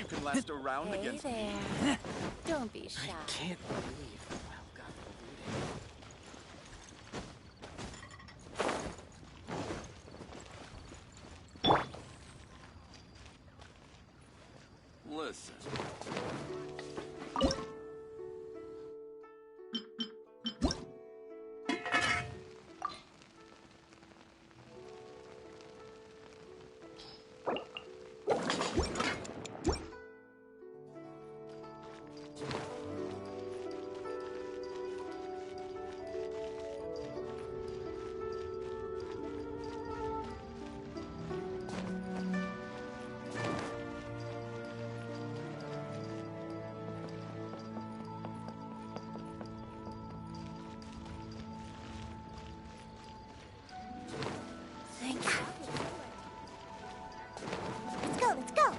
can last around Hey against me. there. Don't be shy. I can't believe the well got looted. Listen. Thank you. Let's go, let's go.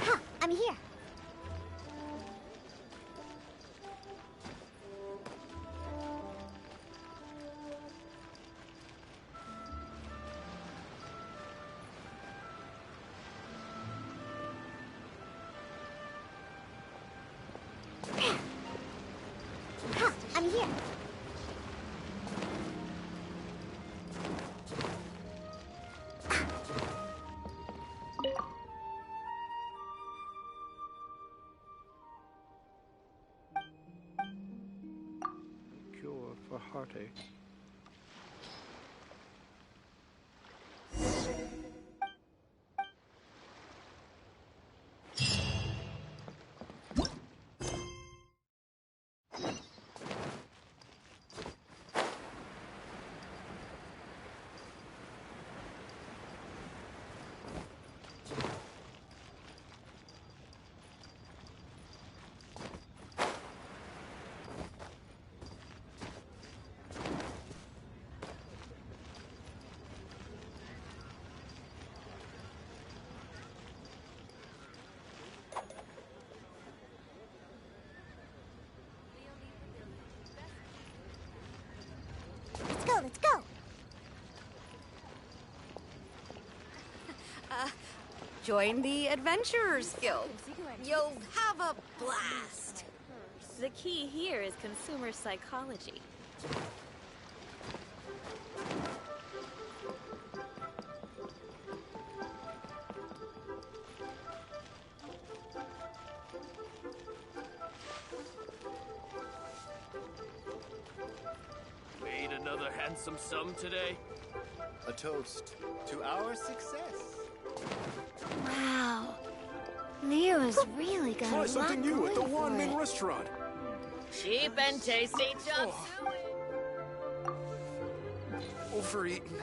Ha, I'm here. Ha, I'm here. Cure for heartache. Let's go, let's go. Join the Adventurers Guild. You'll have a blast. The key here is consumer psychology. Made another handsome sum today. A toast to our success. Wow. Leo's really got Try a lot something new going at the for Wan Ming it. restaurant. Cheap and tasty chop suey. Overeaten.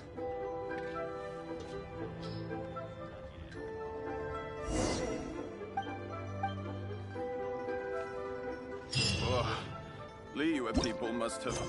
Ugh. Liyue people must have...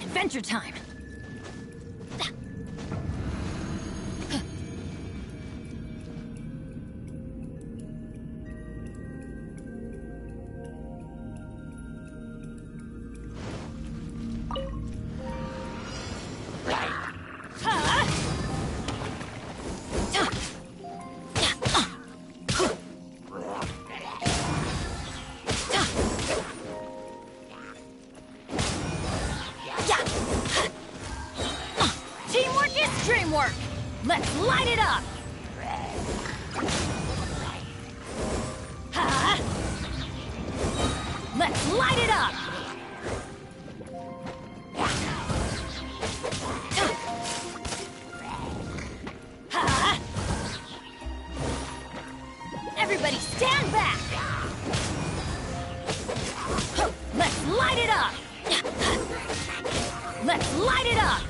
Adventure time! Teamwork is dreamwork! Let's light it up! Ha! Let's light it up! Ha! Everybody stand back! Let's light it up! Let's light it up!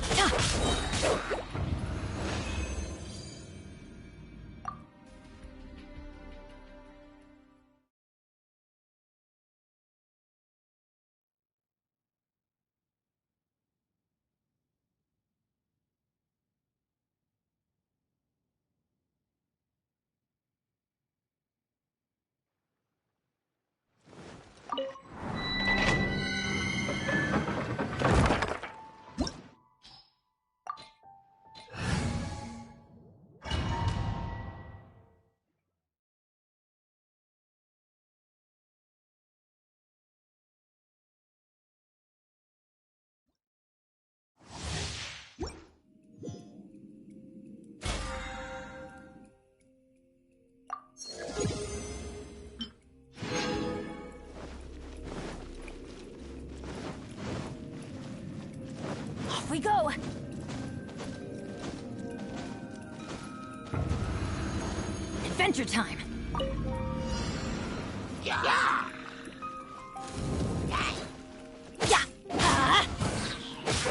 Off we go! Adventure time! Yeah! Ha!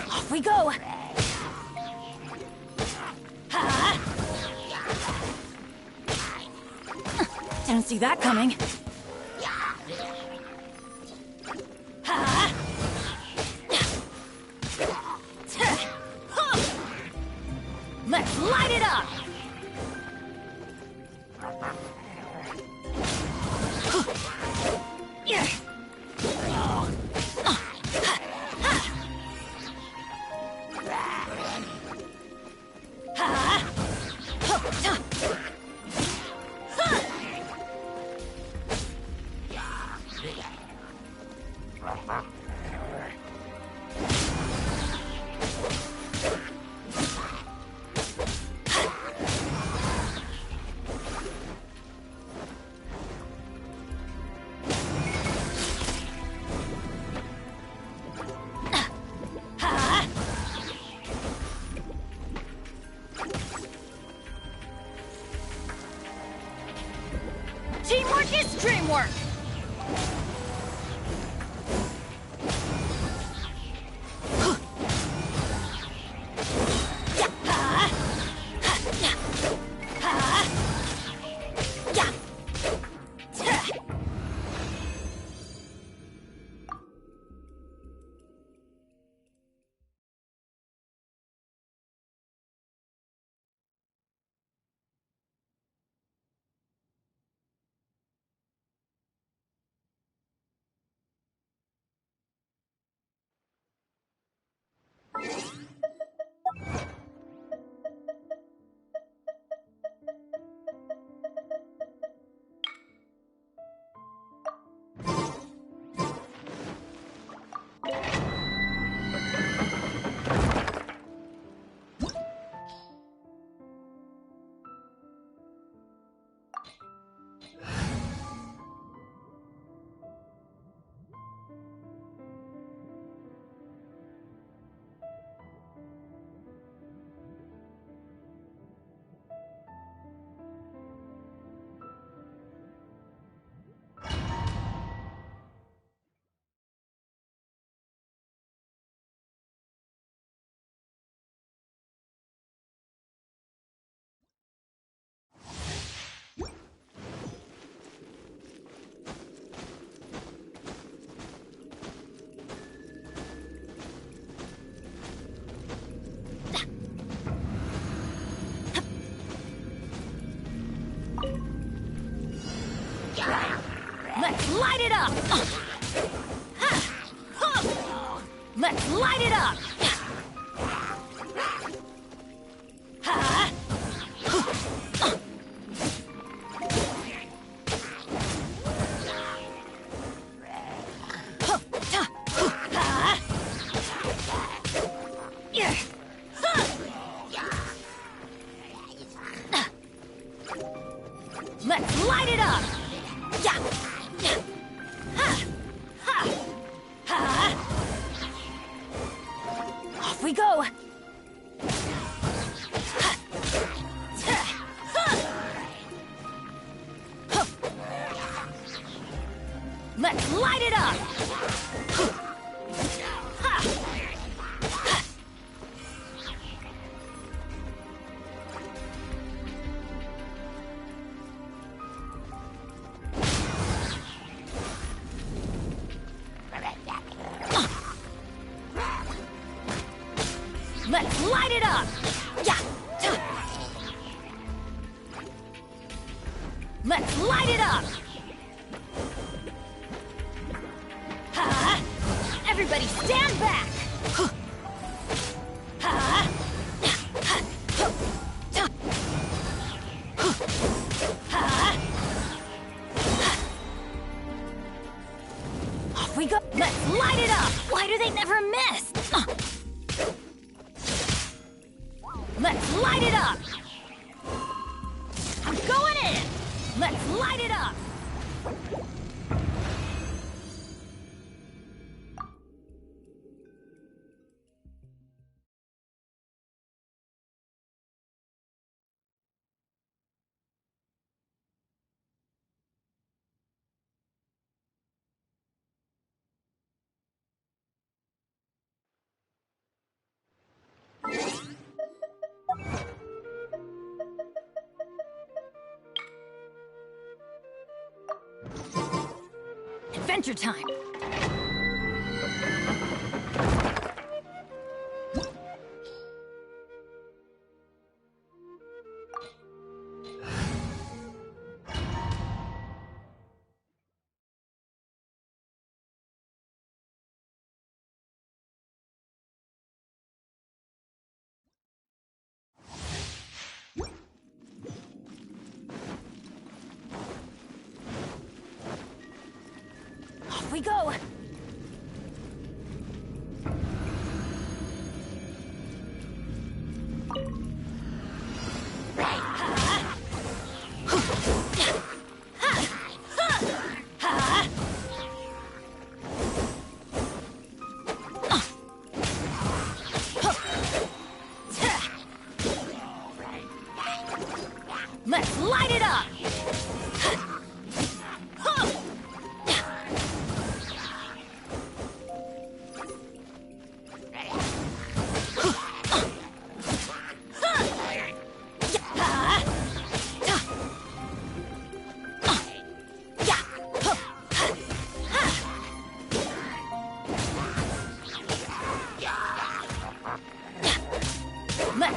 Off we go! Ha! Didn't see that coming. Ha! Let's light it up! Yeah. Teamwork is dreamwork! Let's light it up! Let's light it up! Let's light it up! Off we go! Let's light it up! Let's light it up! Let's light it up! Everybody stand back! Off we go! Let's light it up! Why do they never miss? Let's light it up! I'm going in! Let's light it up! Adventure time! Off we go! Let's light it up!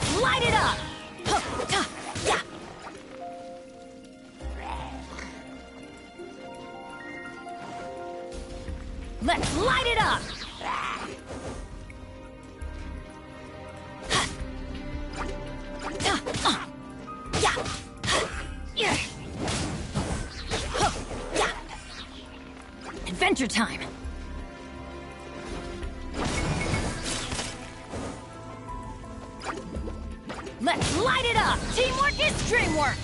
Let's light it up! Let's light it up! Adventure time! Let's light it up! Teamwork is dreamwork!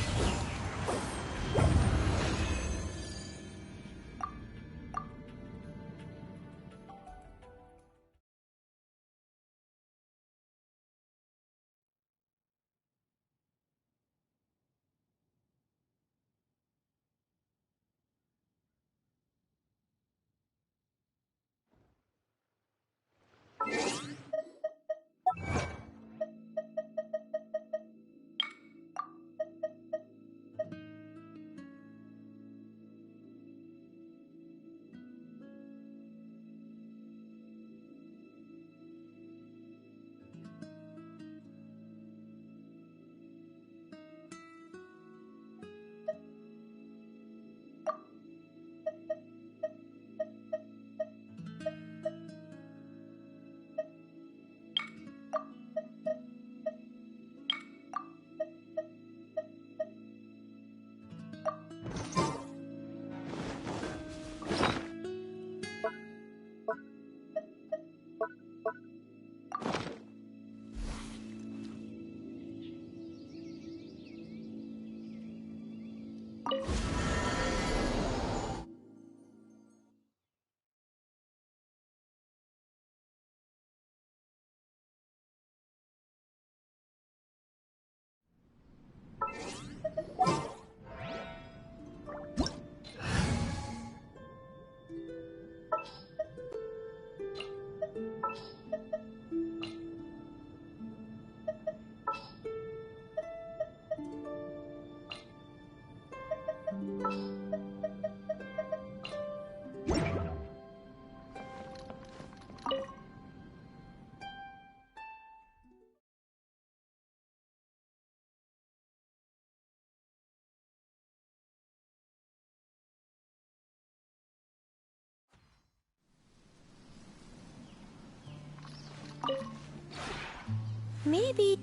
maybe...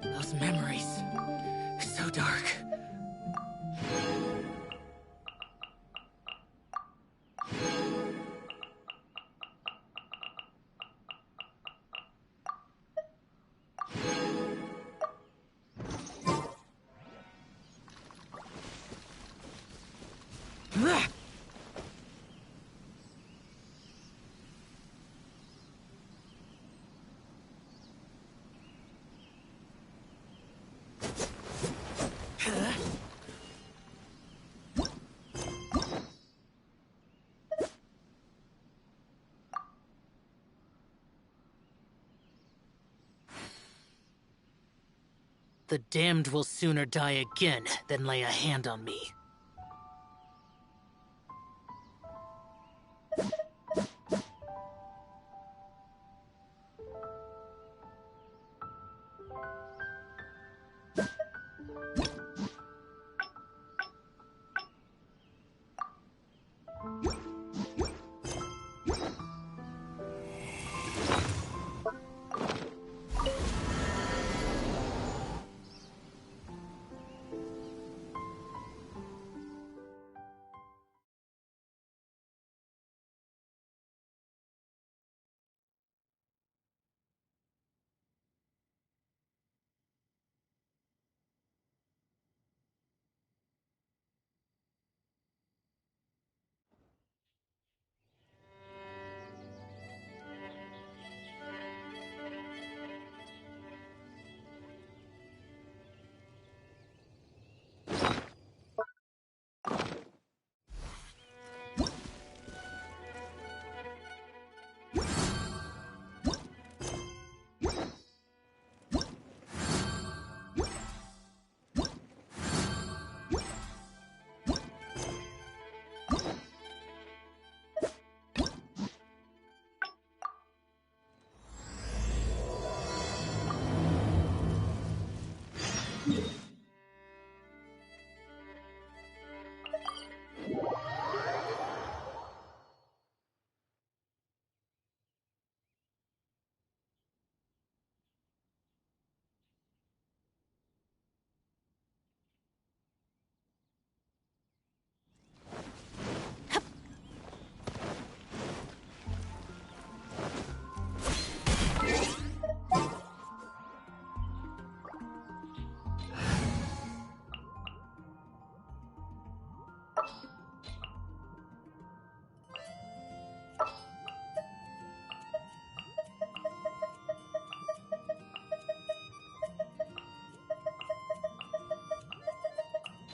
Those memories. So dark. The damned will sooner die again than lay a hand on me.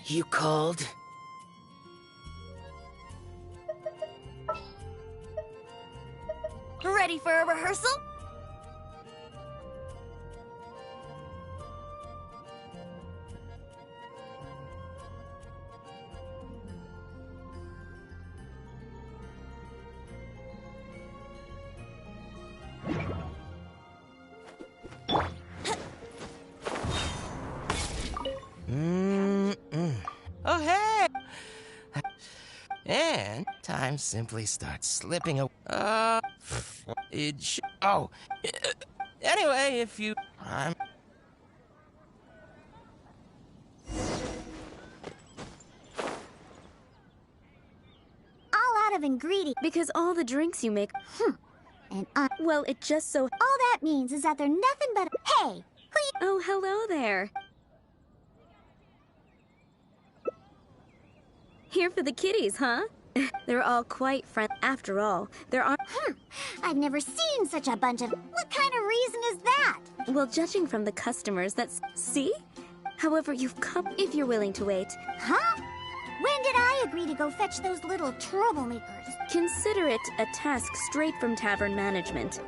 You called? Ready for a rehearsal? Oh, hey! And time simply starts slipping away. Oh. Anyway, if you... being greedy. Because all the drinks you make... And Well, it just so... all that means is that they're nothing but... Hey! Who you... Oh, hello there. Here for the kitties, huh? They're all quite friendly. After all, there aren't... I've never seen such a bunch of... What kind of reason is that? Well, judging from the customers, that's... See? However, you've come if you're willing to wait. Huh? When did I agree to go fetch those little troublemakers? Consider it a task straight from tavern management.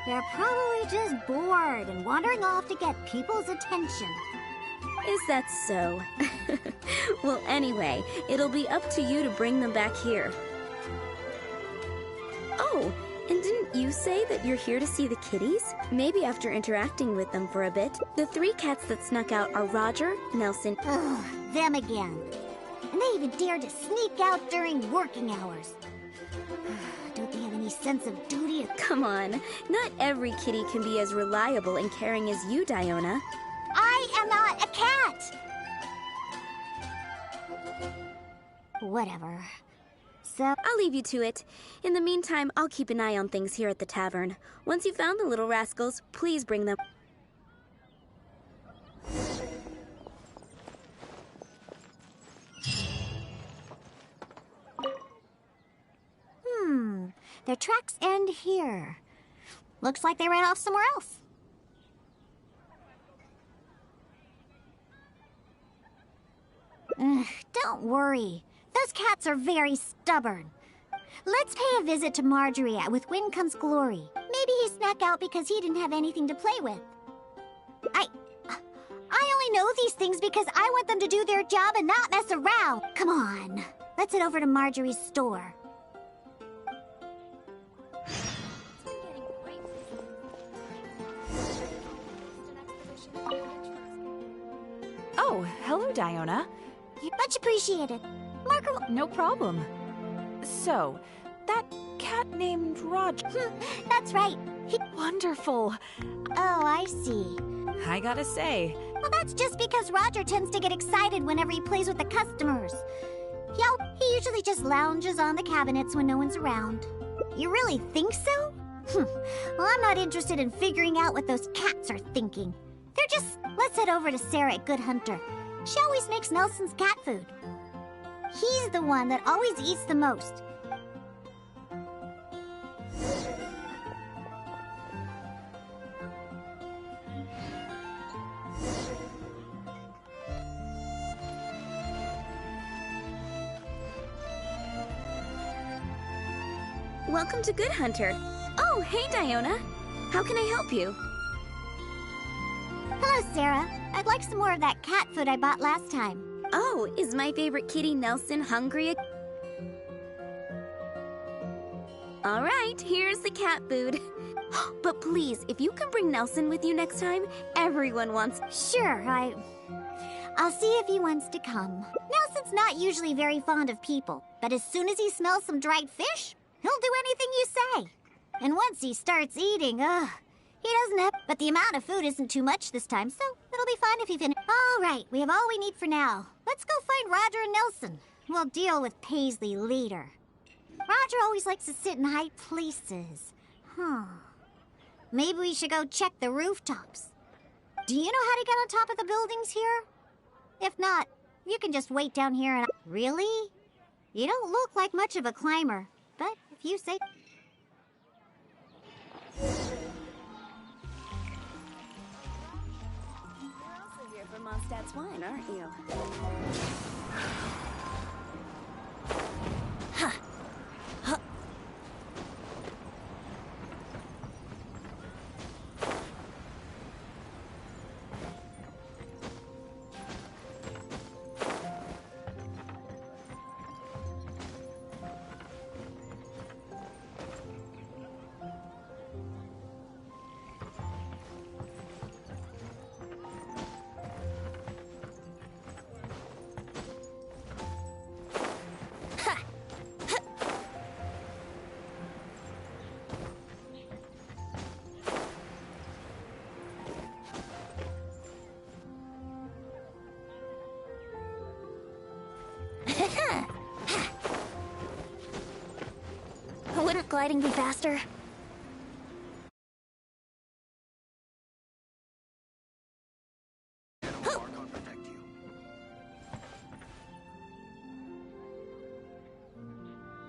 They're probably just bored and wandering off to get people's attention. Is that so? Well, anyway, it'll be up to you to bring them back here. Oh, and didn't you say that you're here to see the kitties? Maybe after interacting with them for a bit. The 3 cats that snuck out are Roger, Nelson... Ugh, them again. And they even dared to sneak out during working hours. Don't they have any sense of duty? Come on, not every kitty can be as reliable and caring as you, Diona. I am not a cat! Whatever. So... I'll leave you to it. In the meantime, I'll keep an eye on things here at the tavern. Once you've found the little rascals, please bring them... Their tracks end here. Looks like they ran off somewhere else. Don't worry. Those cats are very stubborn. Let's pay a visit to Marjorie with Wind Comes Glory. Maybe he snuck out because he didn't have anything to play with. I only know these things because I want them to do their job and not mess around. Come on. Let's head over to Marjorie's store. Oh, hello, Diona. Much appreciated. Marker... No problem. So, that cat named Roger... That's right. Wonderful. Oh, I see. I gotta say... Well, that's just because Roger tends to get excited whenever he plays with the customers. He usually just lounges on the cabinets when no one's around. You really think so? Well, I'm not interested in figuring out what those cats are thinking. They're just... Let's head over to Sarah at Good Hunter. She always makes Nelson's cat food. He's the one that always eats the most. Welcome to Good Hunter. Oh, hey, Diona. How can I help you? Hello, Sarah. I'd like some more of that cat food I bought last time. Oh, is my favorite kitty Nelson hungry? All right, here's the cat food. But please, if you can bring Nelson with you next time, everyone wants... Sure, I'll see if he wants to come. Nelson's not usually very fond of people, but as soon as he smells some dried fish, he'll do anything you say. And once he starts eating, he doesn't have... But the amount of food isn't too much this time, so it'll be fine if he finishes. All right, we have all we need for now. Let's go find Roger and Nelson. We'll deal with Paisley later. Roger always likes to sit in high places. Maybe we should go check the rooftops. Do you know how to get on top of the buildings here? If not, you can just wait down here and... Really? You don't look like much of a climber, but if you say... Here for Mondstadt's wine, aren't you? gliding be faster?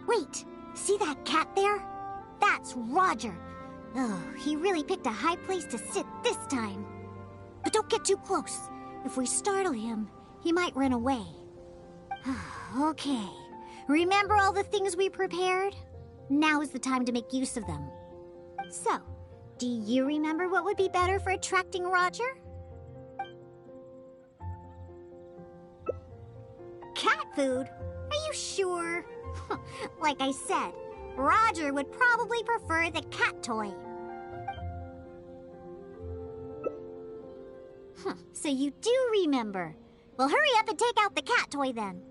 Wait, see that cat there? That's Roger. Oh, he really picked a high place to sit this time. But don't get too close. If we startle him, he might run away. Okay. Remember all the things we prepared? Now is the time to make use of them. So, do you remember what would be better for attracting Roger? Cat food? Are you sure? Like I said, Roger would probably prefer the cat toy. So you do remember. Well, hurry up and take out the cat toy then.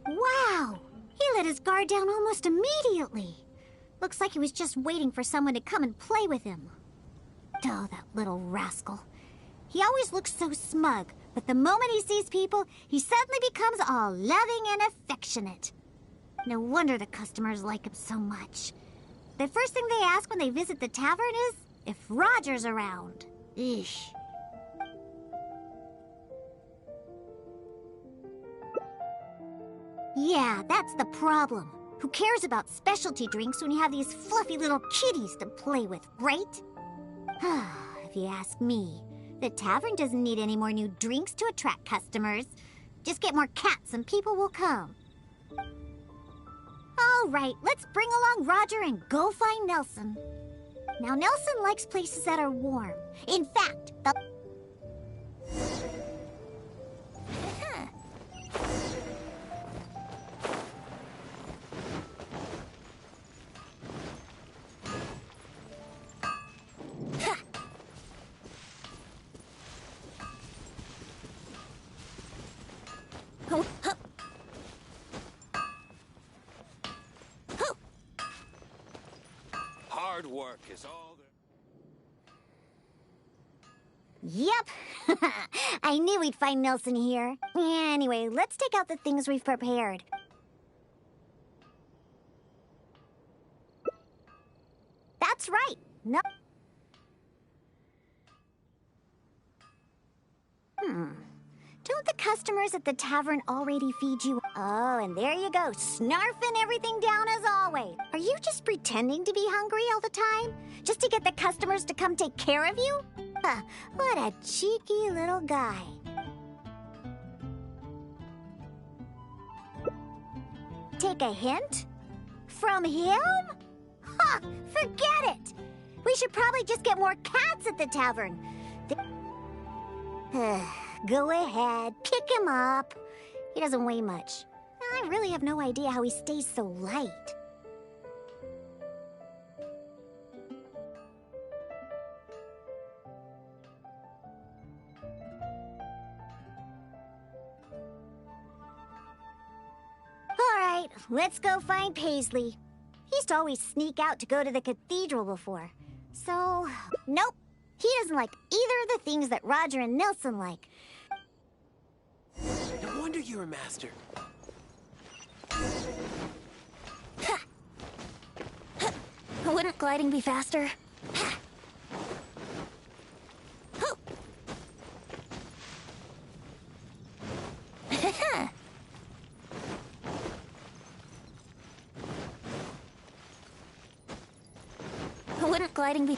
Wow! He let his guard down almost immediately. Looks like he was just waiting for someone to come and play with him. Oh, that little rascal. He always looks so smug, but the moment he sees people, he suddenly becomes all loving and affectionate. No wonder the customers like him so much. The first thing they ask when they visit the tavern is if Roger's around. Eesh. Yeah, that's the problem. Who cares about specialty drinks when you have these fluffy little kitties to play with, right? If you ask me, the tavern doesn't need any more new drinks to attract customers. Just get more cats and people will come. All right, let's bring along Roger and go find Nelson. Now, Nelson likes places that are warm. In fact, the... Hard work is all there. Yep. I knew we'd find Nelson here. Anyway, let's take out the things we've prepared. That's right. No. Don't the customers at the tavern already feed you? Oh, and there you go, snarfing everything down as always. Are you just pretending to be hungry all the time? Just to get the customers to come take care of you? What a cheeky little guy. Take a hint? From him? Ha! Forget it! We should probably just get more cats at the tavern. Go ahead, pick him up. He doesn't weigh much. I really have no idea how he stays so light. All right, let's go find Paisley. He used to always sneak out to go to the cathedral before. So, nope. He doesn't like either of the things that Roger and Nelson like. No wonder you're a master. Wouldn't gliding be faster? Wouldn't gliding be...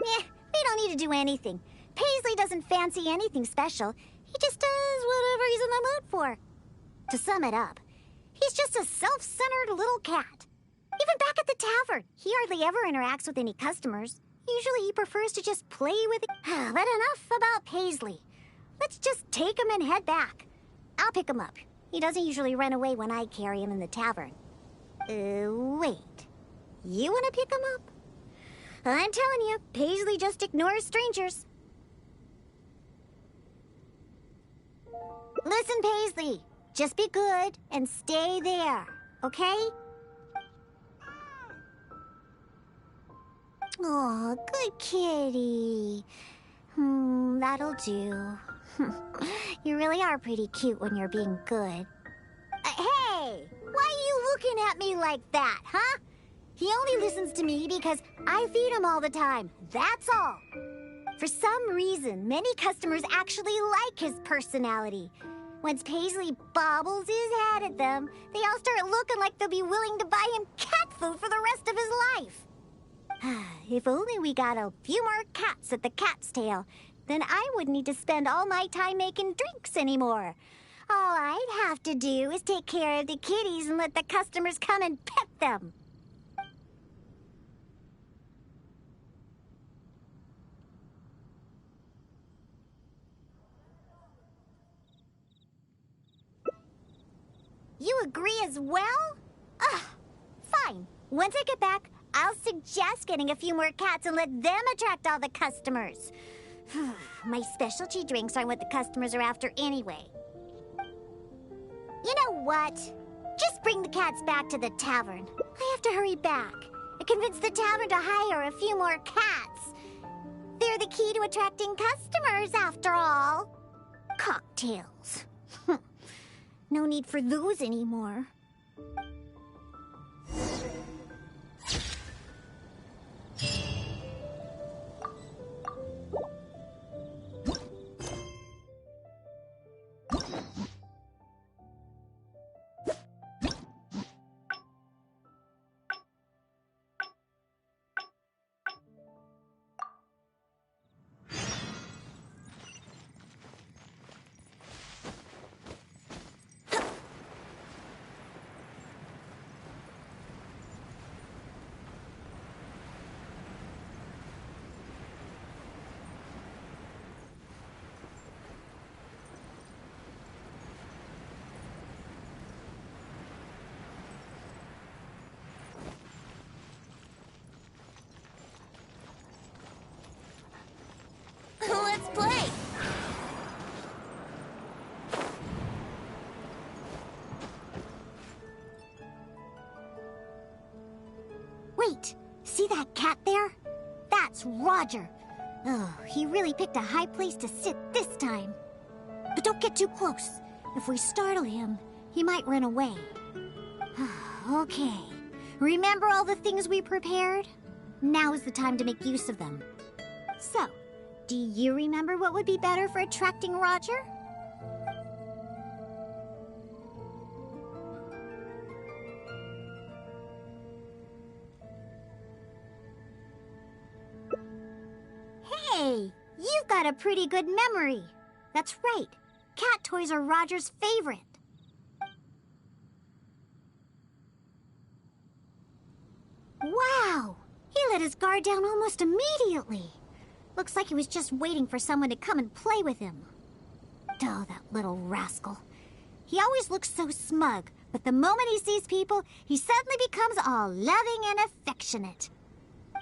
We don't need to do anything. Paisley doesn't fancy anything special. He just does whatever he's in the mood for. To sum it up, he's just a self-centered little cat. Even back at the tavern, he hardly ever interacts with any customers. Usually he prefers to just play with it. But enough about Paisley. Let's just take him and head back. I'll pick him up. He doesn't usually run away when I carry him in the tavern. Wait. You want to pick him up? I'm telling you, Paisley just ignores strangers. Listen, Paisley. Just be good and stay there, okay? Oh, good kitty. That'll do. You really are pretty cute when you're being good. Hey! Why are you looking at me like that, huh? He only listens to me because I feed him all the time. That's all. For some reason, many customers actually like his personality. Once Paisley bobbles his head at them, they all start looking like they'll be willing to buy him cat food for the rest of his life. If only we got a few more cats at the Cat's Tail, then I wouldn't need to spend all my time making drinks anymore. All I'd have to do is take care of the kitties and let the customers come and pet them. You agree as well? Fine. Once I get back, I'll suggest getting a few more cats and let them attract all the customers. My specialty drinks aren't what the customers are after anyway. You know what? Just bring the cats back to the tavern. I have to hurry back and convince the tavern to hire a few more cats. They're the key to attracting customers, after all. Cocktails. No need for those anymore. Let's play! Wait, see that cat there? That's Roger. Oh, he really picked a high place to sit this time. But don't get too close. If we startle him, he might run away. Okay, remember all the things we prepared? Now is the time to make use of them. So, do you remember what would be better for attracting Roger? Hey, you've got a pretty good memory. That's right. Cat toys are Roger's favorite. Wow! He let his guard down almost immediately. Looks like he was just waiting for someone to come and play with him. Oh, that little rascal. He always looks so smug, but the moment he sees people, he suddenly becomes all loving and affectionate.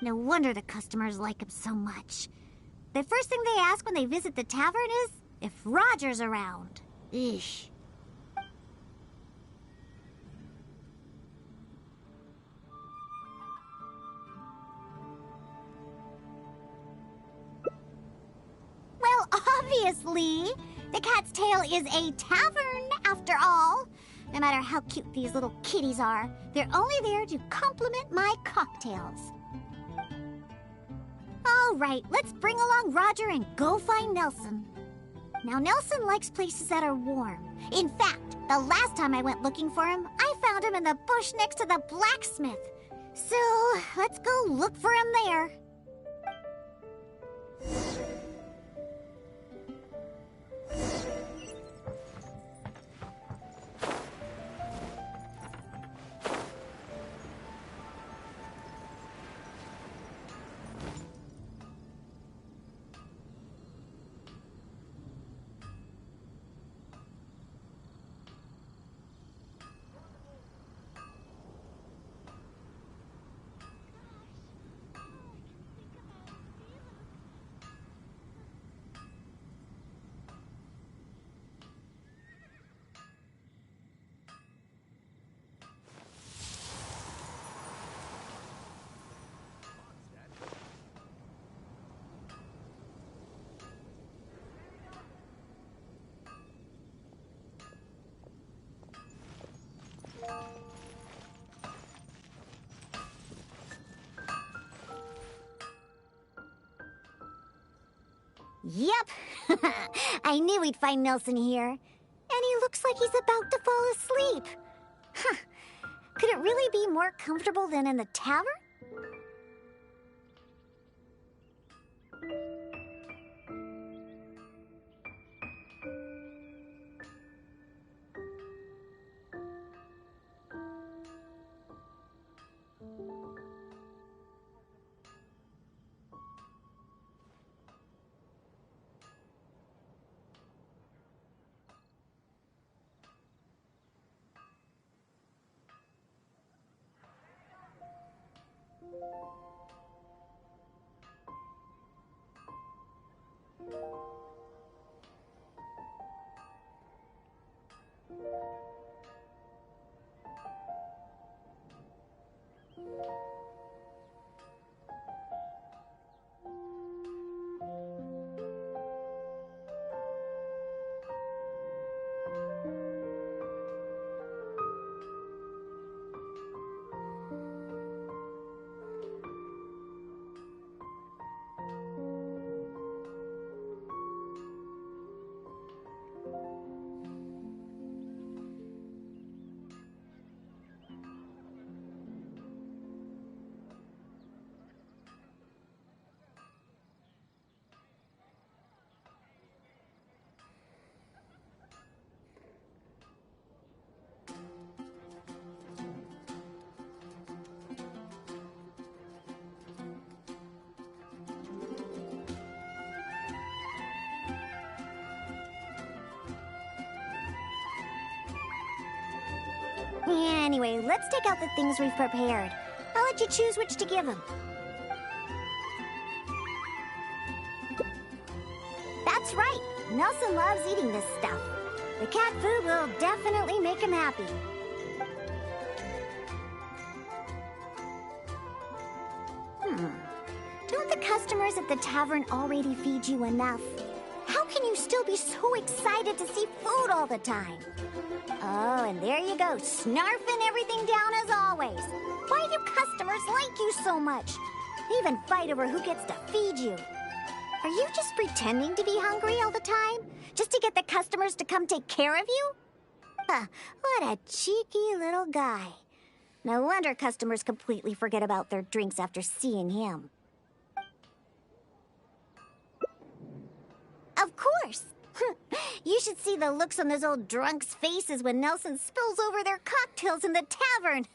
No wonder the customers like him so much. The first thing they ask when they visit the tavern is if Roger's around. Eesh. Well, obviously, the Cat's Tail is a tavern, after all. No matter how cute these little kitties are, they're only there to compliment my cocktails. All right, let's bring along Roger and go find Nelson. Now, Nelson likes places that are warm. In fact, the last time I went looking for him, I found him in the bush next to the blacksmith. So, let's go look for him there. Yep. I knew we'd find Nelson here. And he looks like he's about to fall asleep. Huh. Could it really be more comfortable than in the tavern? Anyway, let's take out the things we've prepared. I'll let you choose which to give him. That's right. Nelson loves eating this stuff. The cat food will definitely make him happy. Don't the customers at the tavern already feed you enough? How can you still be so excited to see food all the time? Oh, and there you go, snarfing everything down as always. Why do customers like you so much? They even fight over who gets to feed you. Are you just pretending to be hungry all the time? Just to get the customers to come take care of you? Huh, what a cheeky little guy. No wonder customers completely forget about their drinks after seeing him. Of course. You should see the looks on those old drunks' faces when Nelson spills over their cocktails in the tavern.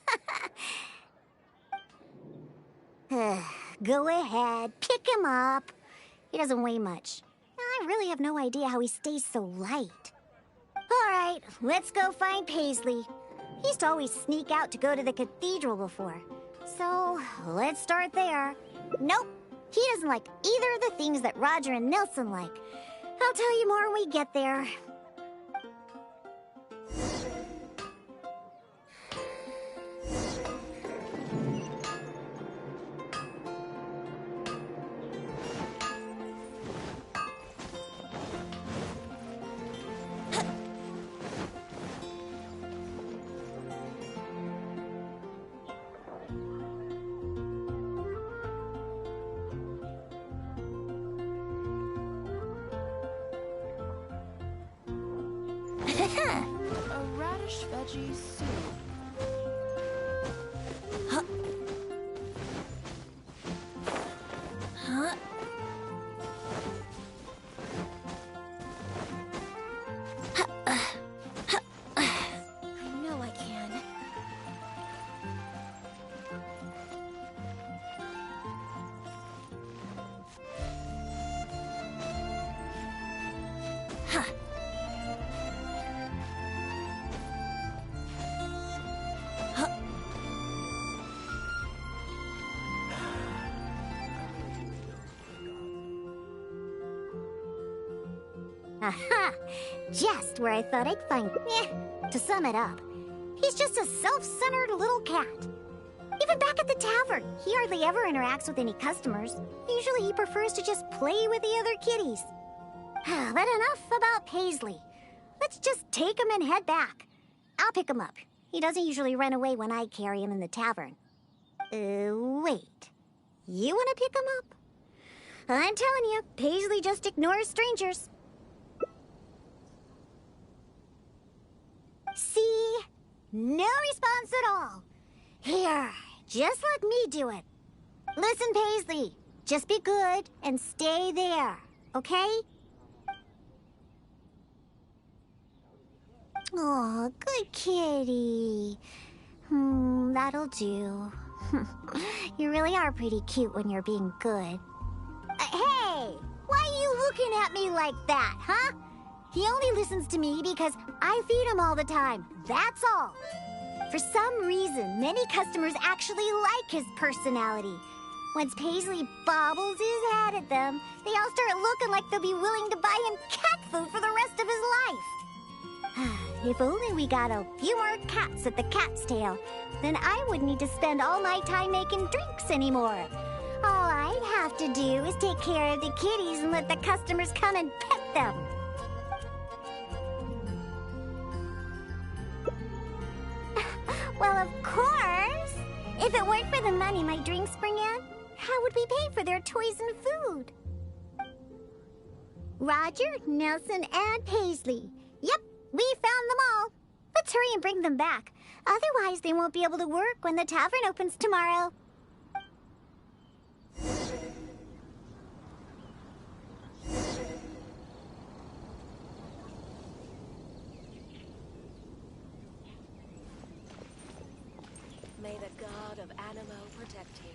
Go ahead, pick him up. He doesn't weigh much. I really have no idea how he stays so light. All right, let's go find Paisley. He used to always sneak out to go to the cathedral before. So, let's start there. Nope, he doesn't like either of the things that Roger and Nelson like. I'll tell you more when we get there. A radish veggie soup. I know I can. Aha! Just where I thought I'd find... To sum it up, he's just a self-centered little cat. Even back at the tavern, he hardly ever interacts with any customers. Usually he prefers to just play with the other kitties. But enough about Paisley. Let's just take him and head back. I'll pick him up. He doesn't usually run away when I carry him in the tavern. Wait. You want to pick him up? I'm telling you, Paisley just ignores strangers. See? No response at all. Here, just let me do it. Listen, Paisley, just be good and stay there, okay? Oh, good kitty. That'll do. You really are pretty cute when you're being good. Hey! Why are you looking at me like that, huh? He only listens to me because I feed him all the time. That's all. For some reason, many customers actually like his personality. Once Paisley bobbles his head at them, they all start looking like they'll be willing to buy him cat food for the rest of his life. If only we got a few more cats at the Cat's Tail, then I wouldn't need to spend all my time making drinks anymore. All I'd have to do is take care of the kitties and let the customers come and pet them. Well, of course. If it weren't for the money my drinks bring in, how would we pay for their toys and food? Roger, Nelson, and Paisley. Yep, we found them all. Let's hurry and bring them back. Otherwise, they won't be able to work when the tavern opens tomorrow. May the god of Animo protect you.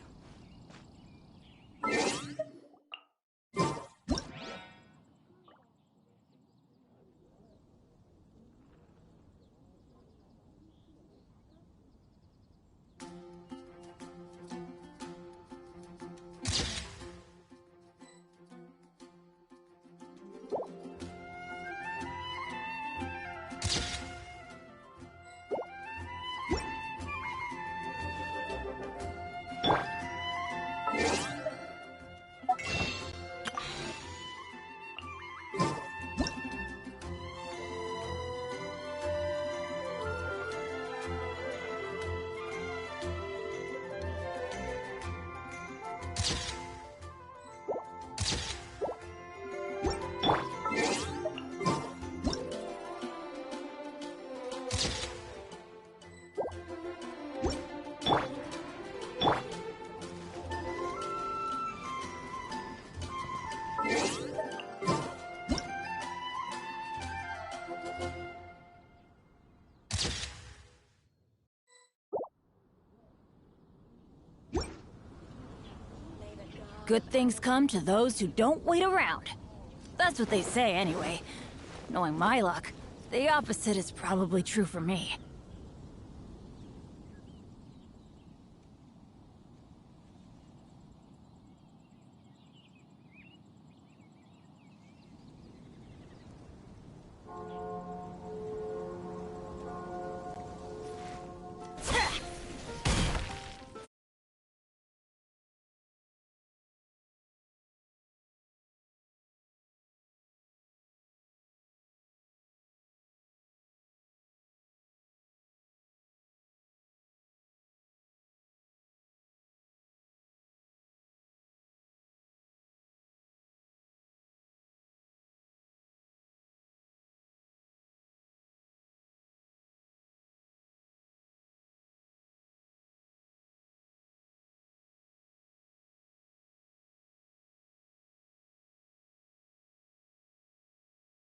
Good things come to those who don't wait around. That's what they say, anyway. Knowing my luck, the opposite is probably true for me.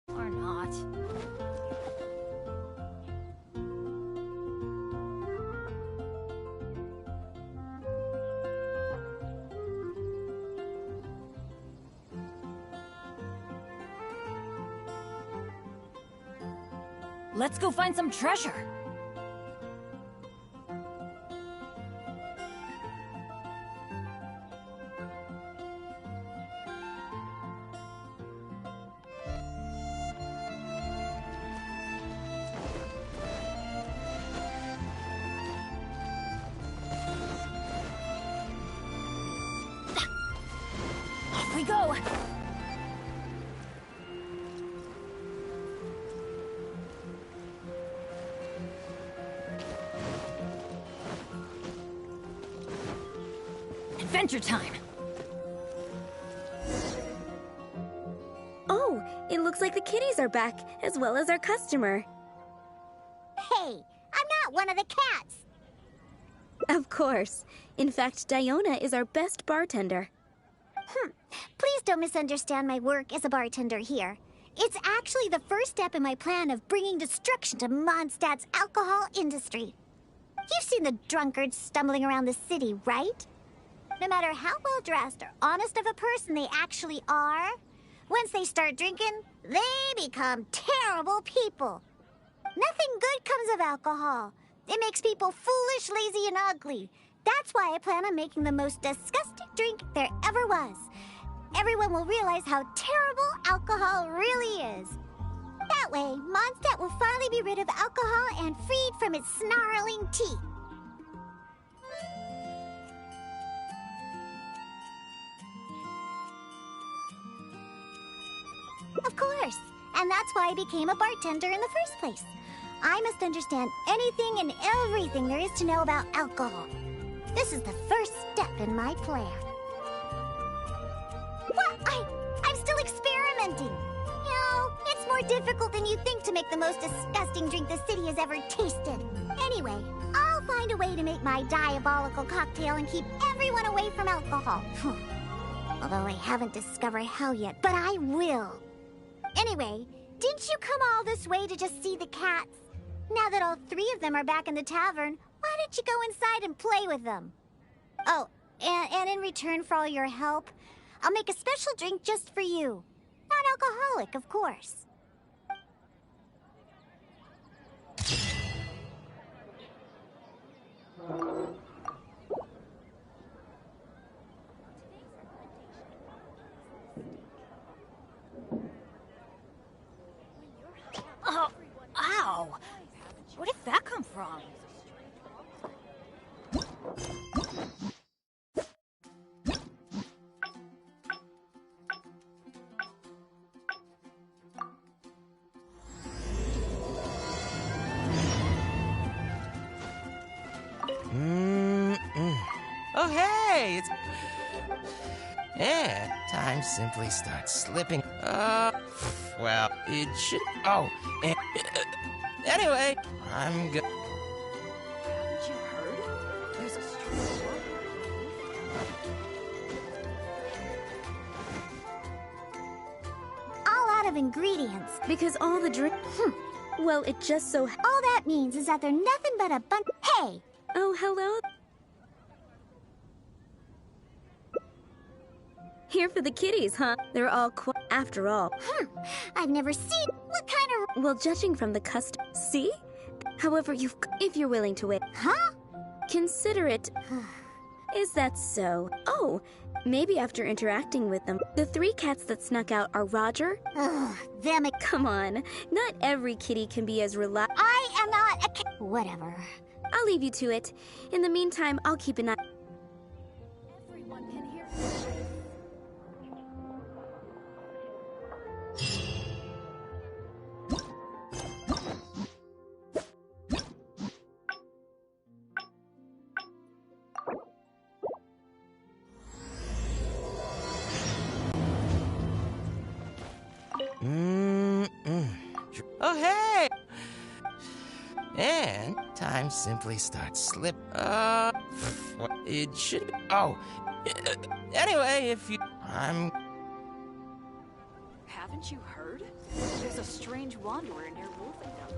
Or not. Let's go find some treasure. Off we go. Adventure time! Looks like the kitties are back, as well as our customer. Hey, I'm not one of the cats. Of course. In fact, Diona is our best bartender. Please don't misunderstand my work as a bartender here. It's actually the first step in my plan of bringing destruction to Mondstadt's alcohol industry. You've seen the drunkards stumbling around the city, right? No matter how well-dressed or honest of a person they actually are, once they start drinking, they become terrible people. Nothing good comes of alcohol. It makes people foolish, lazy, and ugly. That's why I plan on making the most disgusting drink there ever was. Everyone will realize how terrible alcohol really is. That way, Mondstadt will finally be rid of alcohol and freed from its snarling teeth. Of course. And that's why I became a bartender in the first place. I must understand anything and everything there is to know about alcohol. This is the first step in my plan. What? I'm still experimenting. You know, it's more difficult than you think to make the most disgusting drink the city has ever tasted. Anyway, I'll find a way to make my diabolical cocktail and keep everyone away from alcohol. Although I haven't discovered how yet, but I will. Anyway, didn't you come all this way to just see the cats? Now that all three of them are back in the tavern, why don't you go inside and play with them? Oh, and in return for all your help, I'll make a special drink just for you. Non-alcoholic, of course. Oh, ow! Where did that come from? Oh, hey! It's... And time simply starts slipping. Well, it should... Oh, and... Anyway, I'm good. Haven't you heard? There's a strange one. All out of ingredients. Because all the drink... Well, it just so... All that means is that they're nothing but a bunch... Hey! Oh, hello. Here for the kitties, huh? They're all after all. I've never seen... What kind of... Well, judging from the custom... See? However, if you're willing to wait... Huh? Consider it... Is that so? Oh, maybe after interacting with them, the three cats that snuck out are Roger... Ugh, them... Come on, not every kitty can be as reliable... I am not a cat... Whatever. I'll leave you to it. In the meantime, I'll keep an eye... Everyone can hear. Oh, hey! And time simply starts slip. It should. Oh, anyway, if you. Haven't you heard? There's a strange wanderer near Wolfendom.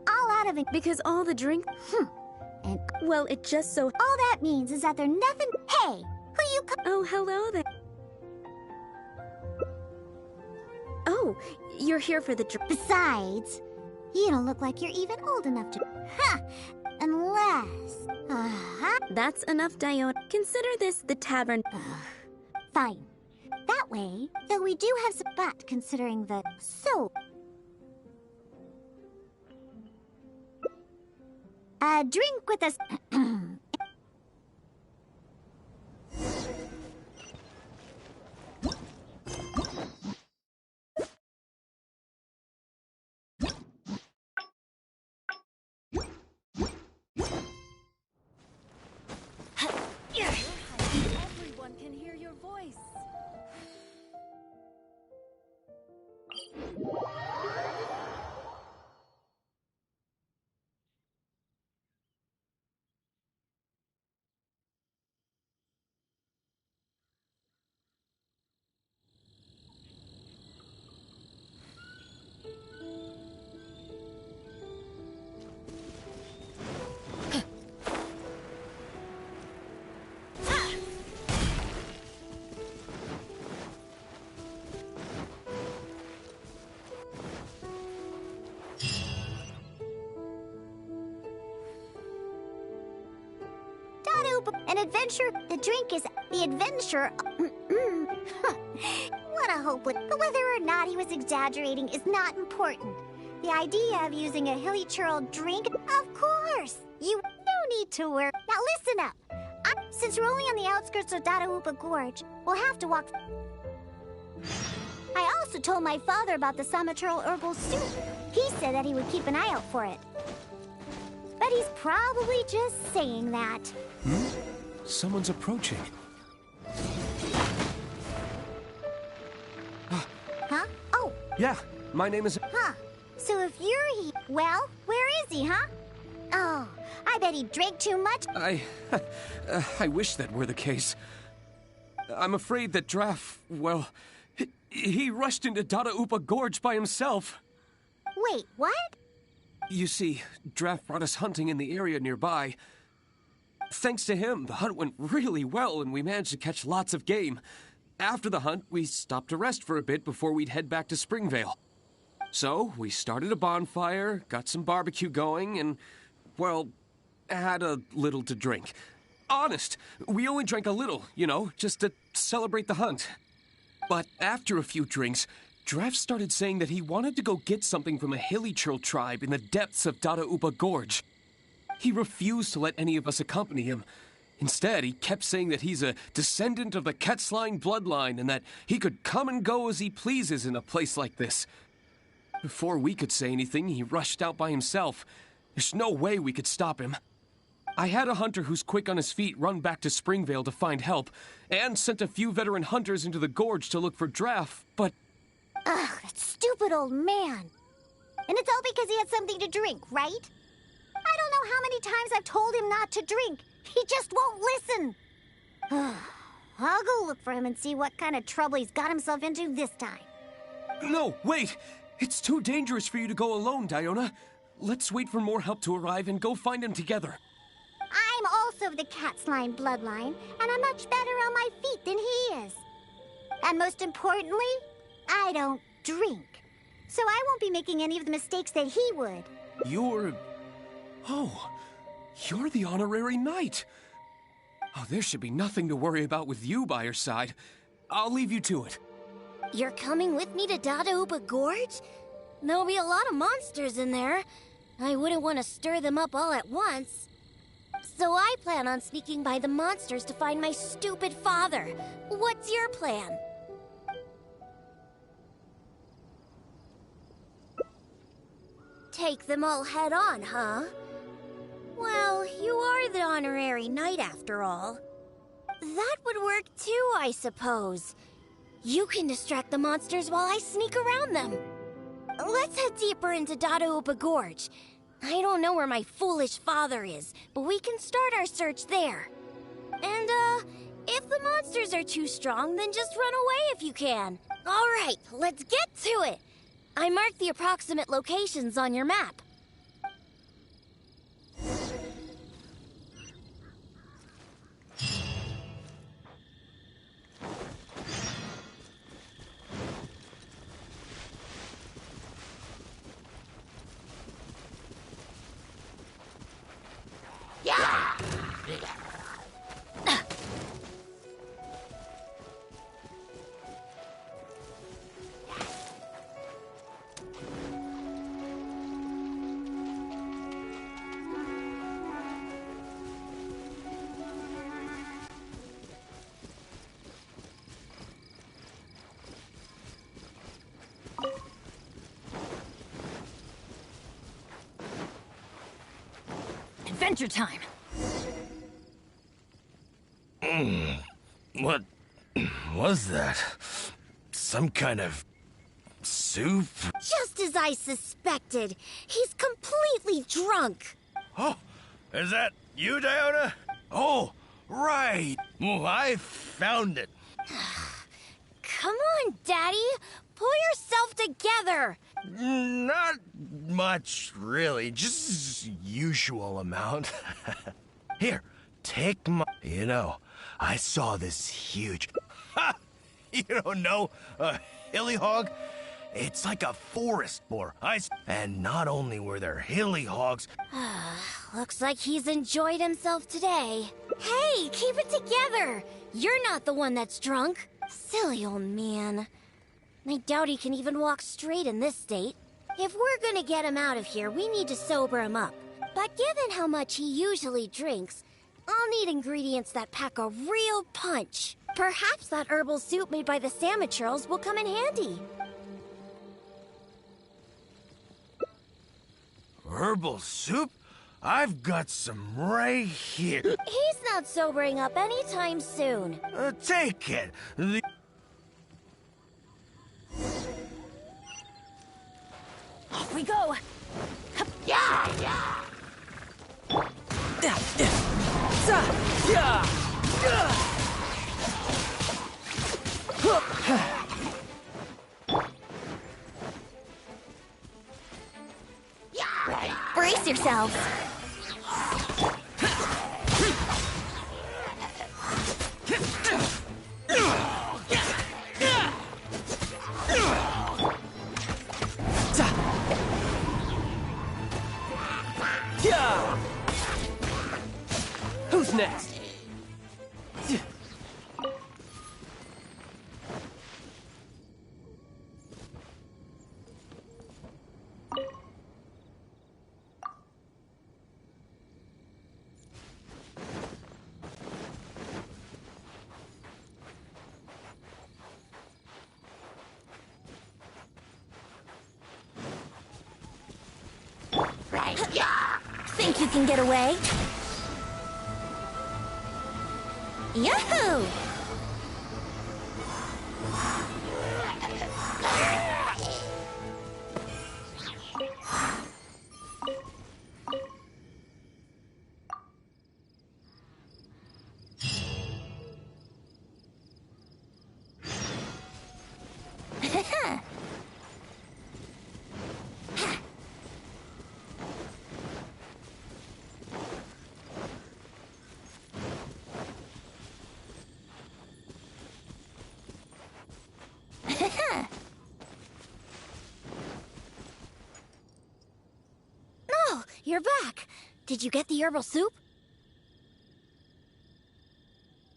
All out of it. Because all the drink... And... Well, it just so... All that means is that they're nothing... Hey! Who you... Oh, hello there. Oh, you're here for the drink. Besides, you don't look like you're even old enough to... Unless... That's enough, Diona. Consider this the tavern. Fine. That way, though we do have some... But considering the... So... A drink with us... Everyone can hear your voice. An adventure, the drink is the adventure. What a hopeless. But whether or not he was exaggerating is not important. The idea of using a hilly churl drink, of course. You no need to worry. Now listen up. Since we're only on the outskirts of Dadaupa Gorge, we'll have to walk. I also told my father about the Samaturl herbal soup. He said that he would keep an eye out for it. But he's probably just saying that. Someone's approaching. Huh? Oh. Yeah, my name is... Huh. So if you're he... Well, where is he, huh? Oh, I bet he drank too much. I wish that were the case. I'm afraid that Draff, well, he rushed into Dadaupa Gorge by himself. Wait, what? You see, Draff brought us hunting in the area nearby. Thanks to him, the hunt went really well and we managed to catch lots of game. After the hunt, we stopped to rest for a bit before we'd head back to Springvale. So, we started a bonfire, got some barbecue going, and, well, had a little to drink. Honest, we only drank a little, you know, just to celebrate the hunt. But after a few drinks, Draff started saying that he wanted to go get something from a hilly churl tribe in the depths of Dadaupa Gorge. He refused to let any of us accompany him. Instead, he kept saying that he's a descendant of the Quetzline bloodline and that he could come and go as he pleases in a place like this. Before we could say anything, he rushed out by himself. There's no way we could stop him. I had a hunter who's quick on his feet run back to Springvale to find help, and sent a few veteran hunters into the gorge to look for Draff, but... Ugh, that stupid old man. And it's all because he had something to drink, right? I don't know how many times I've told him not to drink. He just won't listen. I'll go look for him and see what kind of trouble he's got himself into this time. No, wait! It's too dangerous for you to go alone, Diona. Let's wait for more help to arrive and go find him together. I'm also of the Quetzline bloodline, and I'm much better on my feet than he is. And most importantly, I don't drink. So I won't be making any of the mistakes that he would. You're the honorary knight. Oh, there should be nothing to worry about with you by your side. I'll leave you to it. You're coming with me to Dadaupa Gorge? There'll be a lot of monsters in there. I wouldn't want to stir them up all at once. So I plan on sneaking by the monsters to find my stupid father. What's your plan? Take them all head on, huh? Well, you are the honorary knight after all. That would work too, I suppose. You can distract the monsters while I sneak around them. Let's head deeper into Dadaupa Gorge. I don't know where my foolish father is, but we can start our search there. And, if the monsters are too strong, then just run away if you can. All right, let's get to it. I marked the approximate locations on your map. Adventure time! What was that? Some kind of soup? Just as I suspected. He's completely drunk. Oh, is that you, Diona? Oh, right. Well, I found it. Come on, Daddy. Pull yourself together. Not much, really. Just usual amount. Here, take my... You know, I saw this huge... Ha! You don't know? A hilly hog? It's like a forest boar. And not only were there hilly hogs... Looks like he's enjoyed himself today. Hey, keep it together! You're not the one that's drunk. Silly old man. I doubt he can even walk straight in this state. If we're gonna get him out of here, we need to sober him up. But given how much he usually drinks, I'll need ingredients that pack a real punch. Perhaps that herbal soup made by the Samaturls will come in handy. Herbal soup? I've got some right here. He's not sobering up anytime soon. Take it. Off we go! Brace yourselves. Who's next? Think you can get away? Yahoo! Oh, you're back. Did you get the herbal soup?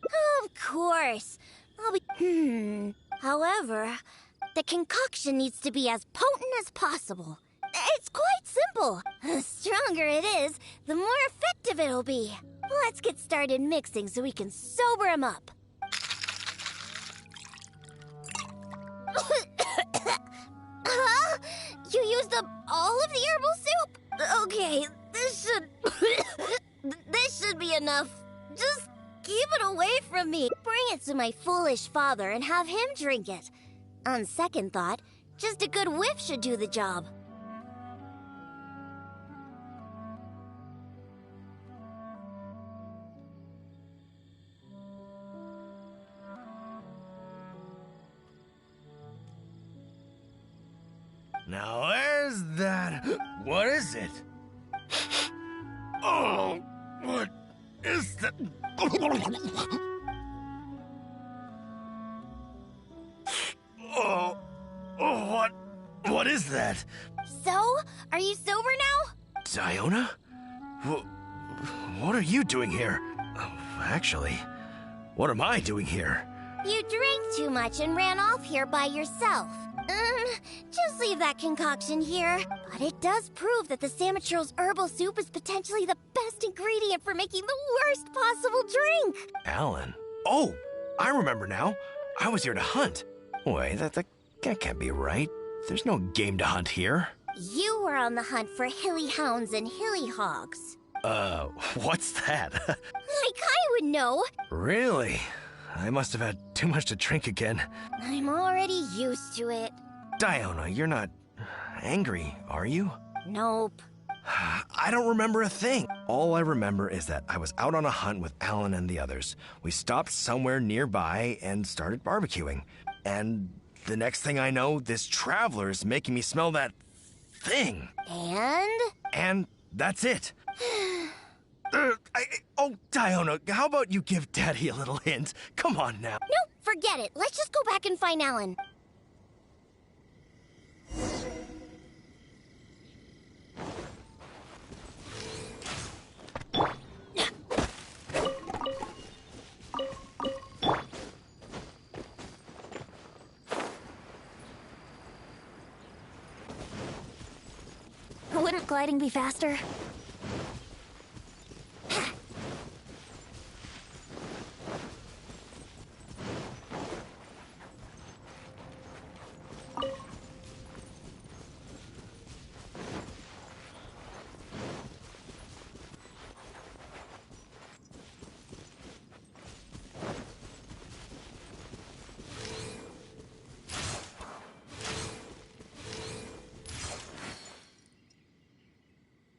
Of course. I'll be... However, the concoction needs to be as potent as possible. It's quite simple. The stronger it is, the more effective it'll be. Let's get started mixing so we can sober him up. Huh? You used up all of the herbal soup? Okay, this should be enough. Just keep it away from me. Bring it to my foolish father and have him drink it. On second thought, just a good whiff should do the job. Now where's that? What is it? Oh, what is that? What is that? So, are you sober now? Diona? What are you doing here? Actually, what am I doing here? You drank too much and ran off here by yourself. Just leave that concoction here. But it does prove that the Samaturl's herbal soup is potentially the best ingredient for making the worst possible drink. Alan? Oh, I remember now. I was here to hunt. Wait, that can't be right. There's no game to hunt here. You were on the hunt for hilly hounds and hilly hogs. What's that? Like I would know. Really? I must have had too much to drink again. I'm already used to it. Diona, you're not angry, are you? Nope. I don't remember a thing. All I remember is that I was out on a hunt with Alan and the others. We stopped somewhere nearby and started barbecuing. And the next thing I know, this traveler is making me smell that thing. And that's it. Diona, how about you give Daddy a little hint? Come on now. Nope, forget it. Let's just go back and find Alan. gliding be faster?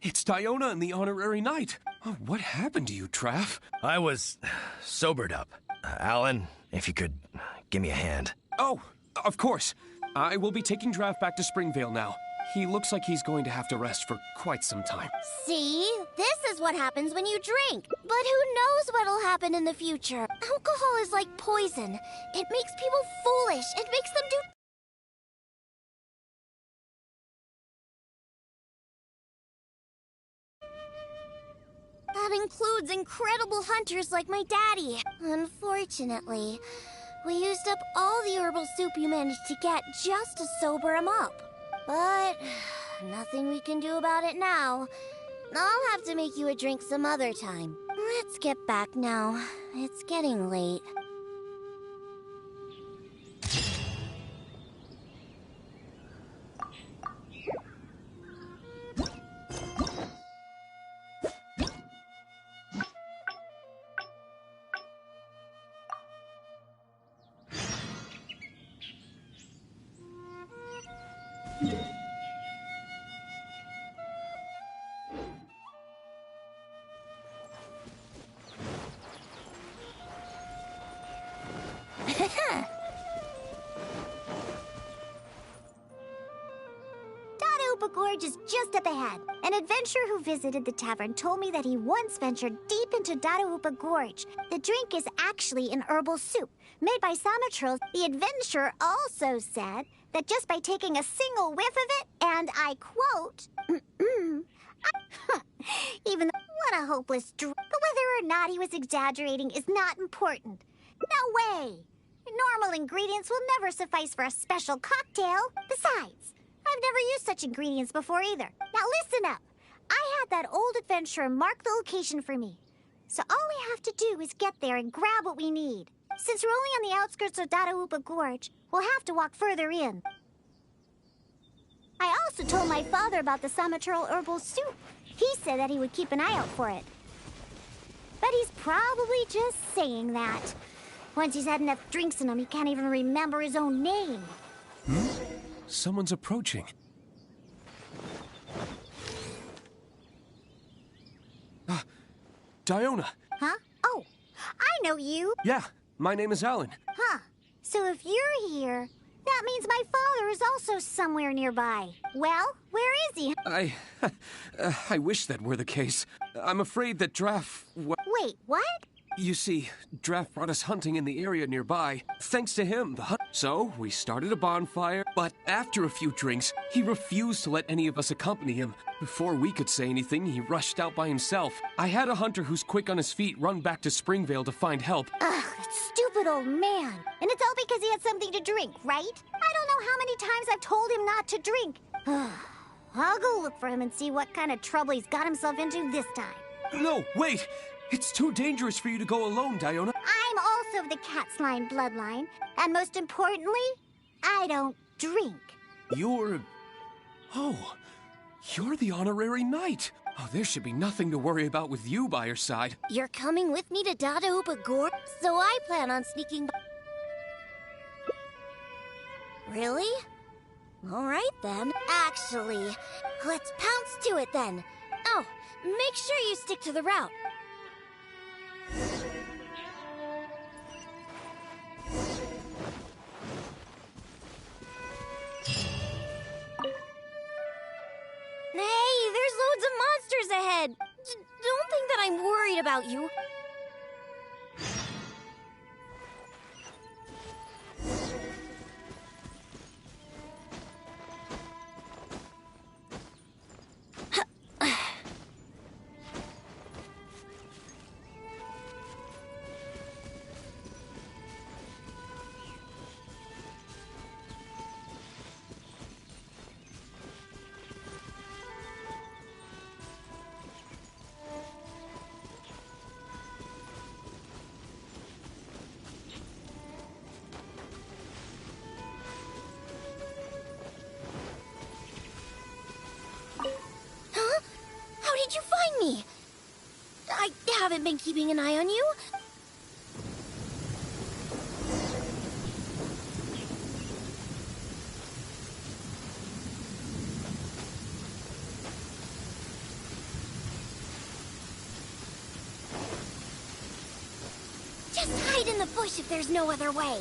It's Diona and the Honorary Knight. Oh, what happened to you, Traff? I was sobered up. Alan, if you could give me a hand. Oh, of course. I will be taking Draft back to Springvale now. He looks like he's going to have to rest for quite some time. See? This is what happens when you drink. But who knows what'll happen in the future? Alcohol is like poison. It makes people foolish. It makes them do... That includes incredible hunters like my daddy. Unfortunately, we used up all the herbal soup you managed to get just to sober him up. But nothing we can do about it now. I'll have to make you a drink some other time. Let's get back now. It's getting late. Gorge is just up ahead. An adventurer who visited the tavern told me that he once ventured deep into Dadaupa Gorge. The drink is actually an herbal soup made by Samatrils. The adventurer also said that just by taking a single whiff of it, and I quote, even though, what a hopeless drink. But whether or not he was exaggerating is not important. No way! Normal ingredients will never suffice for a special cocktail. Besides, I've never used such ingredients before either. Now listen up. I had that old adventurer mark the location for me. So all we have to do is get there and grab what we need. Since we're only on the outskirts of Dadaupa Gorge, we'll have to walk further in. I also told my father about the Samatril herbal soup. He said that he would keep an eye out for it. But he's probably just saying that. Once he's had enough drinks in him, he can't even remember his own name. Someone's approaching. Diona. Huh? Oh, I know you. Yeah, my name is Alan. Huh. So if you're here, that means my father is also somewhere nearby. Well, where is he? I wish that were the case. I'm afraid that Draff... Wait, what? You see, Draff brought us hunting in the area nearby. Thanks to him, the hunt... So, we started a bonfire, but after a few drinks, he refused to let any of us accompany him. Before we could say anything, he rushed out by himself. I had a hunter who's quick on his feet run back to Springvale to find help. Ugh, that stupid old man. And it's all because he had something to drink, right? I don't know how many times I've told him not to drink. I'll go look for him and see what kind of trouble he's got himself into this time. No, wait! It's too dangerous for you to go alone, Diona. I'm also of the cat's line bloodline, and most importantly, I don't drink. You're the honorary knight. Oh, there should be nothing to worry about with you by your side. You're coming with me to Dadaupa Gorge, so I plan on sneaking by. Really? All right then. Actually, let's pounce to it then. Oh, make sure you stick to the route. Hey, there's loads of monsters ahead. Don't think that I'm worried about you. find me? I haven't been keeping an eye on you. Just hide in the bush if there's no other way.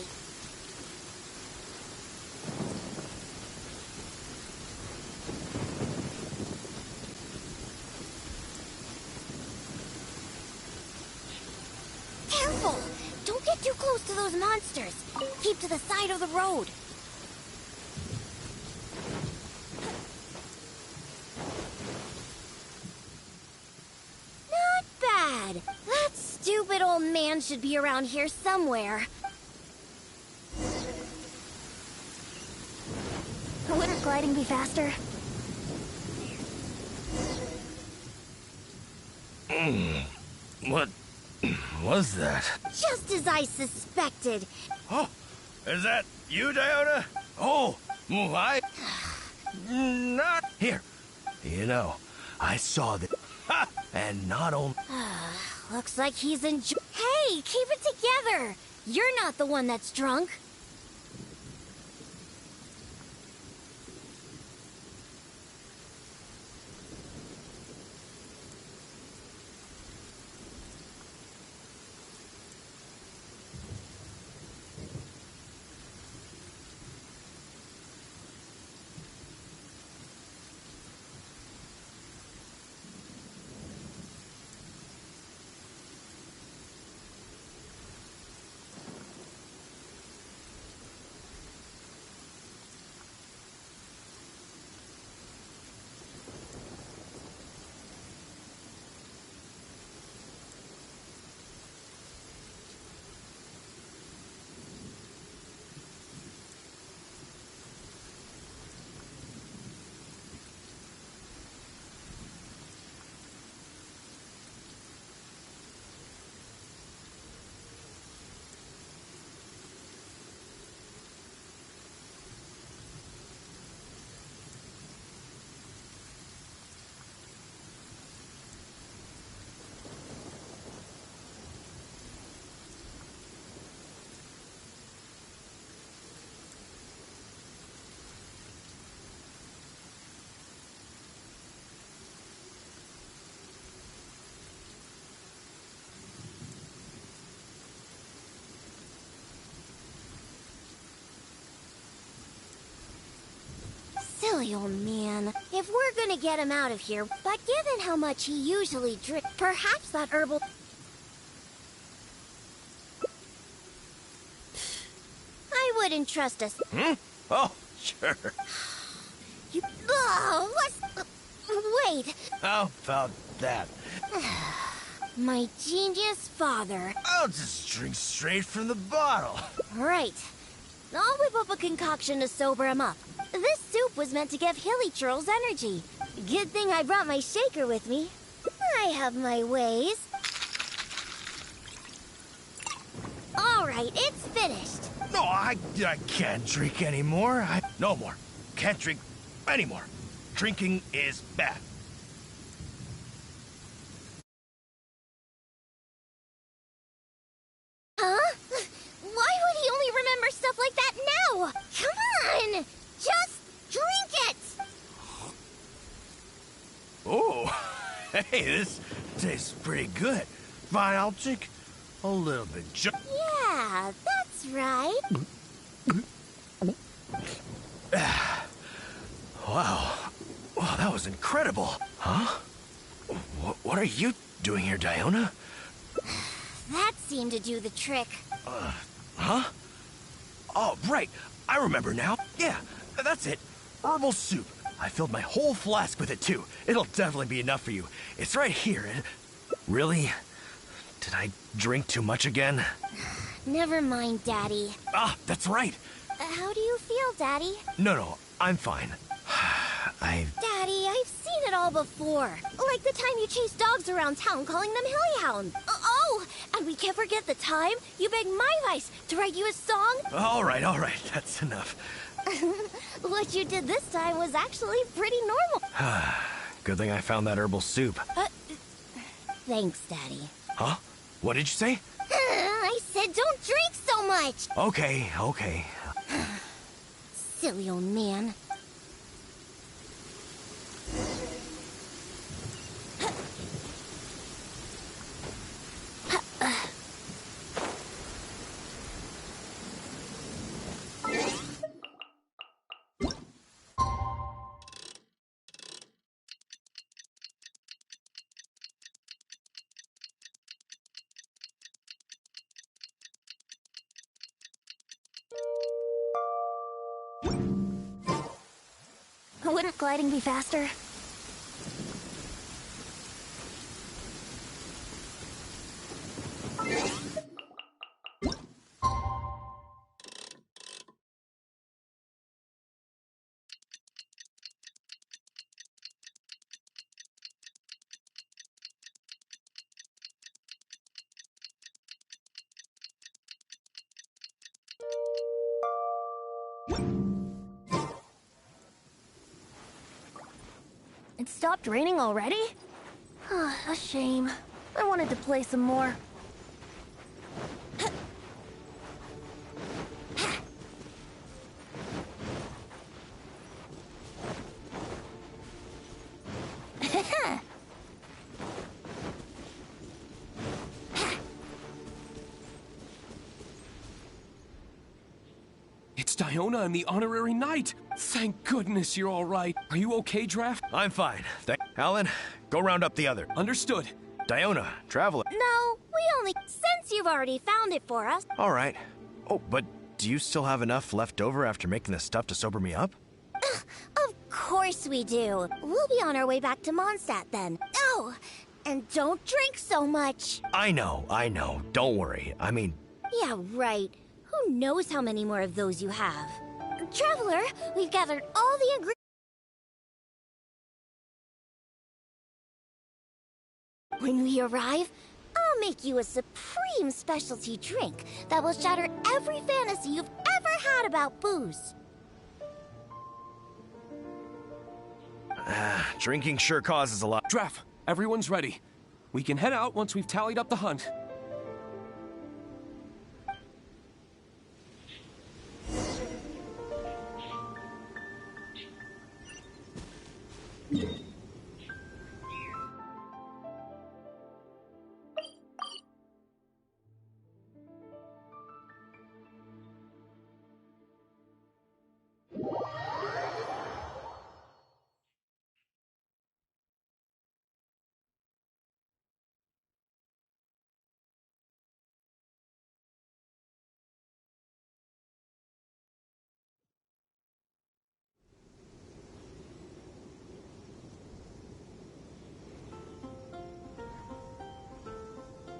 Careful! Don't get too close to those monsters. Keep to the side of the road. Not bad. That stupid old man should be around here somewhere. Wouldn't gliding be faster? What was that? Just as I suspected. Oh, is that you, Diona? Oh, I... Not... Here, you know, I saw that... Ha! And not only... Looks like he's Hey, keep it together! You're not the one that's drunk. Silly old man. If we're gonna get him out of here, but given how much he usually drinks, perhaps that herbal... I wouldn't trust us. Oh, sure. You... Oh, what? Wait. How about that? My genius father. I'll just drink straight from the bottle. Right. I'll whip up a concoction to sober him up. This soup was meant to give Hilly Churls energy. Good thing I brought my shaker with me. I have my ways. All right, it's finished. No, I can't drink anymore. No more. Can't drink anymore. Drinking is bad. Huh? Why would he only remember stuff like that now? Come on! Just drink it! Oh, hey, this tastes pretty good. Fine, I'll drink a little bit. Yeah, that's right. Wow. Wow, that was incredible. Huh? What are you doing here, Diona? That seemed to do the trick. Huh? Oh, right. I remember now. Yeah, that's it. Herbal soup. I filled my whole flask with it, too. It'll definitely be enough for you. It's right here. Really? Did I drink too much again? Never mind, Daddy. Ah, that's right. How do you feel, Daddy? No, I'm fine. Daddy, I've seen it all before. Like the time you chased dogs around town calling them Hilly Hound. Oh, and we can't forget the time you begged my vice to write you a song. All right. That's enough. What you did this time was actually pretty normal. Good thing I found that herbal soup. Thanks, Daddy. Huh? What did you say? I said don't drink so much! Okay, okay. Silly old man. Wouldn't gliding be faster? It stopped raining already? A shame. I wanted to play some more. It's Diona and the Honorary Knight! Thank goodness you're all right. Are you okay, Draft? I'm fine. Alan, go round up the other. Understood. Diona, traveler. No, we only... Since you've already found it for us. All right. Oh, but do you still have enough left over after making the stuff to sober me up? Of course we do. We'll be on our way back to Mondstadt then. Oh, and don't drink so much. I know. Don't worry. I mean... Yeah, right. Who knows how many more of those you have? Traveler, we've gathered all the ingredients. When we arrive, I'll make you a supreme specialty drink that will shatter every fantasy you've ever had about booze. Drinking sure causes a lot. Draft, everyone's ready. We can head out once we've tallied up the hunt.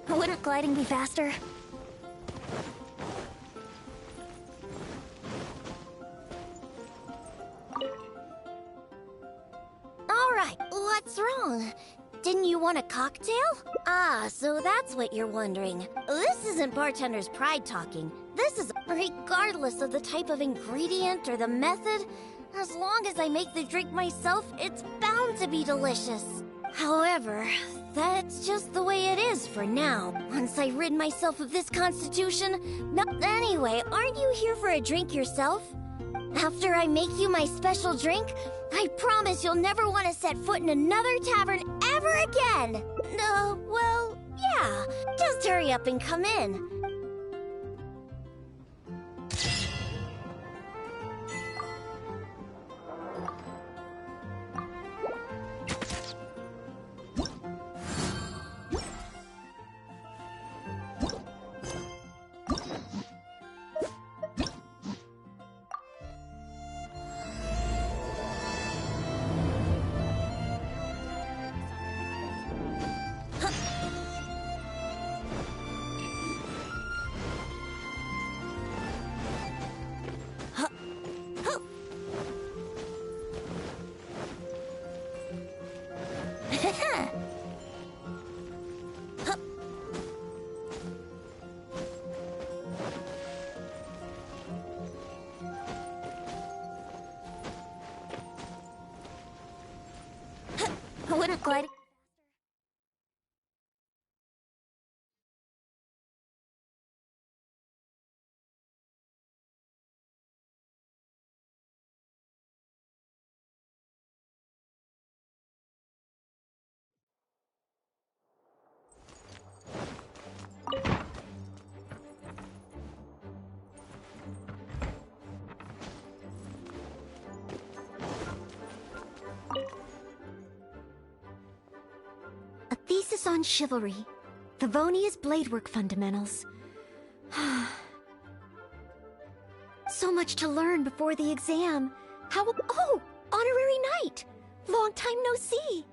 Wouldn't gliding be faster? All right, what's wrong? Didn't you want a cocktail? Ah, so that's what you're wondering. This isn't bartender's pride talking. This is regardless of the type of ingredient or the method. As long as I make the drink myself, it's bound to be delicious. However, that's just the way it is for now. Once I rid myself of this constitution... No, anyway, aren't you here for a drink yourself? After I make you my special drink, I promise you'll never want to set foot in another tavern ever again. Well, yeah. Just hurry up and come in. I wouldn't glide Thesis on Chivalry. Favonia's Bladework Fundamentals. So much to learn before the exam. Oh! Honorary Knight! Long time no see!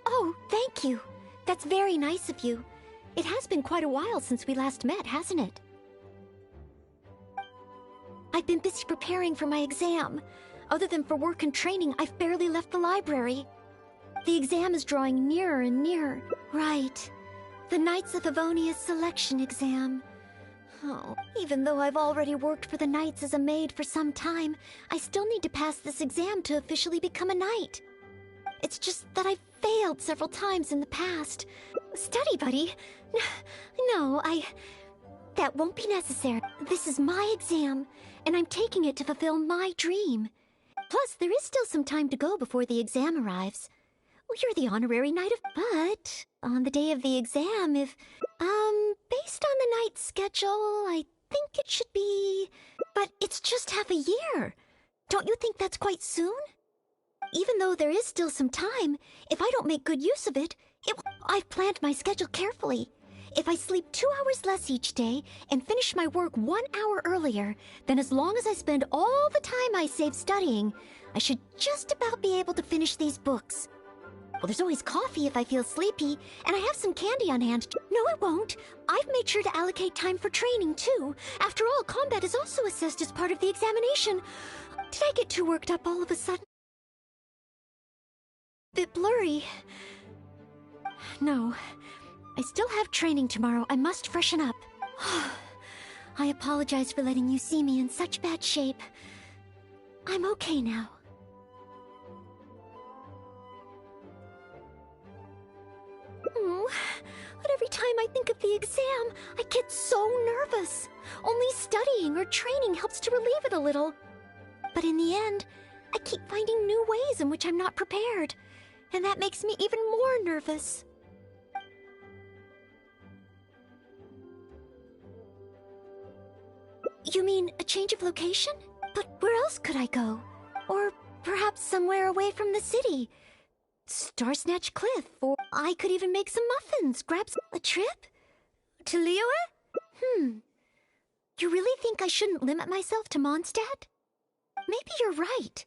Oh, thank you. That's very nice of you. It has been quite a while since we last met, hasn't it? I've been busy preparing for my exam. Other than for work and training, I've barely left the library. The exam is drawing nearer and nearer. Right. The Knights of Favonia's selection exam. Oh, even though I've already worked for the Knights as a maid for some time, I still need to pass this exam to officially become a knight. It's just that I've failed several times in the past. Study buddy? No, that won't be necessary. This is my exam, and I'm taking it to fulfill my dream. Plus, there is still some time to go before the exam arrives. Well, you're the honorary knight of... But, on the day of the exam, based on the knight's schedule, I think it should be... But it's just half a year. Don't you think that's quite soon? Even though there is still some time, if I don't make good use of it, I've planned my schedule carefully. If I sleep 2 hours less each day and finish my work 1 hour earlier, then as long as I spend all the time I save studying, I should just about be able to finish these books. Well, there's always coffee if I feel sleepy, and I have some candy on hand. No, it won't. I've made sure to allocate time for training, too. After all, combat is also assessed as part of the examination. Did I get too worked up all of a sudden? Bit blurry. No. I still have training tomorrow. I must freshen up. I apologize for letting you see me in such bad shape. I'm okay now. But every time I think of the exam, I get so nervous. Only studying or training helps to relieve it a little. But in the end, I keep finding new ways in which I'm not prepared. And that makes me even more nervous. You mean a change of location? But where else could I go? Or perhaps somewhere away from the city? Starsnatch Cliff, or I could even make some muffins, a trip? To Liyue? You really think I shouldn't limit myself to Mondstadt? Maybe you're right.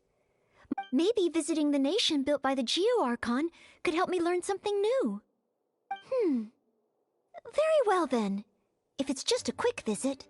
Maybe visiting the nation built by the Geo-Archon could help me learn something new. Very well then, if it's just a quick visit.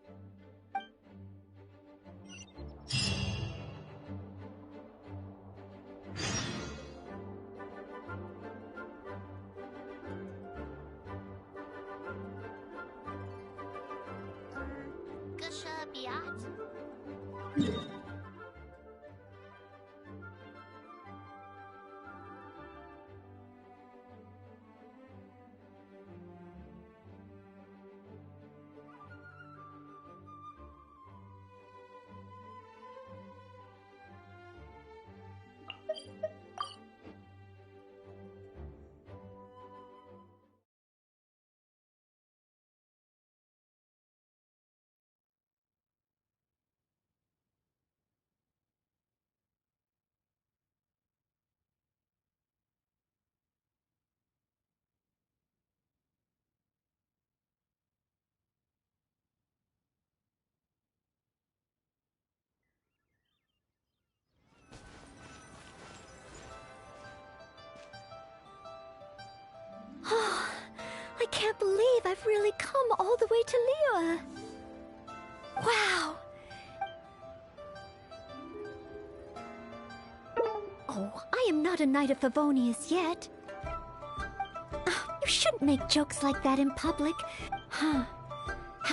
I can't believe I've really come all the way to Liyue. Wow! Oh, I am not a Knight of Favonius yet. You shouldn't make jokes like that in public. How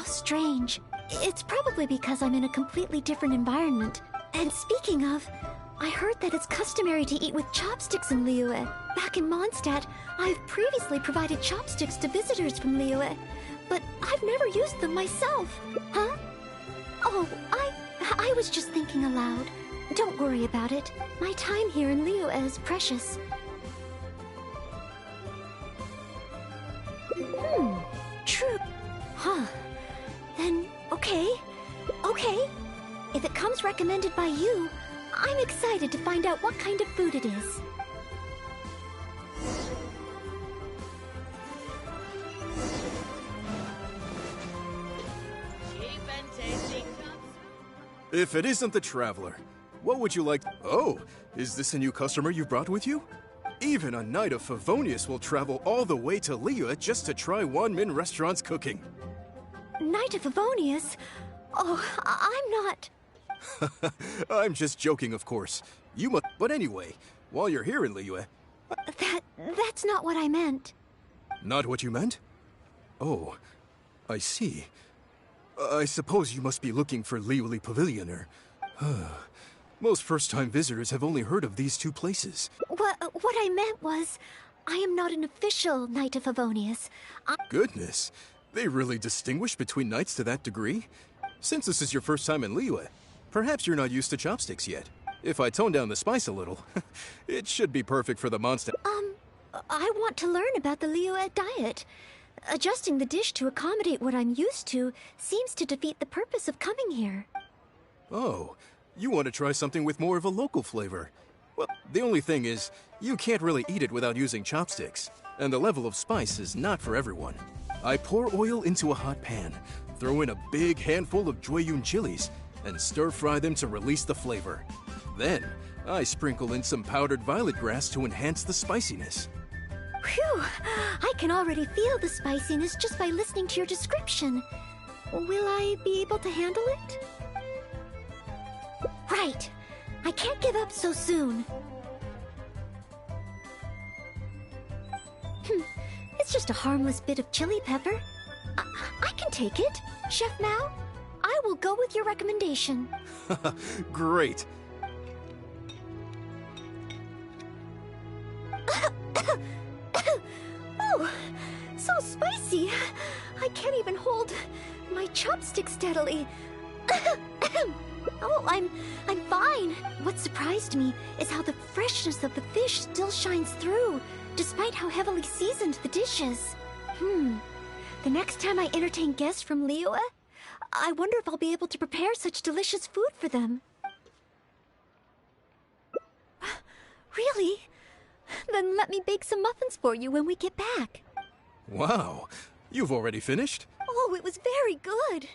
strange. It's probably because I'm in a completely different environment. And speaking of, I heard that it's customary to eat with chopsticks in Liyue. Back in Mondstadt, I've previously provided chopsticks to visitors from Liyue, but I've never used them myself. Huh? Oh, I was just thinking aloud. Don't worry about it. My time here in Liyue is precious. True. Huh. Then, okay. If it comes recommended by you, I'm excited to find out what kind of food it is. If it isn't the Traveler, what would you like? Oh, is this a new customer you've brought with you? Even a Knight of Favonius will travel all the way to Liyue just to try Wanmin Restaurant's cooking. Knight of Favonius? Oh, I'm not... I'm just joking, of course. You must... But anyway, while you're here in Liyue... That's not what I meant. Not what you meant? Oh, I see. I suppose you must be looking for Liyue Pavilion, or... Most first-time visitors have only heard of these two places. What I meant was, I am not an official Knight of Favonius. Goodness, they really distinguish between knights to that degree? Since this is your first time in Liyue, perhaps you're not used to chopsticks yet. If I tone down the spice a little, it should be perfect for the monster. I want to learn about the Liyue diet. Adjusting the dish to accommodate what I'm used to seems to defeat the purpose of coming here. Oh, you want to try something with more of a local flavor. Well, the only thing is, you can't really eat it without using chopsticks, and the level of spice is not for everyone. I pour oil into a hot pan, throw in a big handful of Jueyun chilies, and stir-fry them to release the flavor. Then, I sprinkle in some powdered violet grass to enhance the spiciness. Phew! I can already feel the spiciness just by listening to your description. Will I be able to handle it? Right! I can't give up so soon. It's just a harmless bit of chili pepper. I can take it. Chef Mao, I will go with your recommendation. Great. Oh, so spicy. I can't even hold my chopstick steadily. Oh, I'm fine. What surprised me is how the freshness of the fish still shines through, despite how heavily seasoned the dish is. The next time I entertain guests from Liyue, I wonder if I'll be able to prepare such delicious food for them. Really? Then let me bake some muffins for you when we get back. Wow, you've already finished? Oh, it was very good.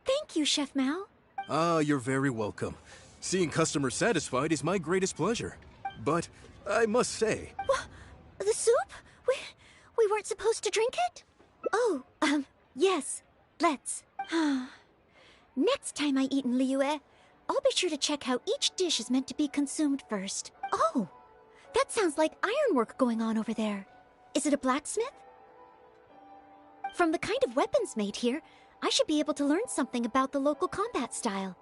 Thank you, Chef Mao. Ah, you're very welcome. Seeing customers satisfied is my greatest pleasure. But I must say... What? The soup? We weren't supposed to drink it? Oh, yes. Let's. Next time I eat in Liyue, I'll be sure to check how each dish is meant to be consumed first. Oh, that sounds like ironwork going on over there. Is it a blacksmith? From the kind of weapons made here, I should be able to learn something about the local combat style.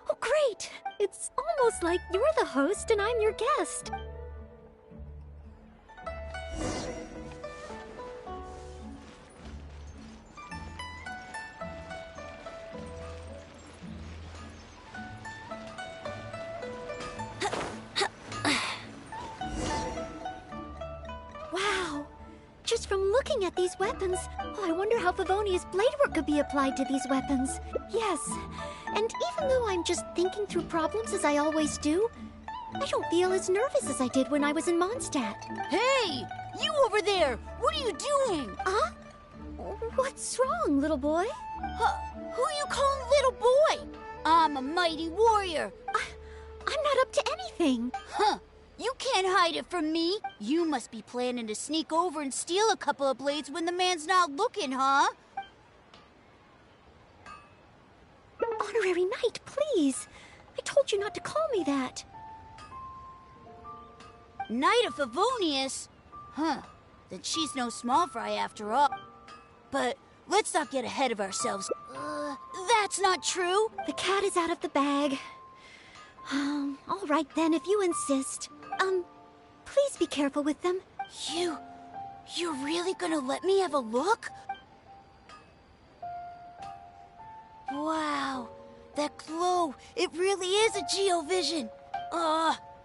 Oh, great! It's almost like you're the host and I'm your guest. Wow! Just from looking at these weapons, I wonder how Favonius blade work could be applied to these weapons. Yes, and even though I'm just thinking through problems as I always do, I don't feel as nervous as I did when I was in Mondstadt. Hey! You over there! What are you doing? Huh? What's wrong, little boy? Who you calling little boy? I'm a mighty warrior. I'm not up to anything. Huh. You can't hide it from me. You must be planning to sneak over and steal a couple of blades when the man's not looking, huh? Honorary Knight, please. I told you not to call me that. Knight of Favonius? Huh. Then she's no small fry after all. But let's not get ahead of ourselves. That's not true. The cat is out of the bag. All right then, if you insist. Please be careful with them. You're really gonna let me have a look? Wow, that glow, it really is a geovision.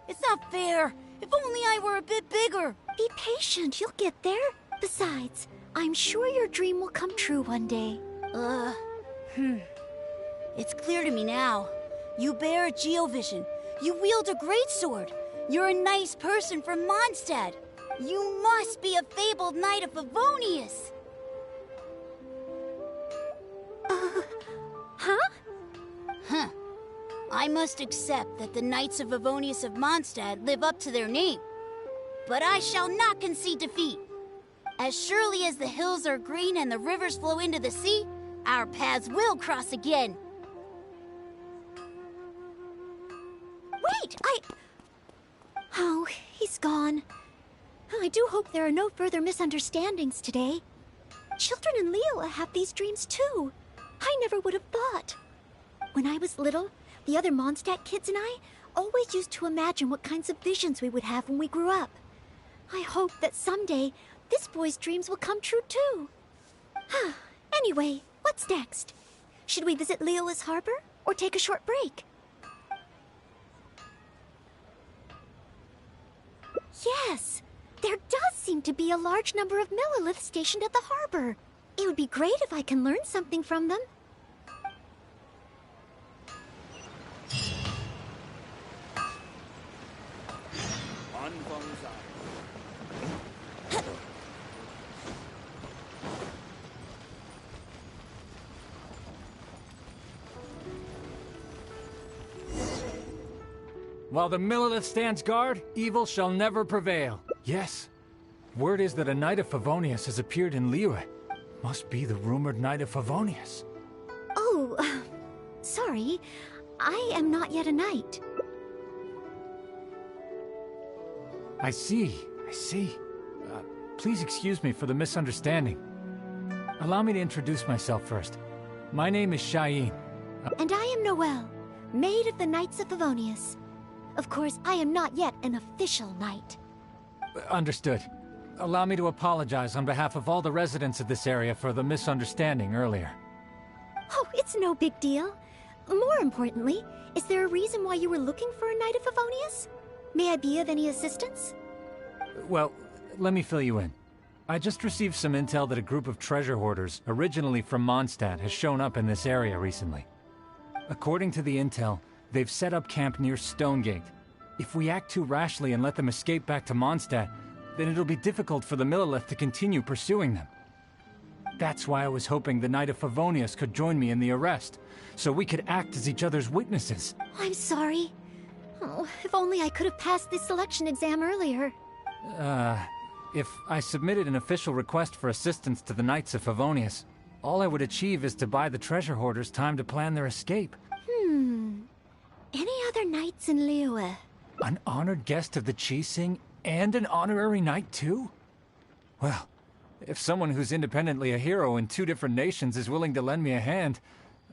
It's not fair. If only I were a bit bigger. Be patient, you'll get there. Besides, I'm sure your dream will come true one day. It's clear to me now. You bear a geovision. You wield a greatsword. You're a nice person from Mondstadt. You must be a fabled knight of Favonius. Huh? Huh. I must accept that the Knights of Favonius of Mondstadt live up to their name. But I shall not concede defeat. As surely as the hills are green and the rivers flow into the sea, our paths will cross again. Wait, Oh, he's gone. I do hope there are no further misunderstandings today. Children in Liyue have these dreams too. I never would have thought. When I was little, the other Mondstadt kids and I always used to imagine what kinds of visions we would have when we grew up. I hope that someday this boy's dreams will come true too. Anyway, what's next? Should we visit Liyue's harbor or take a short break? Yes, there does seem to be a large number of Milliliths stationed at the harbor. It would be great if I can learn something from them. While the Millilith stands guard, evil shall never prevail. Yes. Word is that a Knight of Favonius has appeared in Liyue. Must be the rumored Knight of Favonius. Oh, sorry. I am not yet a knight. I see. Please excuse me for the misunderstanding. Allow me to introduce myself first. My name is Shayin. And I am Noelle, Maid of the Knights of Favonius. Of course, I am not yet an official knight. Understood. Allow me to apologize on behalf of all the residents of this area for the misunderstanding earlier. Oh, it's no big deal. More importantly, is there a reason why you were looking for a Knight of Favonius? May I be of any assistance? Well, let me fill you in. I just received some intel that a group of treasure hoarders, originally from Mondstadt, has shown up in this area recently. According to the intel, they've set up camp near Stonegate. If we act too rashly and let them escape back to Mondstadt, then it'll be difficult for the Millilith to continue pursuing them. That's why I was hoping the Knight of Favonius could join me in the arrest, so we could act as each other's witnesses. I'm sorry. Oh, if only I could have passed the selection exam earlier. If I submitted an official request for assistance to the Knights of Favonius, all I would achieve is to buy the treasure hoarders time to plan their escape. Any other knights in Liyue? An honored guest of the Qixing and an honorary knight too? Well, if someone who's independently a hero in two different nations is willing to lend me a hand,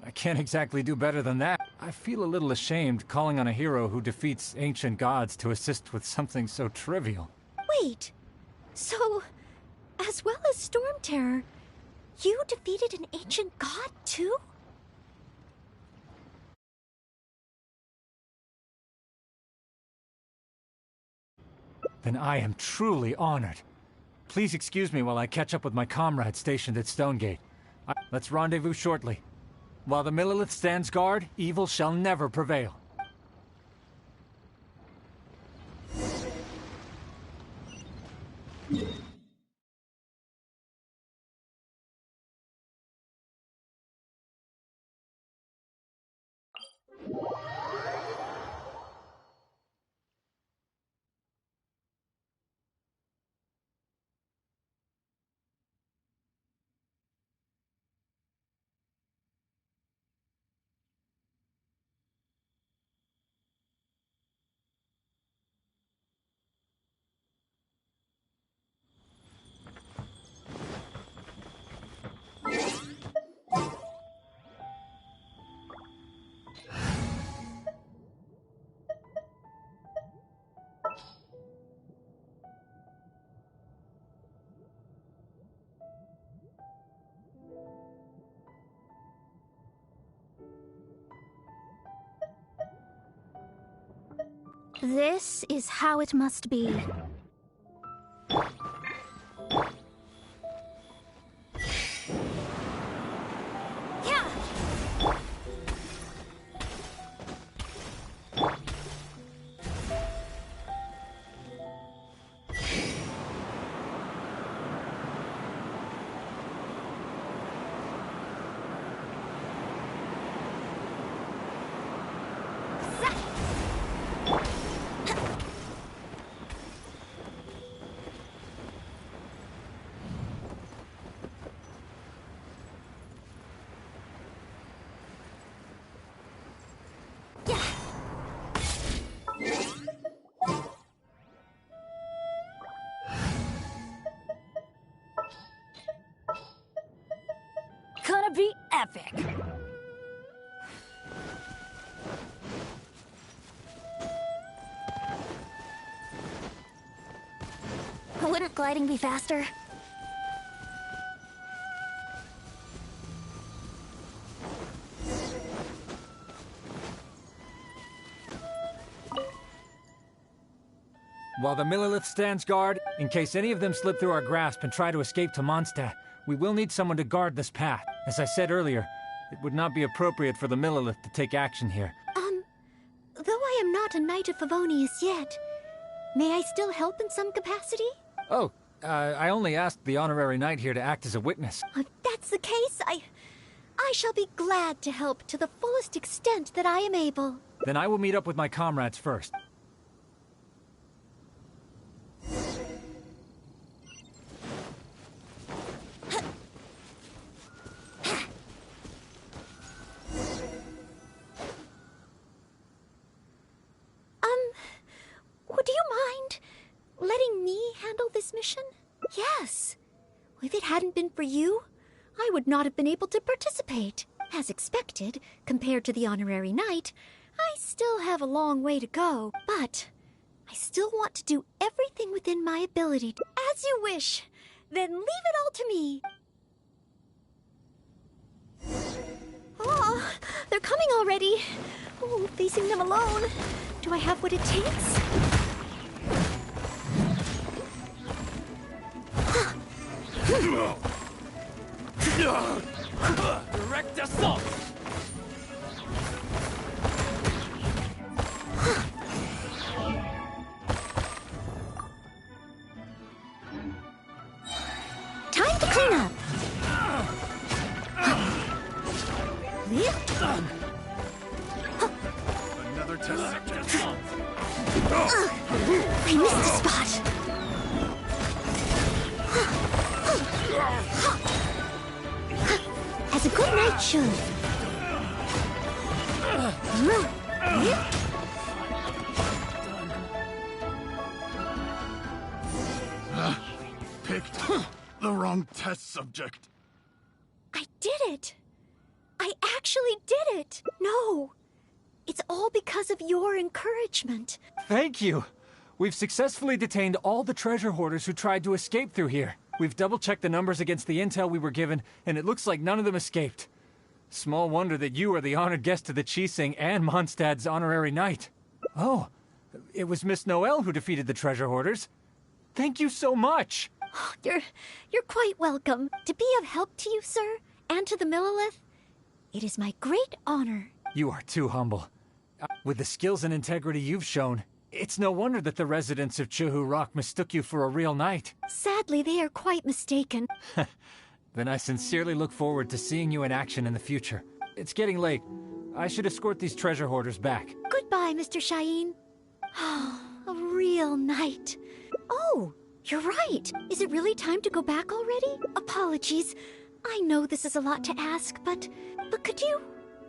I can't exactly do better than that. I feel a little ashamed calling on a hero who defeats ancient gods to assist with something so trivial. Wait, so, as well as Storm Terror, you defeated an ancient god too? Then I am truly honored. Please excuse me while I catch up with my comrades stationed at Stonegate. Let's rendezvous shortly. While the Millilith stands guard, evil shall never prevail. This is how it must be. traffic. Wouldn't gliding be faster? While the Millilith stands guard, in case any of them slip through our grasp and try to escape to Mondstadt, we will need someone to guard this path. As I said earlier, it would not be appropriate for the Millilith to take action here. Though I am not a Knight of Favonius yet, may I still help in some capacity? Oh, I only asked the honorary knight here to act as a witness. If that's the case, I shall be glad to help to the fullest extent that I am able. Then I will meet up with my comrades first. Would you mind letting me handle this mission? Yes. If it hadn't been for you, I would not have been able to participate. As expected, compared to the honorary knight, I still have a long way to go, but I still want to do everything within my ability. As you wish. Then leave it all to me. Oh, they're coming already. Oh, facing them alone. Do I have what it takes? Direct assault! Time to clean up. Another test subject. I missed the spot. As a good knight should. Picked the wrong test subject. I did it. I actually did it. No. It's all because of your encouragement. Thank you! We've successfully detained all the treasure hoarders who tried to escape through here. We've double-checked the numbers against the intel we were given, and it looks like none of them escaped. Small wonder that you are the honored guest of the Qixing and Mondstadt's honorary knight. Oh, it was Miss Noelle who defeated the treasure hoarders. Thank you so much! You're quite welcome. To be of help to you, sir, and to the Millilith, it is my great honor. You are too humble. With the skills and integrity you've shown, it's no wonder that the residents of Chuhu Rock mistook you for a real knight. Sadly, they are quite mistaken. Then I sincerely look forward to seeing you in action in the future. It's getting late. I should escort these treasure hoarders back. Goodbye, Mr. Shahin. Oh, a real knight. Oh, you're right. Is it really time to go back already? Apologies. I know this is a lot to ask, but could you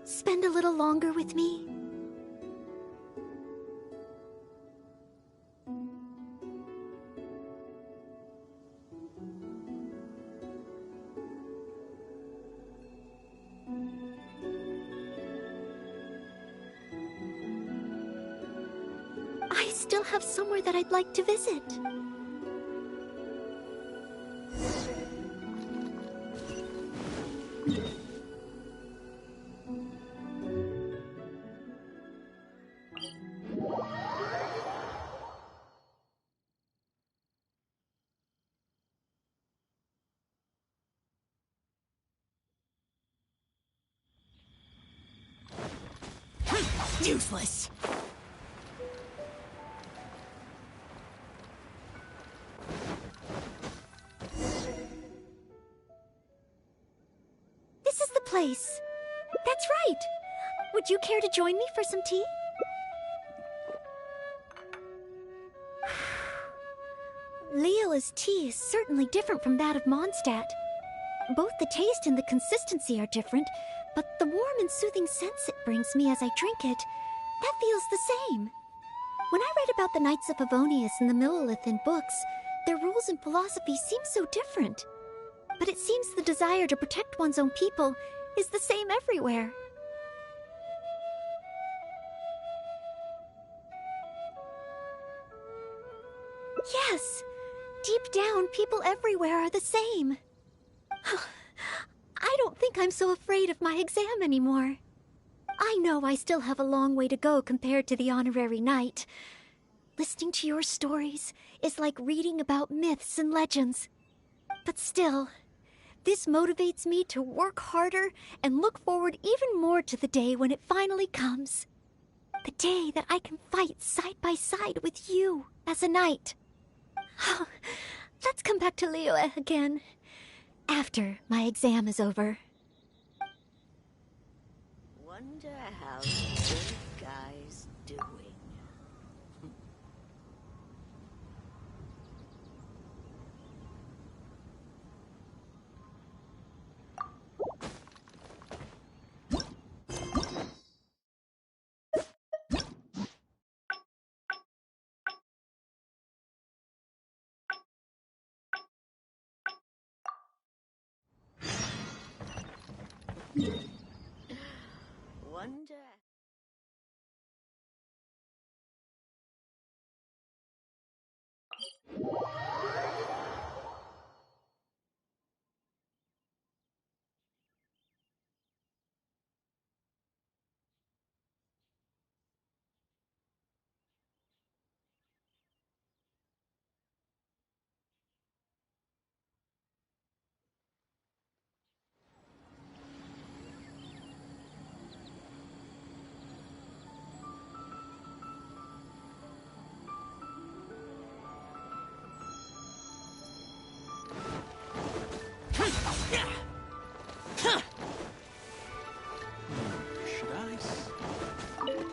spend a little longer with me? I still have somewhere that I'd like to visit. Useless. This is the place. That's right. Would you care to join me for some tea? Leola's tea is certainly different from that of Mondstadt. Both the taste and the consistency are different, but the warm and soothing sense it brings me as I drink it, that feels the same. When I read about the Knights of Favonius and the Millilith in books, their rules and philosophy seem so different. But it seems the desire to protect one's own people is the same everywhere. Yes, deep down, people everywhere are the same. I don't think I'm so afraid of my exam anymore. I know I still have a long way to go compared to the honorary knight. Listening to your stories is like reading about myths and legends. But still, this motivates me to work harder and look forward even more to the day when it finally comes. The day that I can fight side by side with you as a knight. Let's come back to Liyue again, after my exam is over. Wonder how the big guy's doing. Wonder.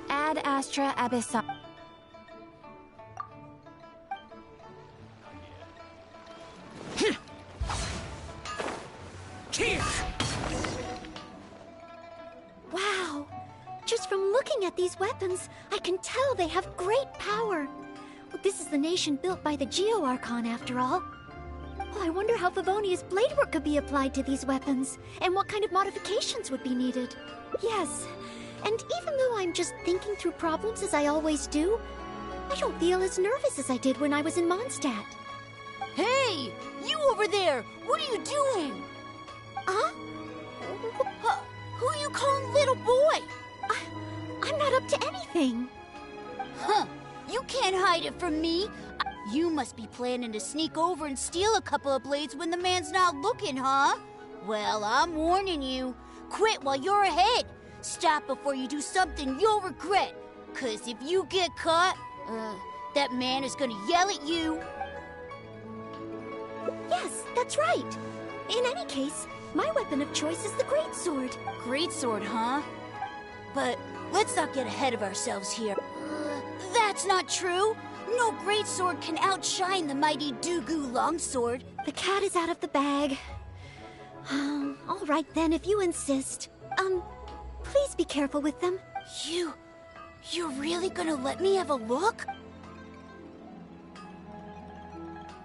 Ad Astra Abyssal. Wow! Just from looking at these weapons, I can tell they have great power. This is the nation built by the Geo-Archon, after all. Oh, I wonder how Favonia's blade work could be applied to these weapons, and what kind of modifications would be needed. Yes, and even though I'm just thinking through problems as I always do, I don't feel as nervous as I did when I was in Mondstadt. Hey! You over there! What are you doing? Huh? Who are you calling little boy? I'm not up to anything. Huh. You can't hide it from me. You must be planning to sneak over and steal a couple of blades when the man's not looking, huh? Well, I'm warning you. Quit while you're ahead. Stop before you do something you'll regret. 'Cause if you get caught, that man is gonna yell at you. Yes, that's right. In any case, my weapon of choice is the greatsword. Greatsword, huh? But let's not get ahead of ourselves here. That's not true. No greatsword can outshine the mighty Dugu longsword. The cat is out of the bag. All right then, if you insist. Please be careful with them. You're really gonna let me have a look?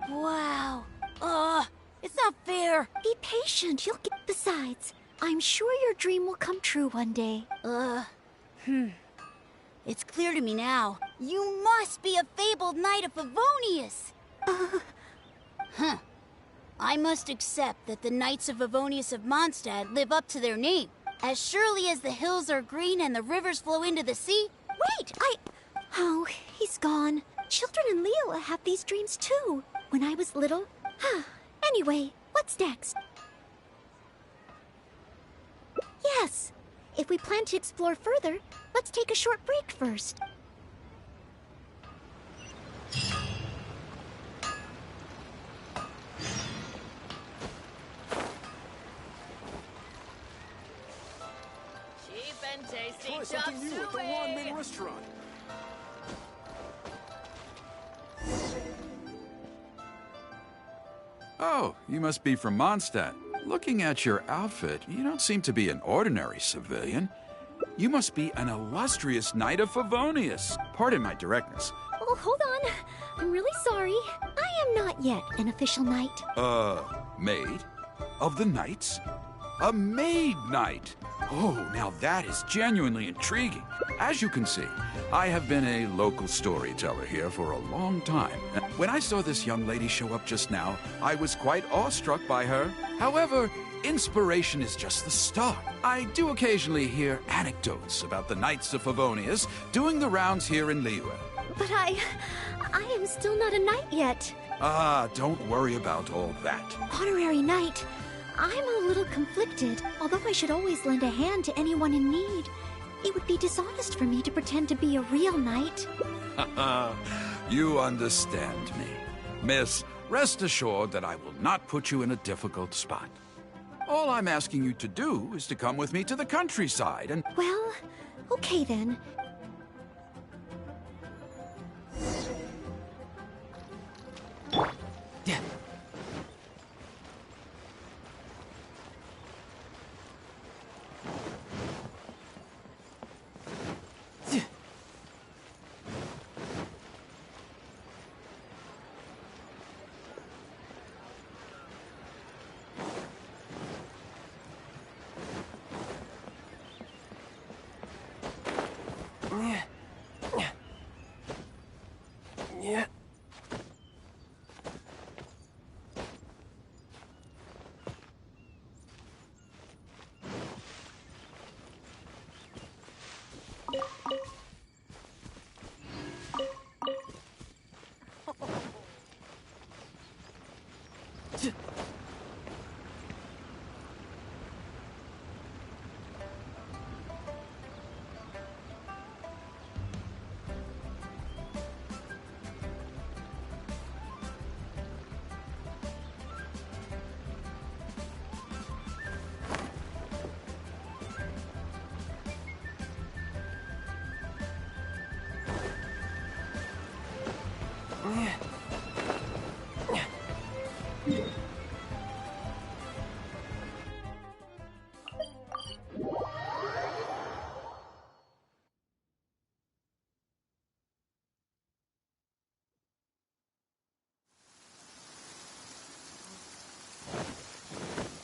Wow. It's not fair. Be patient, you'll get... Besides, I'm sure your dream will come true one day. It's clear to me now. You must be a fabled knight of Favonius. I must accept that the Knights of Favonius of Mondstadt live up to their name. As surely as the hills are green and the rivers flow into the sea. Wait, Oh, he's gone. Children in Liyue have these dreams too. When I was little. Anyway, what's next? Yes. If we plan to explore further, let's take a short break first. Cheap and tasty Try chop something new at the ramen restaurant. Oh, you must be from Mondstadt. Looking at your outfit, you don't seem to be an ordinary civilian. You must be an illustrious knight of Favonius. Pardon my directness. Oh, hold on. I'm really sorry. I am not yet an official knight. Maid? Of the knights? A maid knight. Oh, now that is genuinely intriguing. As you can see, I have been a local storyteller here for a long time. When I saw this young lady show up just now, I was quite awestruck by her. However, inspiration is just the start. I do occasionally hear anecdotes about the Knights of Favonius doing the rounds here in Liyue. But I am still not a knight yet. Ah, don't worry about all that. Honorary knight, I'm a little conflicted. Although I should always lend a hand to anyone in need, it would be dishonest for me to pretend to be a real knight. You understand me. Miss, rest assured that I will not put you in a difficult spot. All I'm asking you to do is to come with me to the countryside and... Well, okay then. Yeah. Yeah.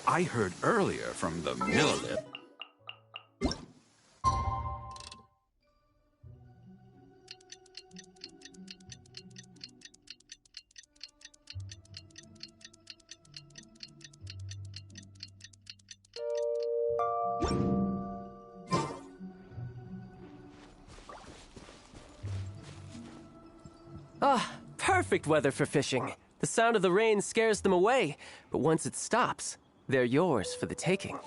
I heard earlier from the miller. Ah, perfect weather for fishing. The sound of the rain scares them away, but once it stops, they're yours for the taking.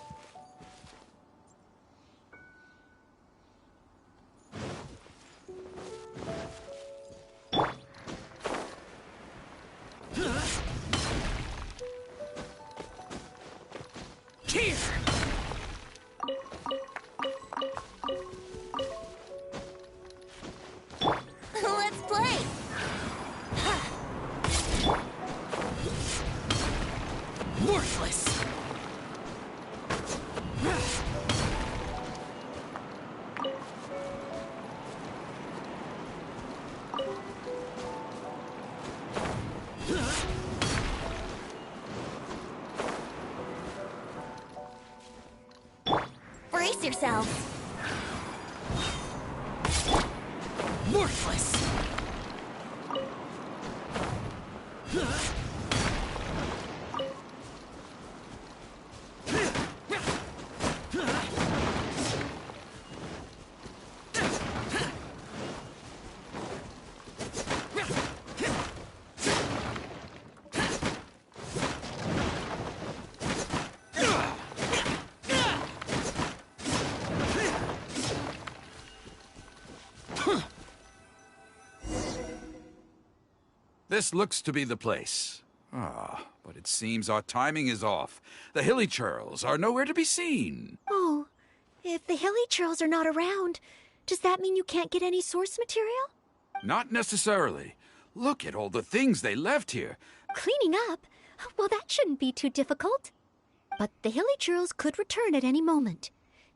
Let's play! Worthless! Brace yourselves! Worthless! This looks to be the place. Ah, but it seems our timing is off. The hilly churls are nowhere to be seen. Oh, if the hilly churls are not around, does that mean you can't get any source material? Not necessarily. Look at all the things they left here. Cleaning up? Well, that shouldn't be too difficult. But the hilly churls could return at any moment.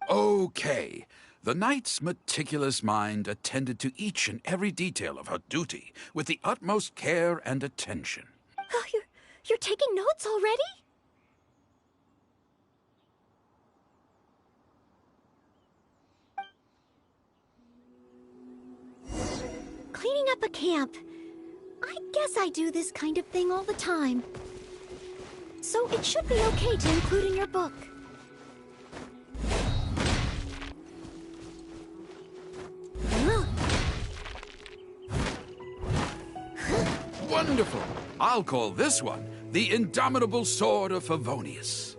Okay. The knight's meticulous mind attended to each and every detail of her duty with the utmost care and attention. Oh, you're taking notes already? cleaning up a camp. I guess I do this kind of thing all the time. So it should be okay to include in your book. Wonderful! I'll call this one the Indomitable Sword of Favonius.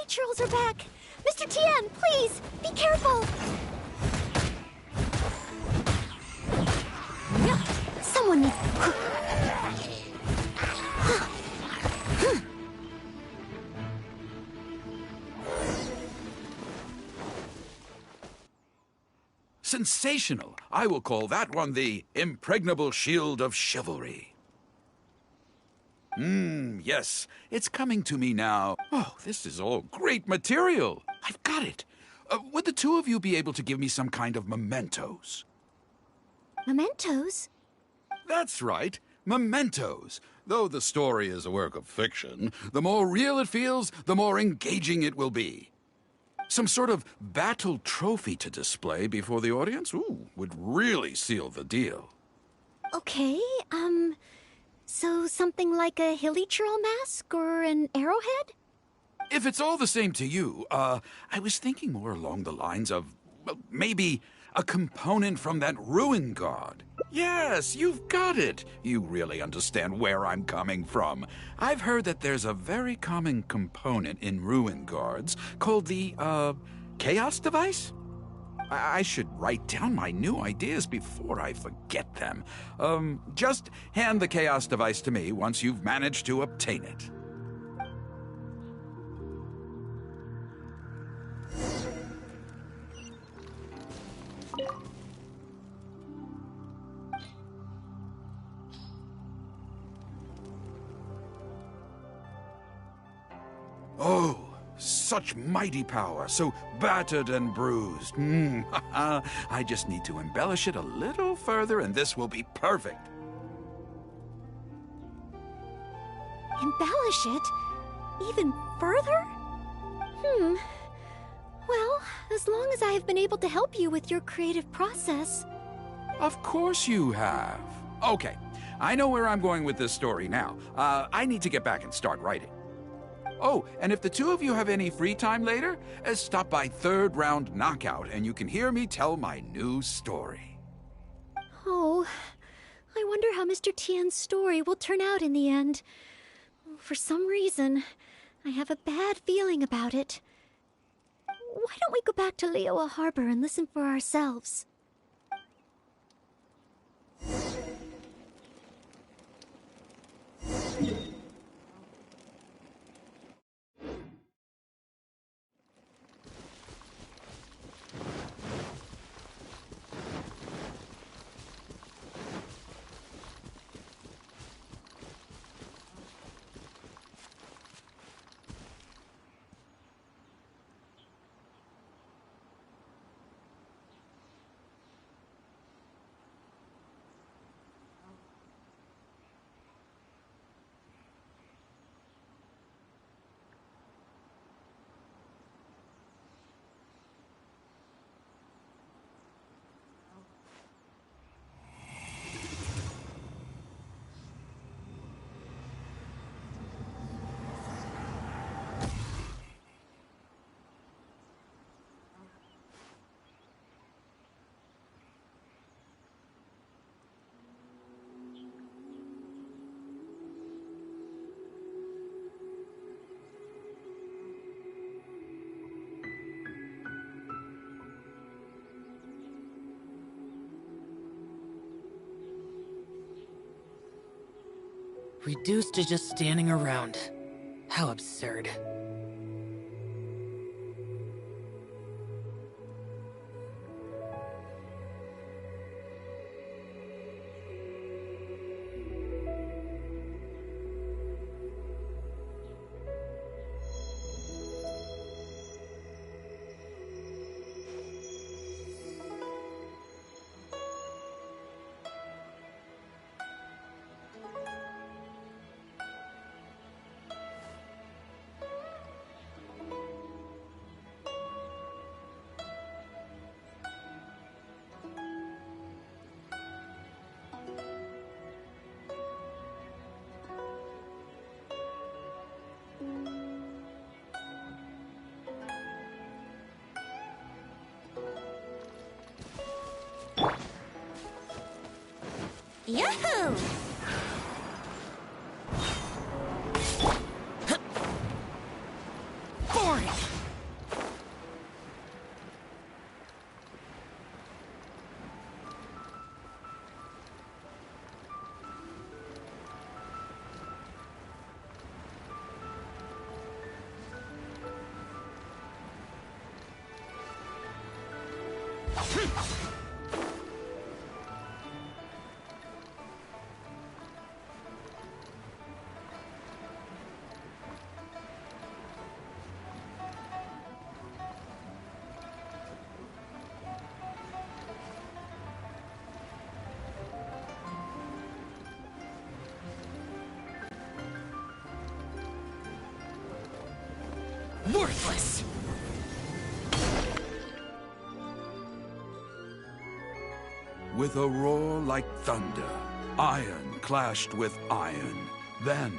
Trolls are back! Mr. Tien, please, be careful! Someone needs... Sensational! I will call that one the Impregnable Shield of Chivalry. Yes, it's coming to me now. Oh, this is all great material. I've got it. Would the two of you be able to give me some kind of mementos? Mementos? That's right, mementos. Though the story is a work of fiction, the more real it feels, the more engaging it will be. Some sort of battle trophy to display before the audience, would really seal the deal. Okay, so something like a hilly troll mask or an arrowhead? If it's all the same to you, I was thinking more along the lines of, well, maybe a component from that ruin guard. Yes, you've got it. You really understand where I'm coming from. I've heard that there's a very common component in ruin guards called the, chaos device? I should write down my new ideas before I forget them. Just hand the chaos device to me once you've managed to obtain it. Oh, such mighty power, so battered and bruised. I just need to embellish it a little further and this will be perfect. Embellish it? Even further? Well, as long as I have been able to help you with your creative process. Of course you have. Okay, I know where I'm going with this story now. I need to get back and start writing. Oh, and if the two of you have any free time later, stop by Third Round Knockout and you can hear me tell my new story. Oh, I wonder how Mr. Tien's story will turn out in the end. For some reason, I have a bad feeling about it. Why don't we go back to Liyue Harbor and listen for ourselves? Reduced to just standing around. How absurd. Yahoo! Boring! Worthless! With a roar like thunder, iron clashed with iron. Then,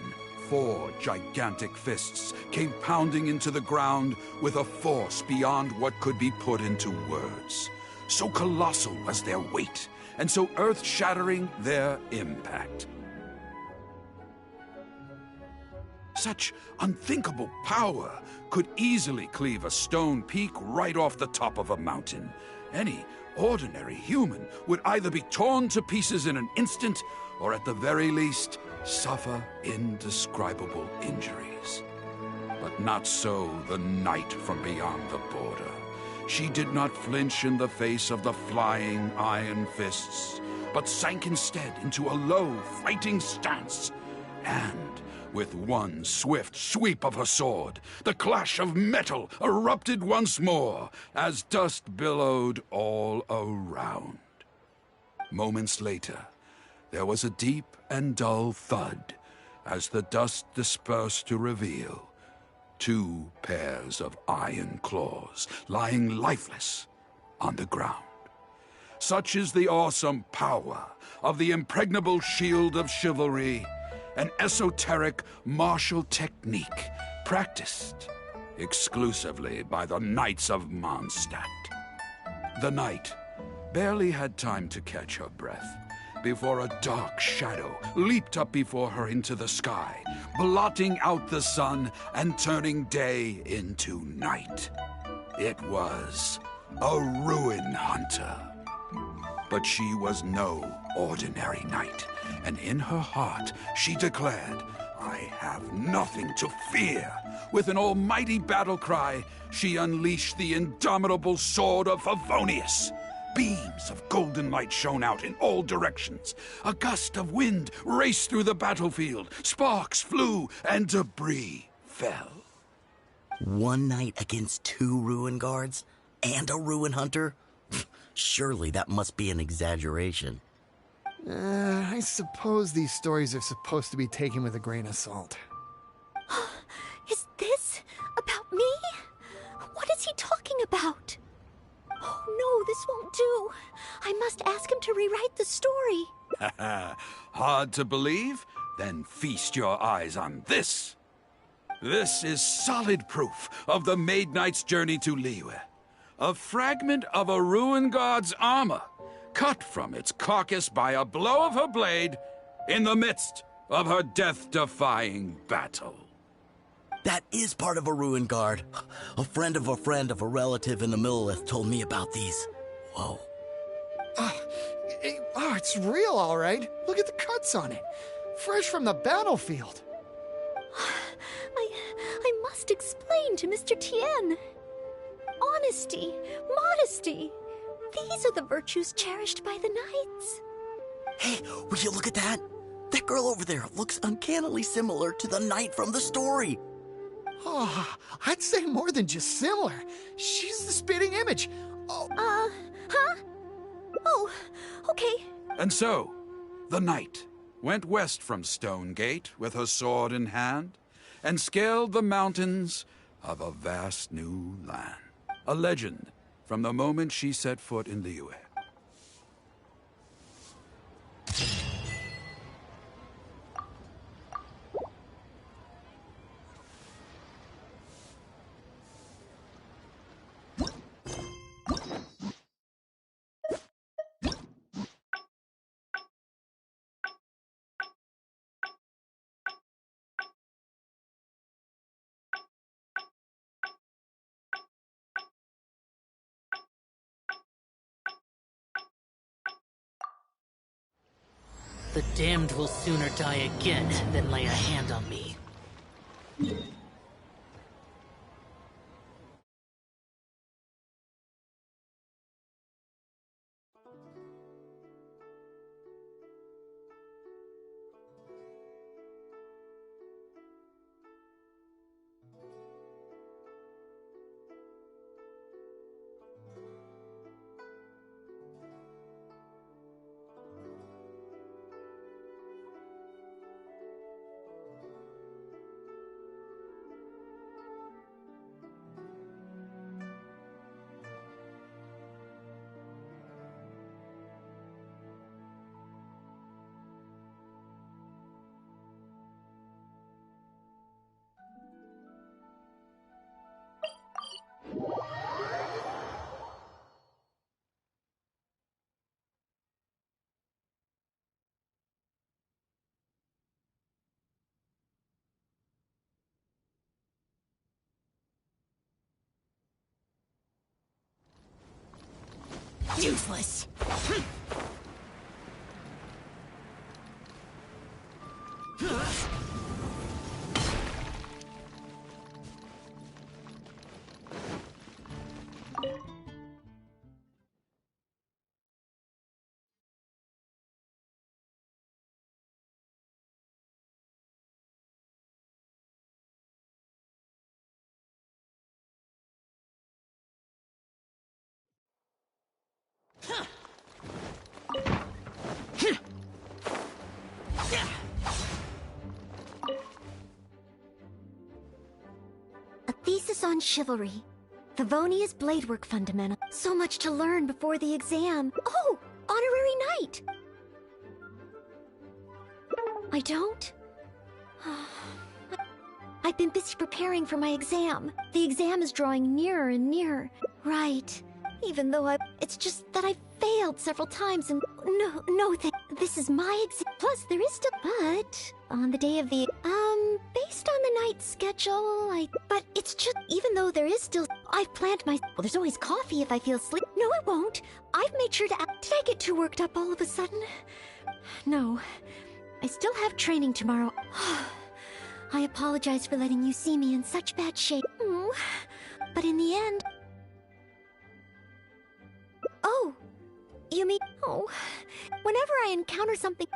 4 gigantic fists came pounding into the ground with a force beyond what could be put into words. So colossal was their weight, and so earth-shattering their impact. Such unthinkable power could easily cleave a stone peak right off the top of a mountain. Any ordinary human would either be torn to pieces in an instant, or at the very least, suffer indescribable injuries. But not so the knight from beyond the border. She did not flinch in the face of the flying iron fists, but sank instead into a low, fighting stance, and with one swift sweep of her sword, the clash of metal erupted once more as dust billowed all around. Moments later, there was a deep and dull thud as the dust dispersed to reveal 2 pairs of iron claws lying lifeless on the ground. Such is the awesome power of the impregnable shield of chivalry, an esoteric martial technique practiced exclusively by the Knights of Mondstadt. The knight barely had time to catch her breath before a dark shadow leaped up before her into the sky, blotting out the sun and turning day into night. It was a ruin hunter. But she was no ordinary knight, and in her heart she declared, "I have nothing to fear." With an almighty battle cry, she unleashed the indomitable sword of Favonius. Beams of golden light shone out in all directions. A gust of wind raced through the battlefield. Sparks flew, and debris fell. One knight against 2 ruin guards? And a ruin hunter? Surely that must be an exaggeration. I suppose these stories are supposed to be taken with a grain of salt. Is this about me? What is he talking about? Oh no, this won't do. I must ask him to rewrite the story. Hard to believe? Then feast your eyes on this. This is solid proof of the Maid Knight's journey to Liyue. A fragment of a ruin god's armor, cut from its carcass by a blow of her blade in the midst of her death-defying battle. That is part of a ruin guard. A friend of a relative in the Millelith told me about these. Whoa. Oh, it's real, all right. Look at the cuts on it. fresh from the battlefield. I must explain to Mr. Tien. Honesty, modesty. These are the virtues cherished by the knights. Hey, will you look at that? That girl over there looks uncannily similar to the knight from the story. Oh, I'd say more than just similar. She's the spitting image. Oh. Huh? Oh, okay. And so, the knight went west from Stone Gate with her sword in hand and scaled the mountains of a vast new land. A legend from the moment she set foot in Liyue. The damned will sooner die again than lay a hand on me. Useless. A thesis on chivalry. Favonia's bladework fundamental. So much to learn before the exam. Oh, honorary knight. I don't? I've been busy preparing for my exam. The exam is drawing nearer and nearer. Right. Even though it's just that I failed several times and this is my exam. Plus, there is still, but on the day of the, based on the night schedule, but it's just, even though there is still, I've planned well, there's always coffee if I feel sleep. No, it won't. I've made sure to, did I get too worked up all of a sudden? No. I still have training tomorrow. I apologize for letting you see me in such bad shape. But in the end... Oh, you mean... Oh, whenever I encounter something...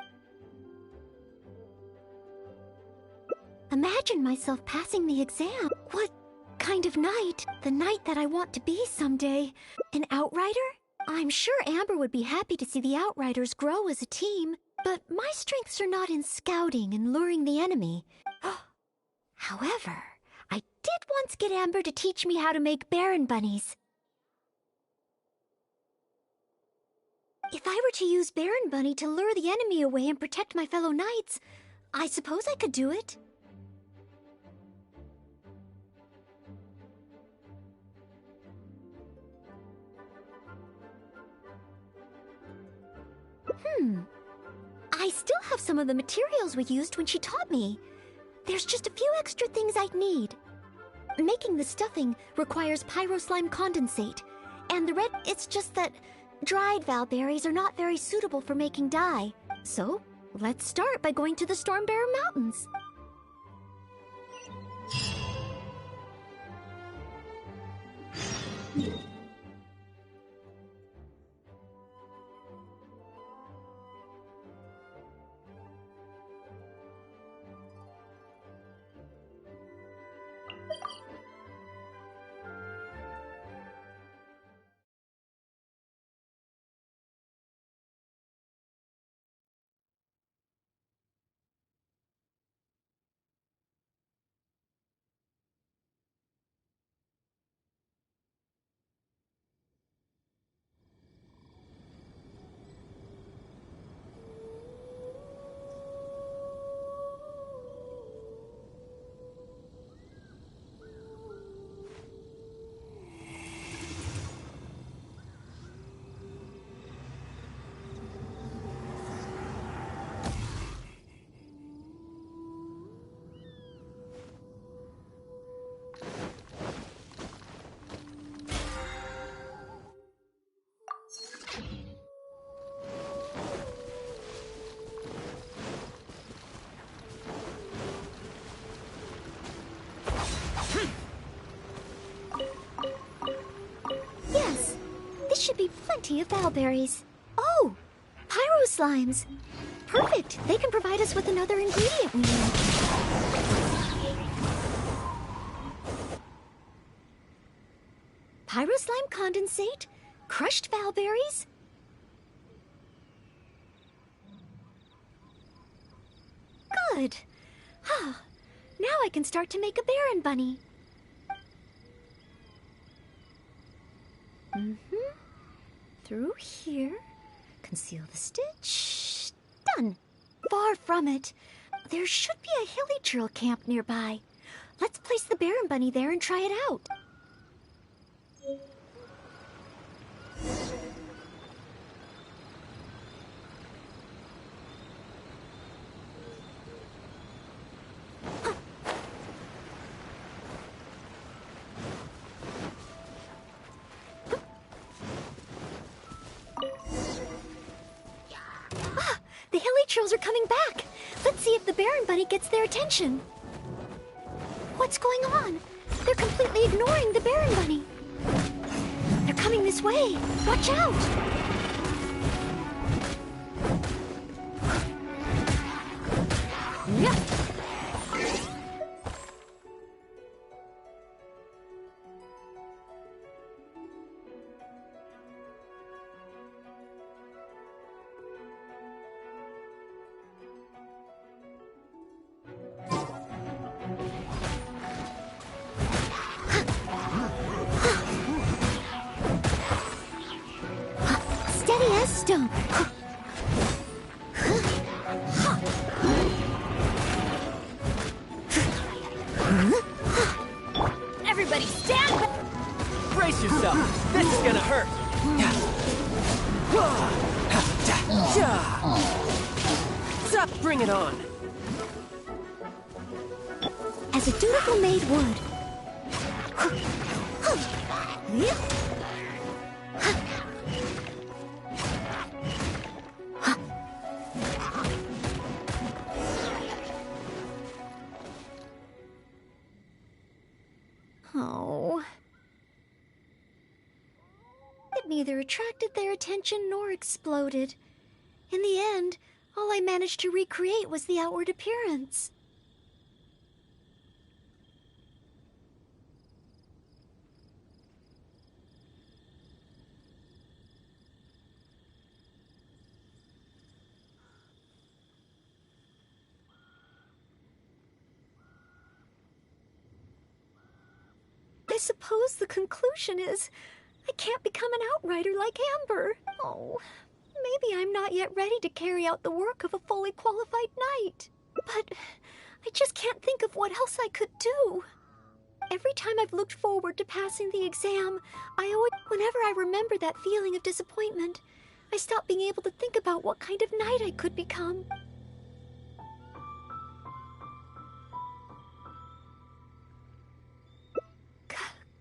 Imagine myself passing the exam. What kind of knight? The knight that I want to be someday. An outrider? I'm sure Amber would be happy to see the outriders grow as a team. But my strengths are not in scouting and luring the enemy. However, I did once get Amber to teach me how to make Baron bunnies. If I were to use Baron Bunny to lure the enemy away and protect my fellow knights, I suppose I could do it. I still have some of the materials we used when she taught me. There's just a few extra things I'd need. Making the stuffing requires pyroslime condensate, and the red... It's just that dried valberries are not very suitable for making dye. So, Let's start by going to the Stormbearer Mountains. Yes, this should be plenty of valberries. Oh, pyro slimes. Perfect. They can provide us with another ingredient we need. Pyro slime condensate, crushed valberries. Good. Ah, now I can start to make a Baron bunny. Through here. Conceal the stitch. Done. Far from it. There should be a hilly trail camp nearby. Let's place the Baron bunny there and try it out. The hilly trails are coming back. Let's see if the Baron bunny gets their attention. What's going on? They're completely ignoring the Baron bunny. They're coming this way. Watch out! Yep. Steady as stone. Everybody stand back! Brace yourself. This is gonna hurt. Stop, bring it on. As a dutiful maid would. Oh. It neither attracted their attention nor exploded. In the end, all I managed to recreate was the outward appearance. I suppose the conclusion is I can't become an outrider like Amber. Oh, maybe I'm not yet ready to carry out the work of a fully qualified knight. But I just can't think of what else I could do. Every time I've looked forward to passing the exam, whenever I remember that feeling of disappointment, I stop being able to think about what kind of knight I could become.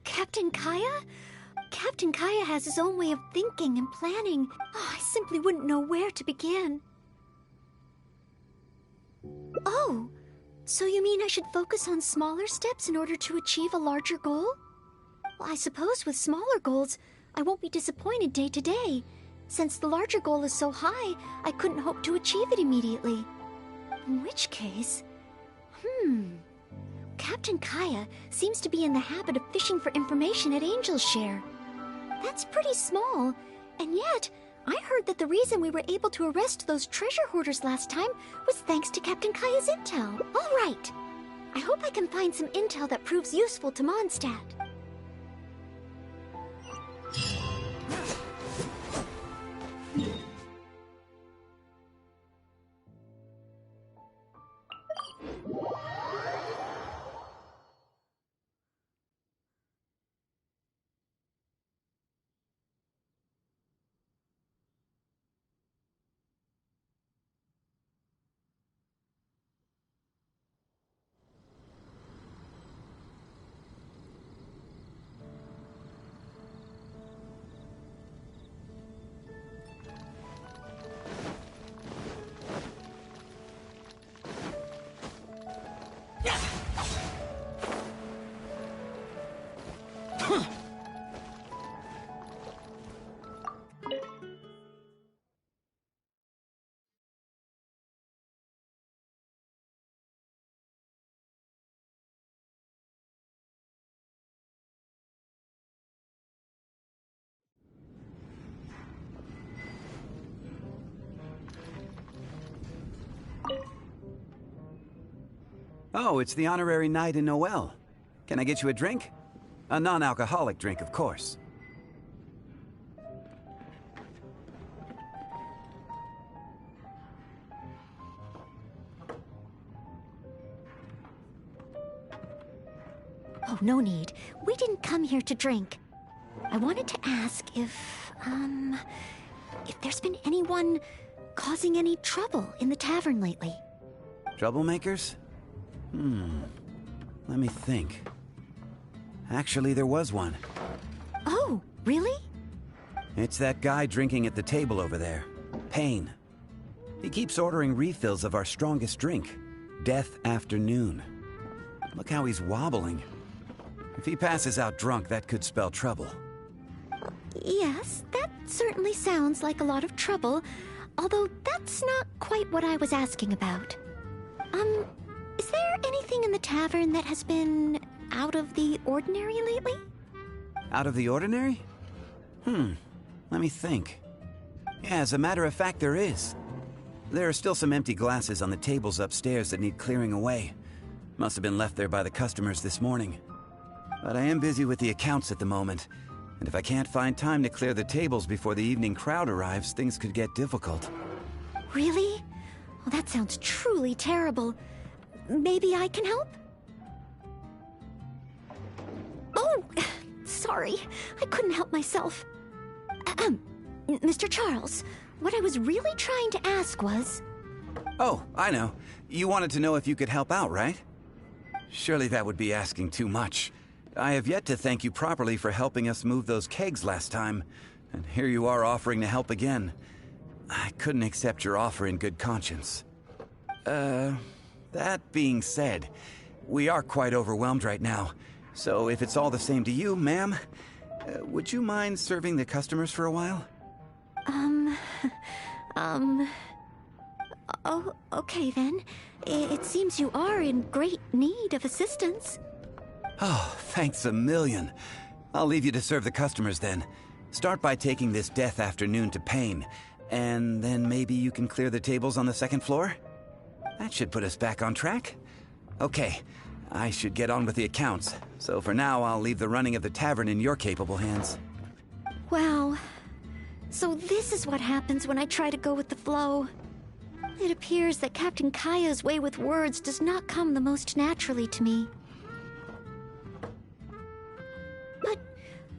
Captain Kaya? Captain Kaya has his own way of thinking and planning. Oh, I simply wouldn't know where to begin. Oh, so you mean I should focus on smaller steps in order to achieve a larger goal? Well, I suppose with smaller goals, I won't be disappointed day to day. Since the larger goal is so high, I couldn't hope to achieve it immediately. In which case... Captain Kaya seems to be in the habit of fishing for information at Angel's Share. That's pretty small, and yet I heard that the reason we were able to arrest those treasure hoarders last time was thanks to Captain Kaya's intel. All right. I hope I can find some intel that proves useful to Mondstadt. Oh, it's the honorary knight in Noel. Can I get you a drink? A non-alcoholic drink, of course. Oh, no need. We didn't come here to drink. I wanted to ask if there's been anyone causing any trouble in the tavern lately. Troublemakers? Let me think. Actually, there was one. Oh, really? It's that guy drinking at the table over there. Payne. He keeps ordering refills of our strongest drink, Death Afternoon. Look how he's wobbling. If he passes out drunk, that could spell trouble. Yes, that certainly sounds like a lot of trouble, although that's not quite what I was asking about. Is there anything in the tavern that has been out of the ordinary lately? Out of the ordinary? Let me think. Yeah, as a matter of fact, there is. There are still some empty glasses on the tables upstairs that need clearing away. Must have been left there by the customers this morning. But I am busy with the accounts at the moment, and if I can't find time to clear the tables before the evening crowd arrives, things could get difficult. Really? Well, that sounds truly terrible. Maybe I can help? Oh, sorry. I couldn't help myself. Mr. Charles, what I was really trying to ask was... Oh, I know. You wanted to know if you could help out, right? Surely that would be asking too much. I have yet to thank you properly for helping us move those kegs last time, and here you are offering to help again. I couldn't accept your offer in good conscience. That being said, we are quite overwhelmed right now, so if it's all the same to you, ma'am, would you mind serving the customers for a while? Oh, okay then. It seems you are in great need of assistance. Oh, thanks a million. I'll leave you to serve the customers then. Start by taking this Death Afternoon to Payne, and then maybe you can clear the tables on the second floor? That should put us back on track. Okay, I should get on with the accounts, so for now I'll leave the running of the tavern in your capable hands. Wow. So this is what happens when I try to go with the flow. It appears that Captain Kaya's way with words does not come the most naturally to me.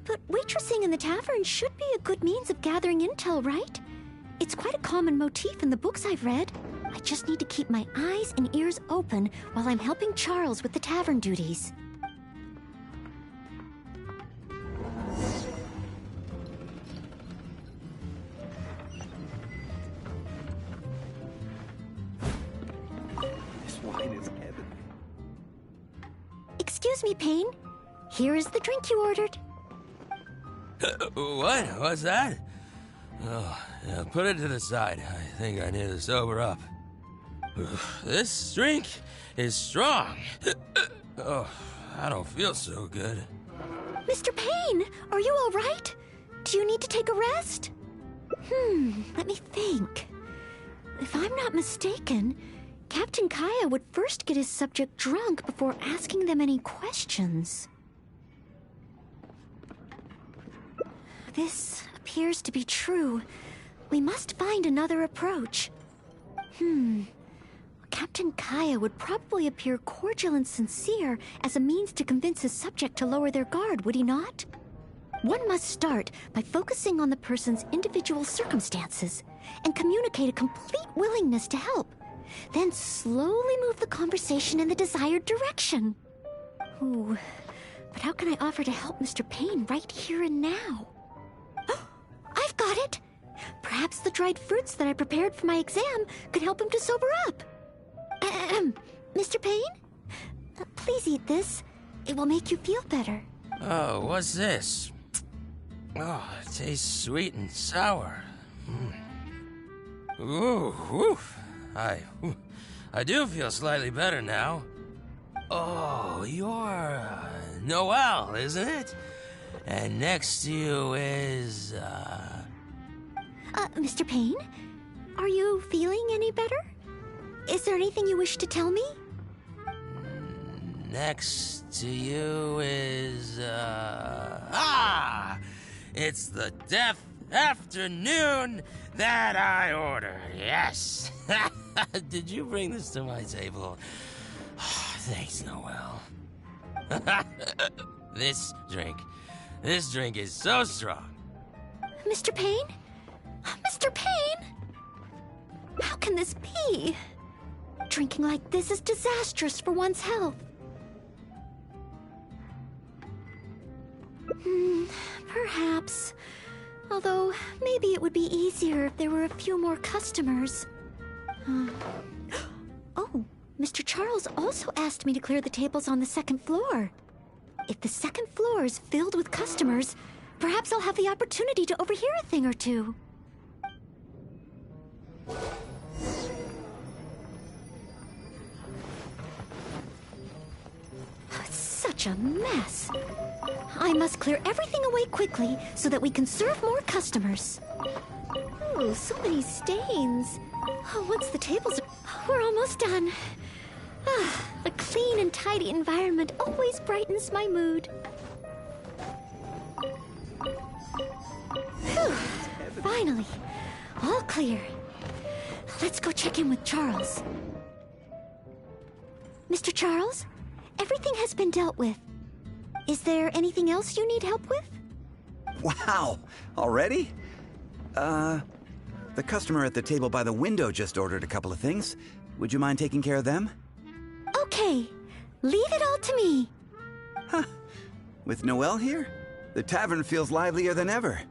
But waitressing in the tavern should be a good means of gathering intel, right? It's quite a common motif in the books I've read. I just need to keep my eyes and ears open while I'm helping Charles with the tavern duties. Excuse me, Payne. Here is the drink you ordered. What? What's that? Oh, yeah, put it to the side. I think I need to sober up. This drink is strong. Oh, I don't feel so good. Mr. Payne, are you all right? Do you need to take a rest? Let me think. If I'm not mistaken, Captain Kaya would first get his subject drunk before asking them any questions. This appears to be true. We must find another approach. Captain Kaya would probably appear cordial and sincere as a means to convince his subject to lower their guard, would he not? One must start by focusing on the person's individual circumstances and communicate a complete willingness to help. Then slowly move the conversation in the desired direction. Ooh, but how can I offer to help Mr. Payne right here and now? I've got it! Perhaps the dried fruits that I prepared for my exam could help him to sober up. Mr. Payne? Please eat this. It will make you feel better. Oh, what's this? Oh, it tastes sweet and sour. Ooh, woof. I do feel slightly better now. Oh, you're Noelle, isn't it? And next to you is, Mr. Payne? Are you feeling any better? Is there anything you wish to tell me? Next to you is, it's the deaf afternoon that I ordered, yes. Did you bring this to my table? Thanks, Noelle. This drink is so strong. Mr. Payne? Mr. Payne? How can this be? Drinking like this is disastrous for one's health. Perhaps. Although, maybe it would be easier if there were a few more customers. Oh, Mr. Charles also asked me to clear the tables on the second floor. If the second floor is filled with customers, perhaps I'll have the opportunity to overhear a thing or two. It's such a mess. I must clear everything away quickly so that we can serve more customers. Oh, so many stains. Once the tables are... We're almost done. A clean and tidy environment always brightens my mood. Whew. Finally, all clear. Let's go check in with Charles. Mr. Charles, everything has been dealt with. Is there anything else you need help with? Wow! Already? The customer at the table by the window just ordered a couple of things. Would you mind taking care of them? Okay. Leave it all to me. Huh. With Noelle here, the tavern feels livelier than ever.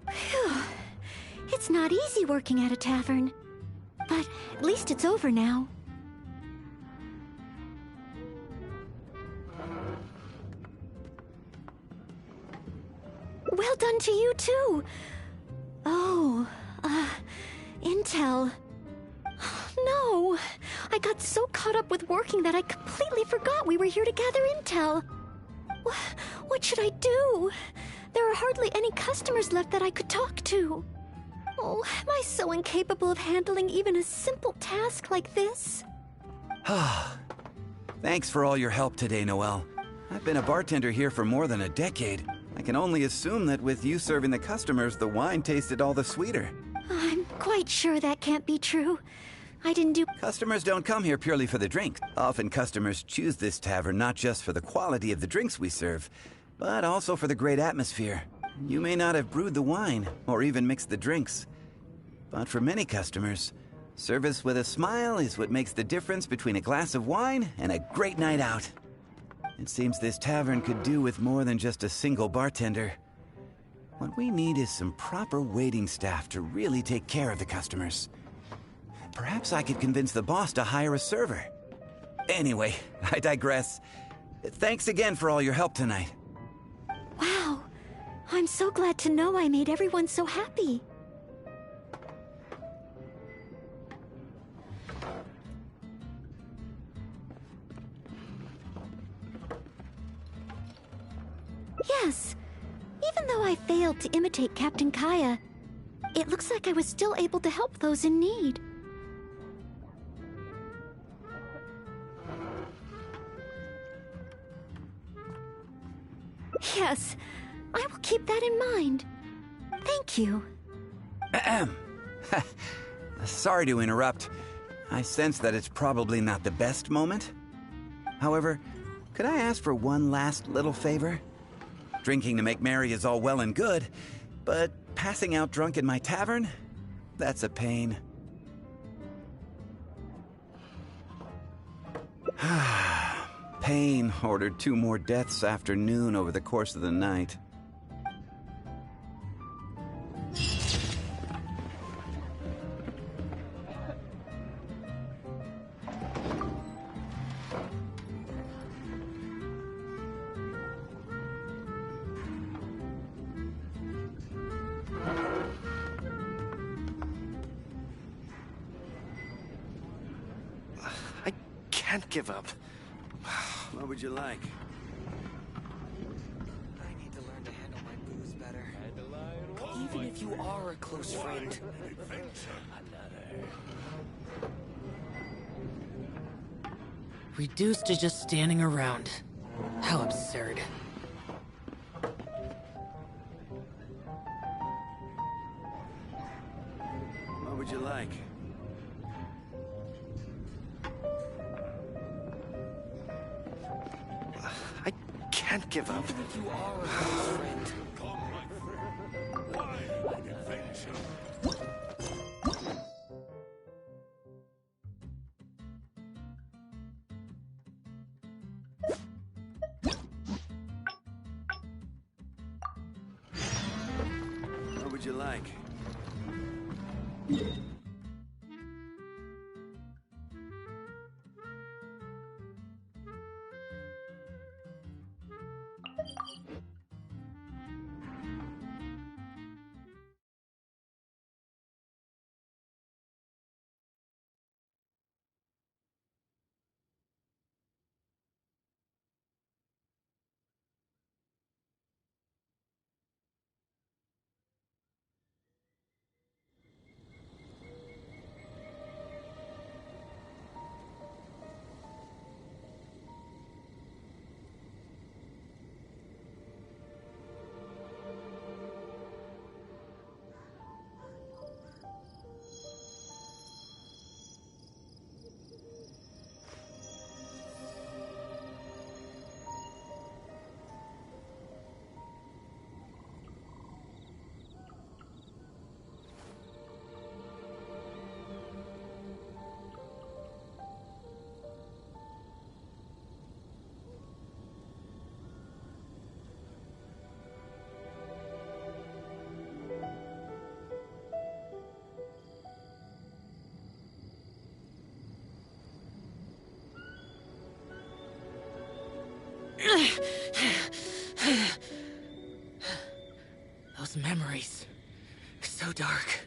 Phew. It's not easy working at a tavern. But at least it's over now. Well done to you, too. Oh, intel. No, I got so caught up with working that I completely forgot we were here to gather intel. What should I do? There are hardly any customers left that I could talk to. Oh, am I so incapable of handling even a simple task like this? Thanks for all your help today, Noelle. I've been a bartender here for more than a decade. I can only assume that with you serving the customers, the wine tasted all the sweeter. I'm quite sure that can't be true. I didn't do... Customers don't come here purely for the drinks. Often customers choose this tavern not just for the quality of the drinks we serve, but also for the great atmosphere. You may not have brewed the wine, or even mixed the drinks. But for many customers, service with a smile is what makes the difference between a glass of wine and a great night out. It seems this tavern could do with more than just a single bartender. What we need is some proper waiting staff to really take care of the customers. Perhaps I could convince the boss to hire a server. Anyway, I digress. Thanks again for all your help tonight. Wow. I'm so glad to know I made everyone so happy. Yes. Even though I failed to imitate Captain Kaya, it looks like I was still able to help those in need. Yes, I will keep that in mind. Thank you. Ahem. Sorry to interrupt. I sense that it's probably not the best moment. However, could I ask for one last little favor? Drinking to make merry is all well and good, but passing out drunk in my tavern? That's a pain. Pain ordered 2 more deaths after noon over the course of the night. I can't give up. What would you like? I need to learn to handle my booze better. Even if you are a close friend. Reduced to just standing around. How absurd. What would you like? I can't give up. Even if you are a close friend. What would you like? Those memories. So dark.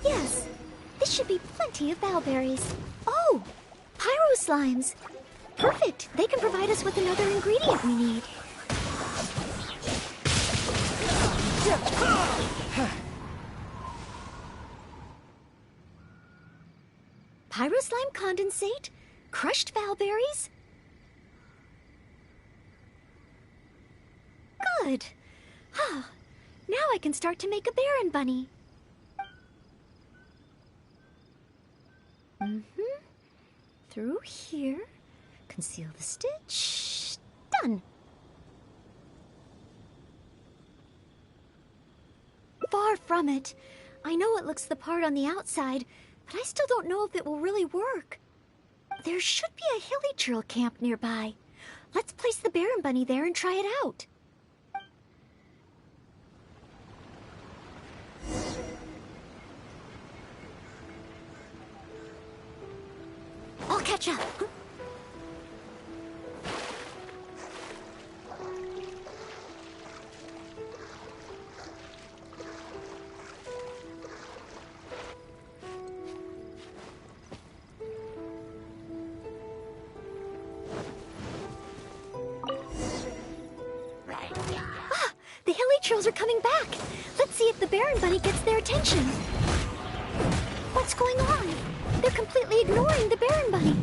Yes, this should be plenty of bowberries. Oh, pyro slimes. Perfect. They can provide us with another ingredient we need. Pyro slime condensate, crushed bowberries. Good. Now I can start to make a Baron bunny. Through here. Conceal the stitch. Done. Far from it. I know it looks the part on the outside, but I still don't know if it will really work. There should be a hilly churl camp nearby. Let's place the Baron bunny there and try it out. I'll catch up. The hilly churls are coming back. Let's see if the Baron bunny gets their attention. What's going on? They're completely ignoring the Baron bunny.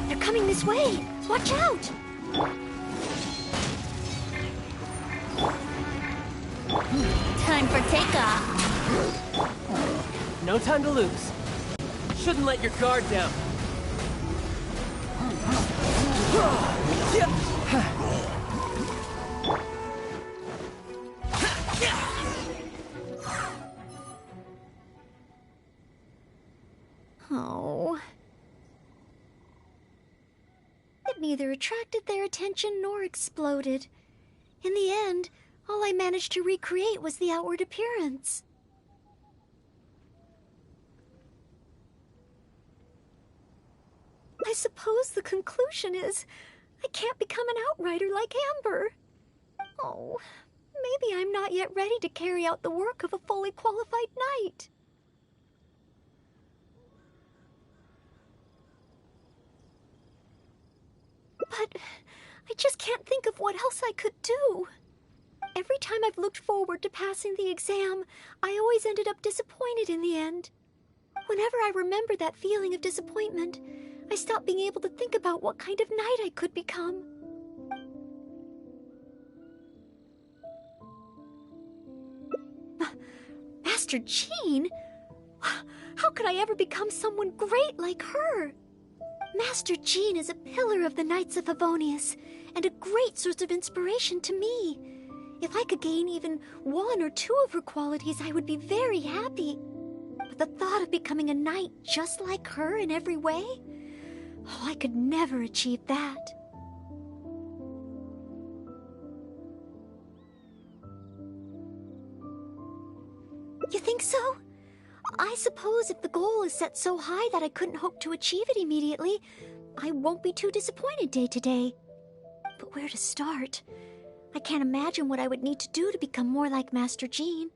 They're coming this way. Watch out! Time for takeoff. No time to lose. Shouldn't let your guard down. Oh. It neither attracted their attention nor exploded. In the end, all I managed to recreate was the outward appearance. I suppose the conclusion is I can't become an outrider like Amber. Oh, maybe I'm not yet ready to carry out the work of a fully qualified knight. But I just can't think of what else I could do. Every time I've looked forward to passing the exam, I always ended up disappointed in the end. Whenever I remember that feeling of disappointment, I stop being able to think about what kind of knight I could become. Master Jean? How could I ever become someone great like her? Master Jean is a pillar of the Knights of Favonius, and a great source of inspiration to me. If I could gain even one or two of her qualities, I would be very happy. But the thought of becoming a knight just like her in every way? Oh, I could never achieve that. You think so? I suppose if the goal is set so high that I couldn't hope to achieve it immediately, I won't be too disappointed day to day. But where to start? I can't imagine what I would need to do to become more like Master Jean.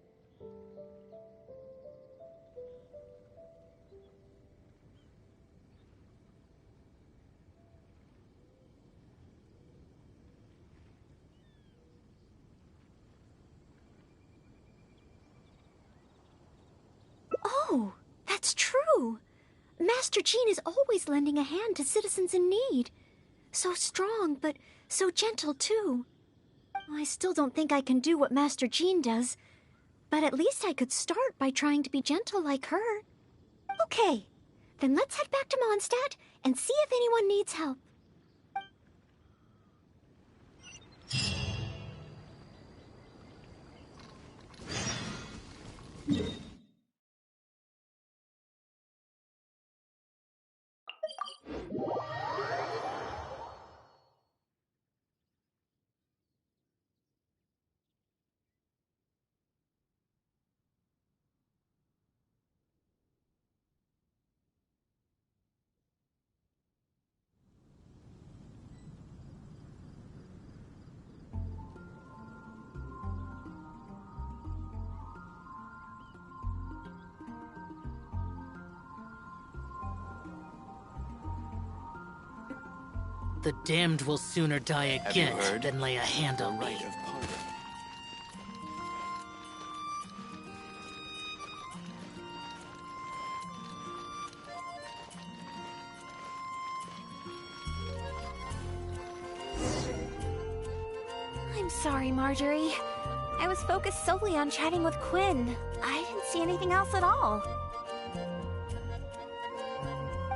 Oh, that's true. Master Jean is always lending a hand to citizens in need. So strong, but so gentle, too. I still don't think I can do what Master Jean does, but at least I could start by trying to be gentle like her. Okay, then let's head back to Mondstadt and see if anyone needs help. The damned will sooner die again than lay a hand on me. I'm sorry, Marjorie. I was focused solely on chatting with Quinn. I didn't see anything else at all.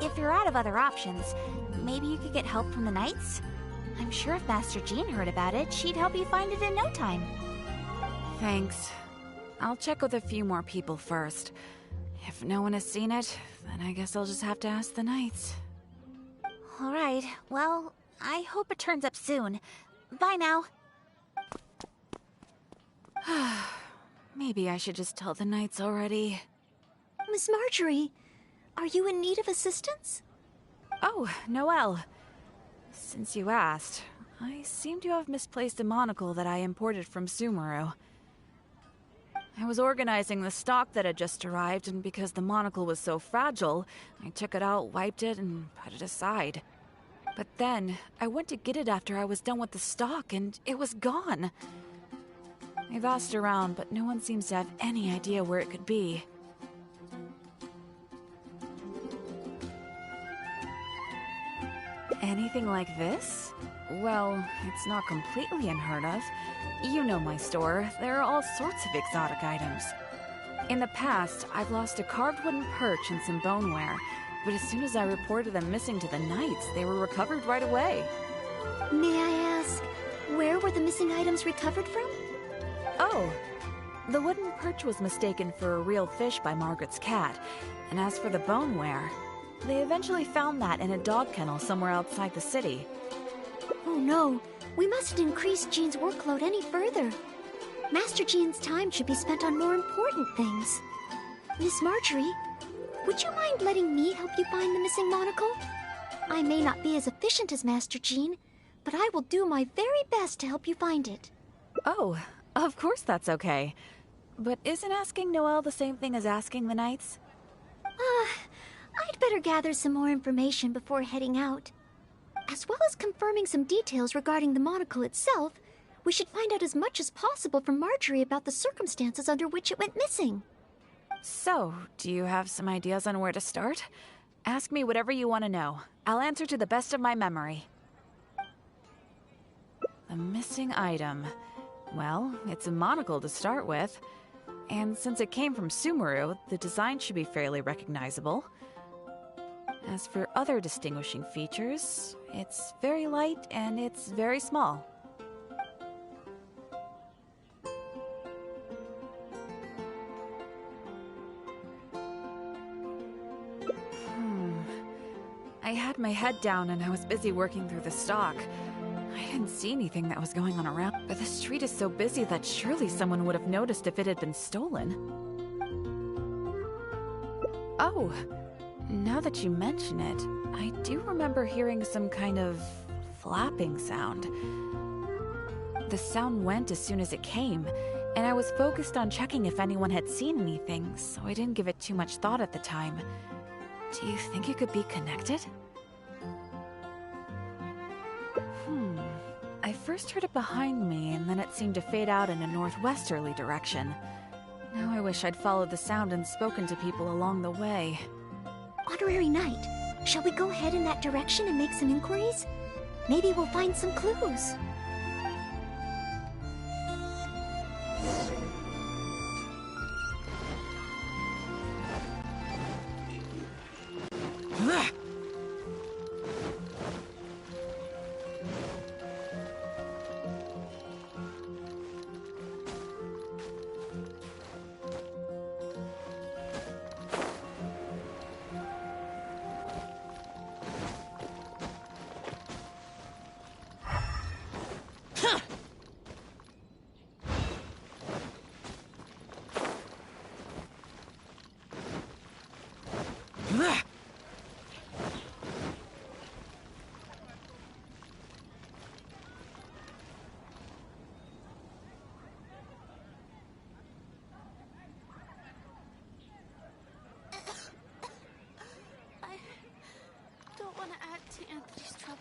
If you're out of other options, maybe you could get help from the Knights? I'm sure if Master Jean heard about it, she'd help you find it in no time. Thanks. I'll check with a few more people first. If no one has seen it, then I guess I'll just have to ask the Knights. Alright, well, I hope it turns up soon. Bye now. Maybe I should just tell the Knights already. Miss Marjorie, are you in need of assistance? Oh, Noelle. Since you asked, I seem to have misplaced a monocle that I imported from Sumeru. I was organizing the stock that had just arrived, and because the monocle was so fragile, I took it out, wiped it, and put it aside. But then, I went to get it after I was done with the stock, and it was gone. I've asked around, but no one seems to have any idea where it could be. Anything like this? Well, it's not completely unheard of. You know my store. There are all sorts of exotic items. In the past, I've lost a carved wooden perch and some boneware, but as soon as I reported them missing to the Knights, they were recovered right away. May I ask, where were the missing items recovered from? Oh, the wooden perch was mistaken for a real fish by Margaret's cat, and as for the boneware, they eventually found that in a dog kennel somewhere outside the city. Oh no, we mustn't increase Jean's workload any further. Master Jean's time should be spent on more important things. Miss Marjorie, would you mind letting me help you find the missing monocle? I may not be as efficient as Master Jean, but I will do my very best to help you find it. Oh, of course that's okay. But isn't asking Noelle the same thing as asking the Knights? I'd better gather some more information before heading out. As well as confirming some details regarding the monocle itself, we should find out as much as possible from Marjorie about the circumstances under which it went missing. So, do you have some ideas on where to start? Ask me whatever you want to know. I'll answer to the best of my memory. The missing item. Well, it's a monocle to start with. And since it came from Sumeru, the design should be fairly recognizable. As for other distinguishing features, it's very light and it's very small. I had my head down and I was busy working through the stock. I didn't see anything that was going on around, but the street is so busy that surely someone would have noticed if it had been stolen. Oh, now that you mention it, I do remember hearing some kind of flapping sound. The sound went as soon as it came, and I was focused on checking if anyone had seen anything, so I didn't give it too much thought at the time. Do you think it could be connected? I first heard it behind me, and then it seemed to fade out in a northwesterly direction. Now I wish I'd followed the sound and spoken to people along the way. Honorary Knight, shall we go ahead in that direction and make some inquiries? Maybe we'll find some clues. Don't want to add to Anthony's troubles.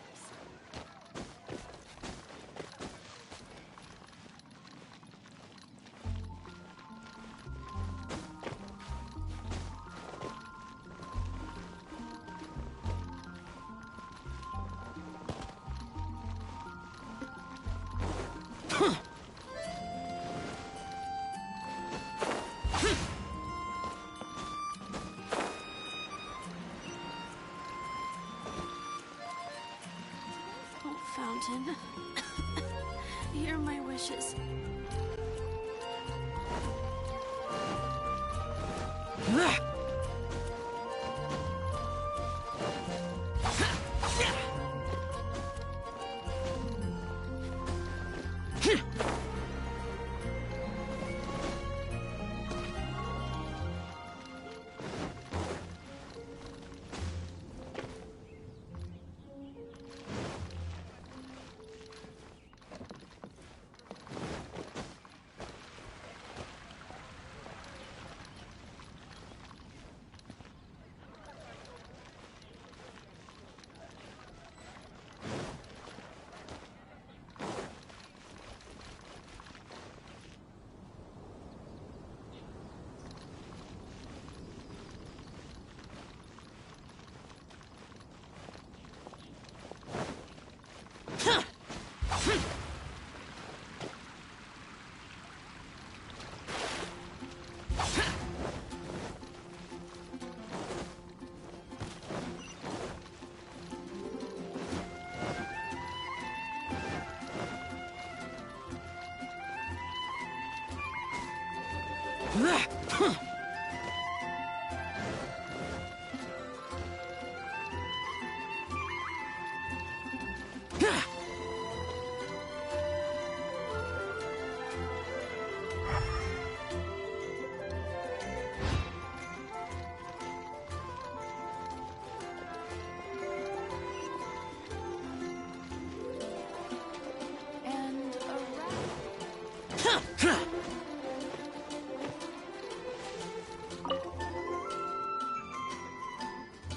fountain. Hear my wishes.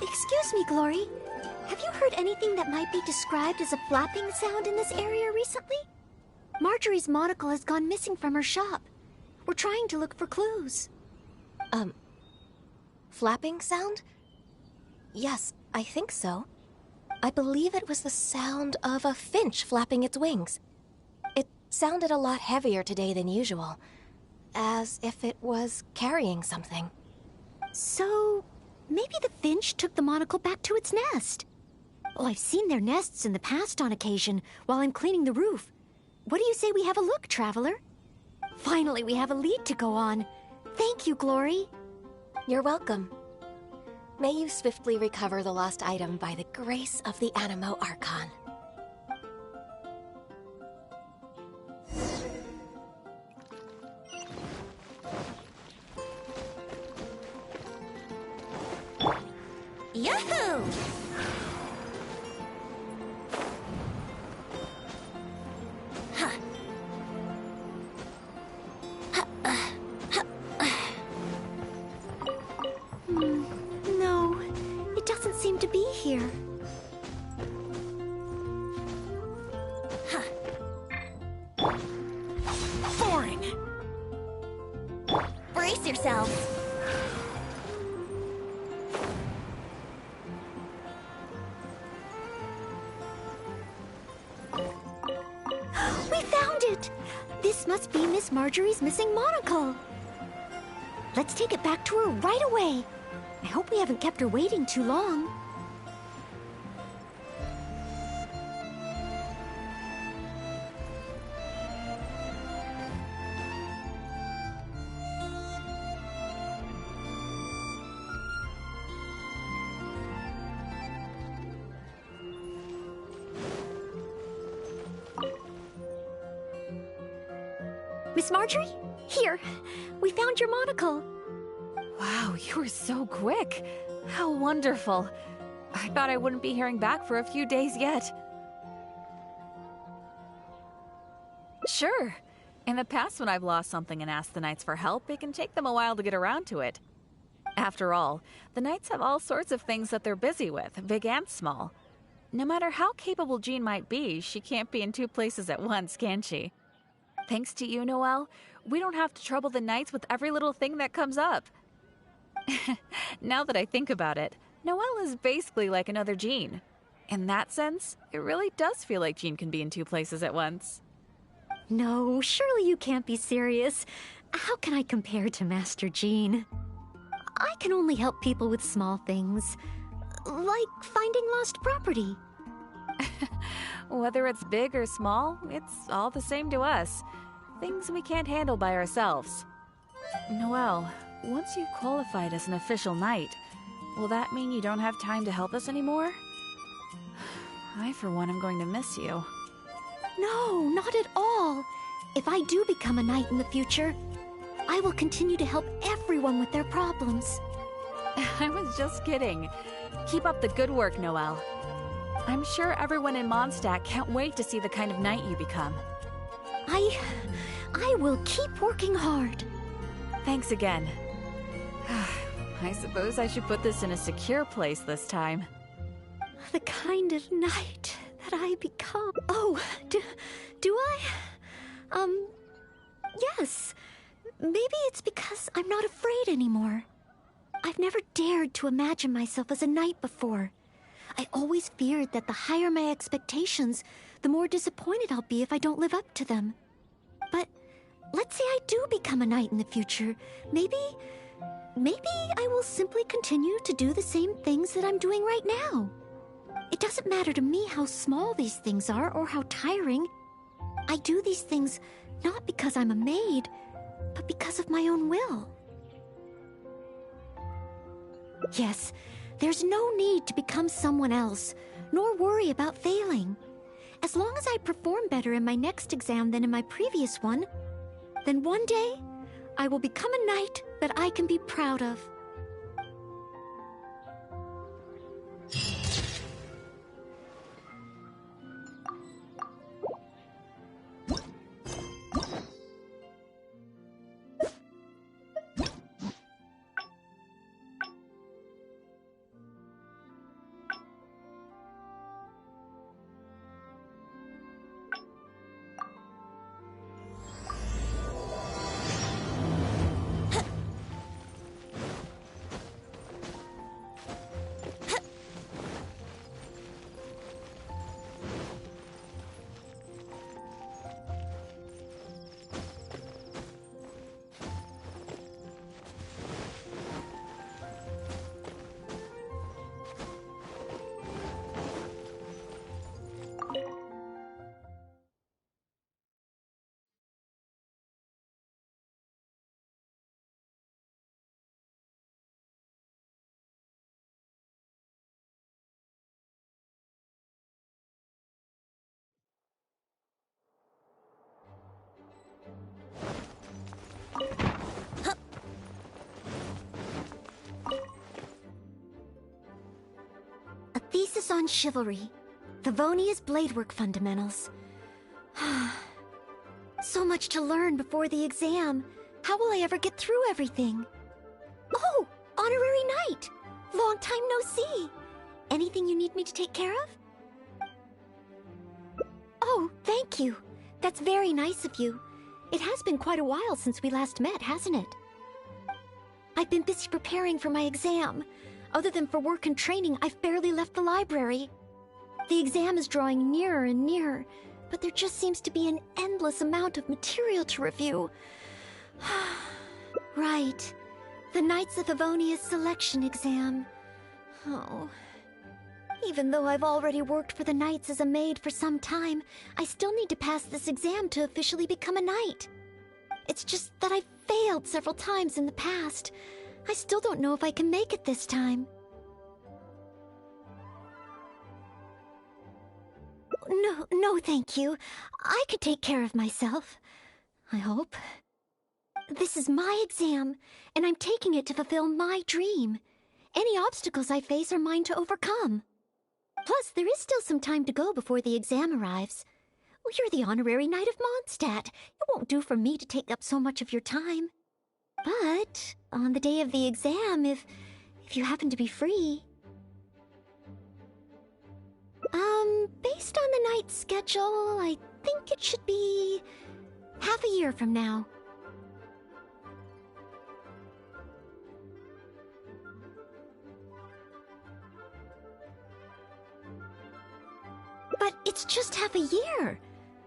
Excuse me, Glory. Have you heard anything that might be described as a flapping sound in this area recently? Marjorie's monocle has gone missing from her shop. We're trying to look for clues. Flapping sound? Yes, I think so. I believe it was the sound of a finch flapping its wings. It sounded a lot heavier today than usual, as if it was carrying something. So, maybe the finch took the monocle back to its nest. Well, I've seen their nests in the past on occasion while I'm cleaning the roof. What do you say we have a look, Traveler? Finally, we have a lead to go on. Thank you, Glory. You're welcome. May you swiftly recover the lost item by the grace of the Animo Archon. Yahoo! No, it doesn't seem to be here. Boring! Brace yourselves. We found it! This must be Miss Marjorie's missing monocle. Let's take it back to her right away. I hope we haven't kept her waiting too long. Miss Marjorie? Here, we found your monocle. Wow, you were so quick. How wonderful. I thought I wouldn't be hearing back for a few days yet. Sure. In the past, when I've lost something and asked the Knights for help, it can take them a while to get around to it. After all, the Knights have all sorts of things that they're busy with, big and small. No matter how capable Jean might be, she can't be in two places at once, can she? Thanks to you, Noelle, we don't have to trouble the Knights with every little thing that comes up. Now that I think about it, Noelle is basically like another Jean. In that sense, it really does feel like Jean can be in two places at once. No, surely you can't be serious. How can I compare to Master Jean? I can only help people with small things, like finding lost property. Whether it's big or small, it's all the same to us. Things we can't handle by ourselves. Noelle, once you've qualified as an official knight, will that mean you don't have time to help us anymore? I, for one, am going to miss you. No, not at all. If I do become a knight in the future, I will continue to help everyone with their problems. I was just kidding. Keep up the good work, Noelle. I'm sure everyone in Mondstadt can't wait to see the kind of knight you become. I will keep working hard. Thanks again. I suppose I should put this in a secure place this time. The kind of knight that I become. Oh, do I? Yes. Maybe it's because I'm not afraid anymore. I've never dared to imagine myself as a knight before. I always feared that the higher my expectations, the more disappointed I'll be if I don't live up to them. But let's say I do become a knight in the future. Maybe I will simply continue to do the same things that I'm doing right now. It doesn't matter to me how small these things are or how tiring. I do these things not because I'm a maid, but because of my own will. Yes, there's no need to become someone else, nor worry about failing. As long as I perform better in my next exam than in my previous one, then one day I will become a knight that I can be proud of. A thesis on chivalry. Favonia's bladework fundamentals. So much to learn before the exam. How will I ever get through everything? Oh, honorary knight! Long time no see. Anything you need me to take care of? Oh, thank you. That's very nice of you. It has been quite a while since we last met, hasn't it? I've been busy preparing for my exam. Other than for work and training, I've barely left the library. The exam is drawing nearer and nearer, but there just seems to be an endless amount of material to review. Right. The Knights of Favonia's selection exam. Oh. Even though I've already worked for the Knights as a maid for some time, I still need to pass this exam to officially become a knight. It's just that I've failed several times in the past. I still don't know if I can make it this time. No, thank you. I could take care of myself. I hope. This is my exam, and I'm taking it to fulfill my dream. Any obstacles I face are mine to overcome. Plus, there is still some time to go before the exam arrives. Well, you're the honorary knight of Mondstadt. It won't do for me to take up so much of your time. But on the day of the exam, if you happen to be free... Based on the night's schedule, I think it should be half a year from now. But it's just half a year.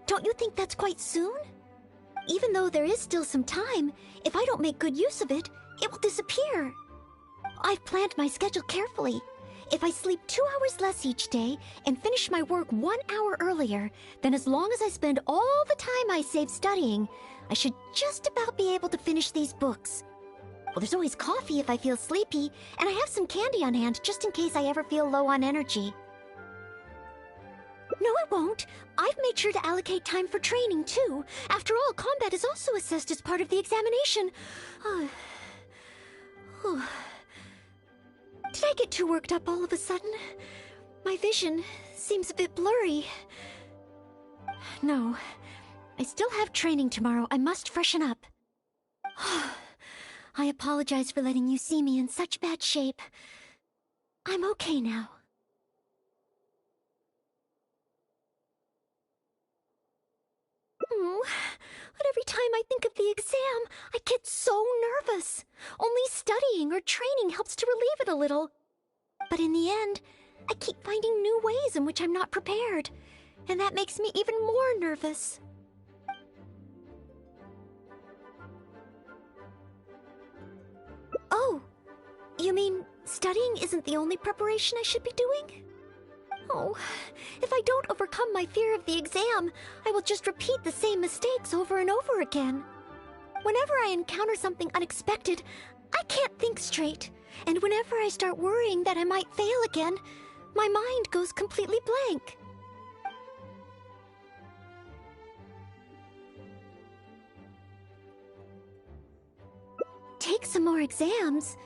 Don't you think that's quite soon? Even though there is still some time, if I don't make good use of it, it will disappear. I've planned my schedule carefully. If I sleep 2 hours less each day and finish my work 1 hour earlier, then as long as I spend all the time I save studying, I should just about be able to finish these books. Well, there's always coffee if I feel sleepy, and I have some candy on hand just in case I ever feel low on energy. No, it won't. I've made sure to allocate time for training, too. After all, combat is also assessed as part of the examination. Did I get too worked up all of a sudden? My vision seems a bit blurry. No, I still have training tomorrow. I must freshen up. I apologize for letting you see me in such bad shape. I'm okay now. But every time I think of the exam, I get so nervous. Only studying or training helps to relieve it a little. But in the end, I keep finding new ways in which I'm not prepared. And that makes me even more nervous. Oh, you mean studying isn't the only preparation I should be doing? Oh, if I don't overcome my fear of the exam, I will just repeat the same mistakes over and over again. Whenever I encounter something unexpected, I can't think straight. And whenever I start worrying that I might fail again, my mind goes completely blank. Take some more exams?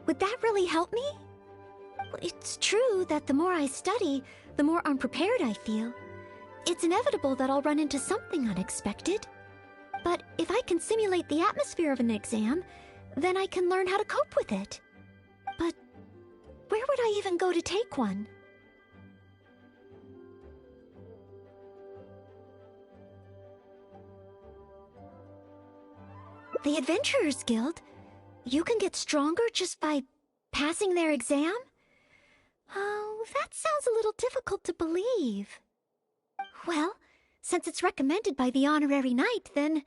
Would that really help me? It's true that the more I study, the more unprepared I feel. It's inevitable that I'll run into something unexpected. But if I can simulate the atmosphere of an exam, then I can learn how to cope with it. But where would I even go to take one? The Adventurers Guild? You can get stronger just by passing their exam? Oh, that sounds a little difficult to believe. Well, since it's recommended by the honorary knight, then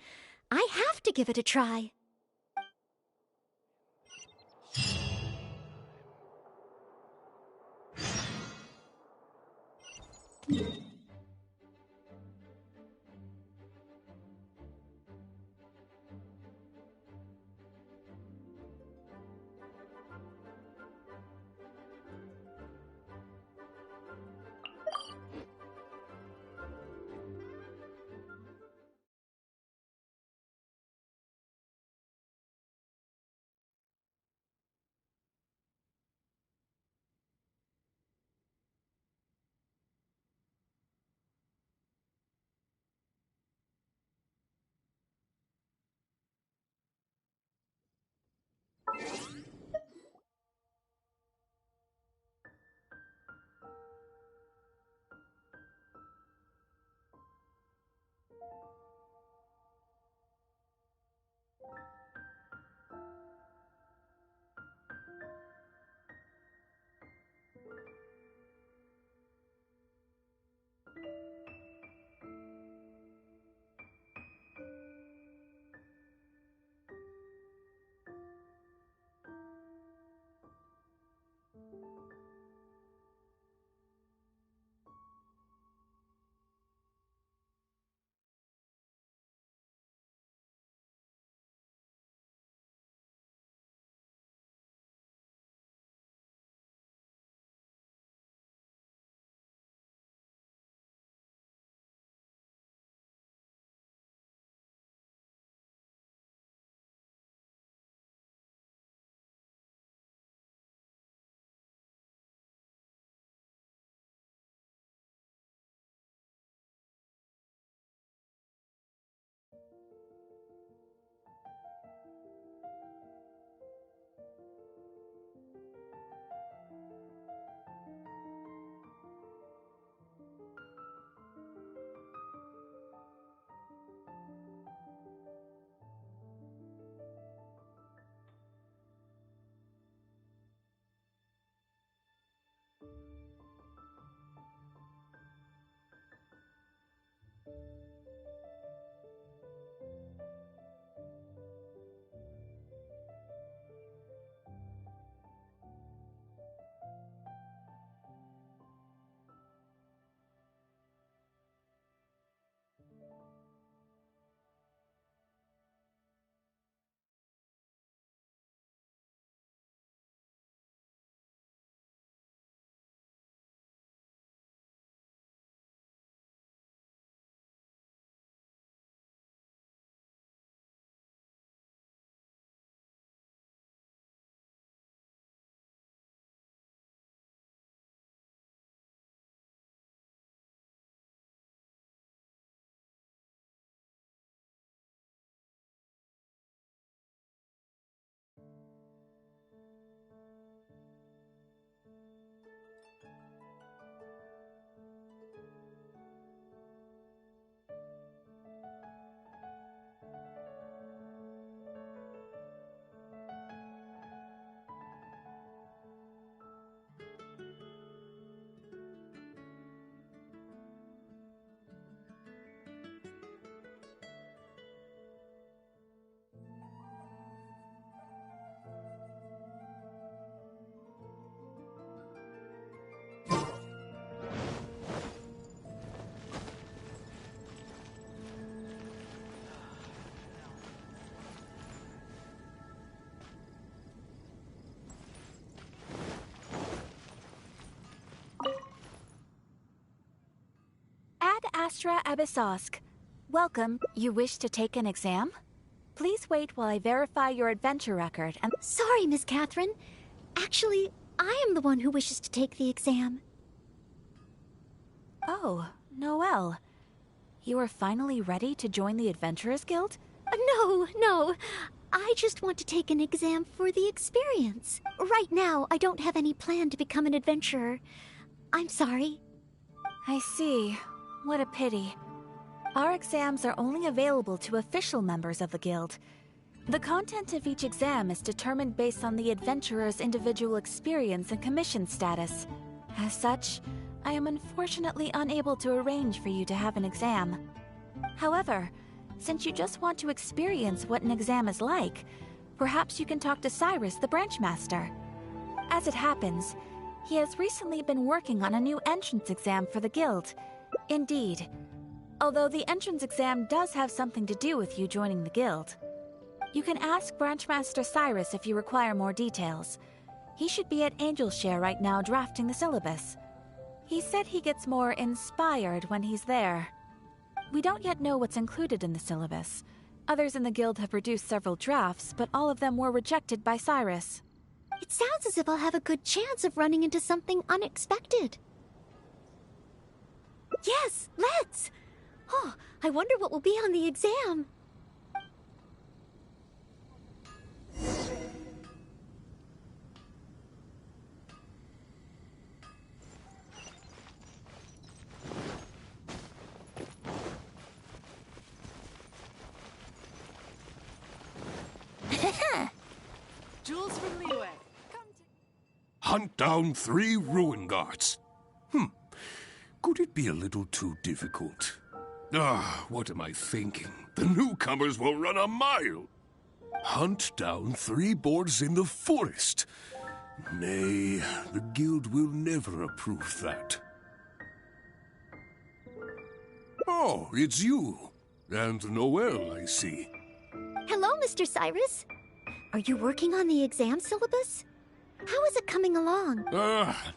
I have to give it a try. Astra Abyssosk. Welcome. You wish to take an exam? Please wait while I verify your adventure record and— Sorry, Miss Catherine. Actually, I am the one who wishes to take the exam. Oh, Noelle. You are finally ready to join the Adventurers Guild? No. I just want to take an exam for the experience. Right now, I don't have any plan to become an adventurer. I'm sorry. I see. What a pity. Our exams are only available to official members of the guild. The content of each exam is determined based on the adventurer's individual experience and commission status. As such, I am unfortunately unable to arrange for you to have an exam. However, since you just want to experience what an exam is like, perhaps you can talk to Cyrus, the branch master. As it happens, he has recently been working on a new entrance exam for the guild. Indeed. Although the entrance exam does have something to do with you joining the guild. You can ask Branchmaster Cyrus if you require more details. He should be at Angelshare right now drafting the syllabus. He said he gets more inspired when he's there. We don't yet know what's included in the syllabus. Others in the guild have produced several drafts, but all of them were rejected by Cyrus. It sounds as if I'll have a good chance of running into something unexpected. Yes, let's! Oh, I wonder what will be on the exam. Jules from Liyue. Hunt down 3 ruin guards. Could it be a little too difficult? What am I thinking? The newcomers will run a mile. Hunt down 3 boars in the forest. Nay, the guild will never approve that. Oh, it's you. And Noelle, I see. Hello, Mr. Cyrus. Are you working on the exam syllabus? How is it coming along?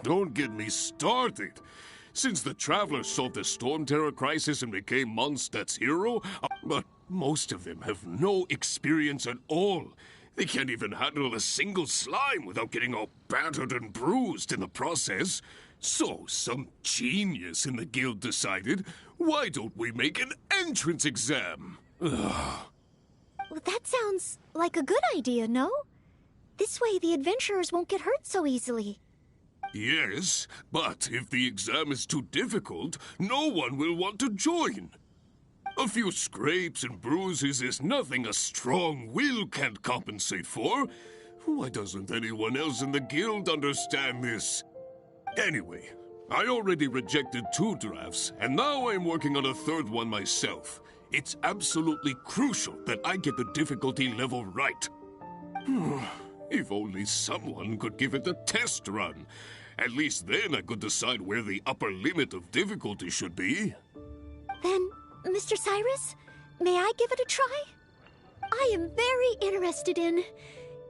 Don't get me started. Since the Travelers solved the Storm Terror crisis and became Mondstadt's hero, but most of them have no experience at all. They can't even handle a single slime without getting all battered and bruised in the process. So some genius in the guild decided, why don't we make an entrance exam? Well, that sounds like a good idea, no? This way the adventurers won't get hurt so easily. Yes, but if the exam is too difficult, no one will want to join. A few scrapes and bruises is nothing a strong will can't compensate for. Why doesn't anyone else in the guild understand this? Anyway, I already rejected 2 drafts, and now I'm working on a 3rd one myself. It's absolutely crucial that I get the difficulty level right. If only someone could give it a test run. At least then I could decide where the upper limit of difficulty should be. Then, Mr. Cyrus, may I give it a try? I am very interested in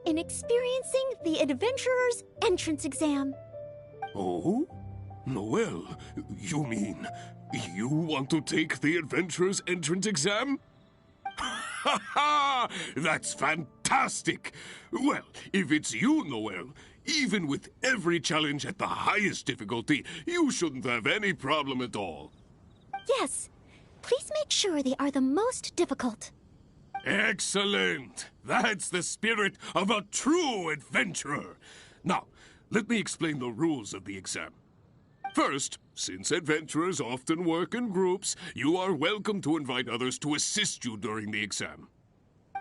experiencing the Adventurer's entrance exam. Oh? Noelle, you mean you want to take the Adventurer's entrance exam? Ha ha! That's fantastic! Well, if it's you, Noelle, even with every challenge at the highest difficulty, you shouldn't have any problem at all. Yes. Please make sure they are the most difficult. Excellent! That's the spirit of a true adventurer. Now, let me explain the rules of the exam. First, since adventurers often work in groups, you are welcome to invite others to assist you during the exam.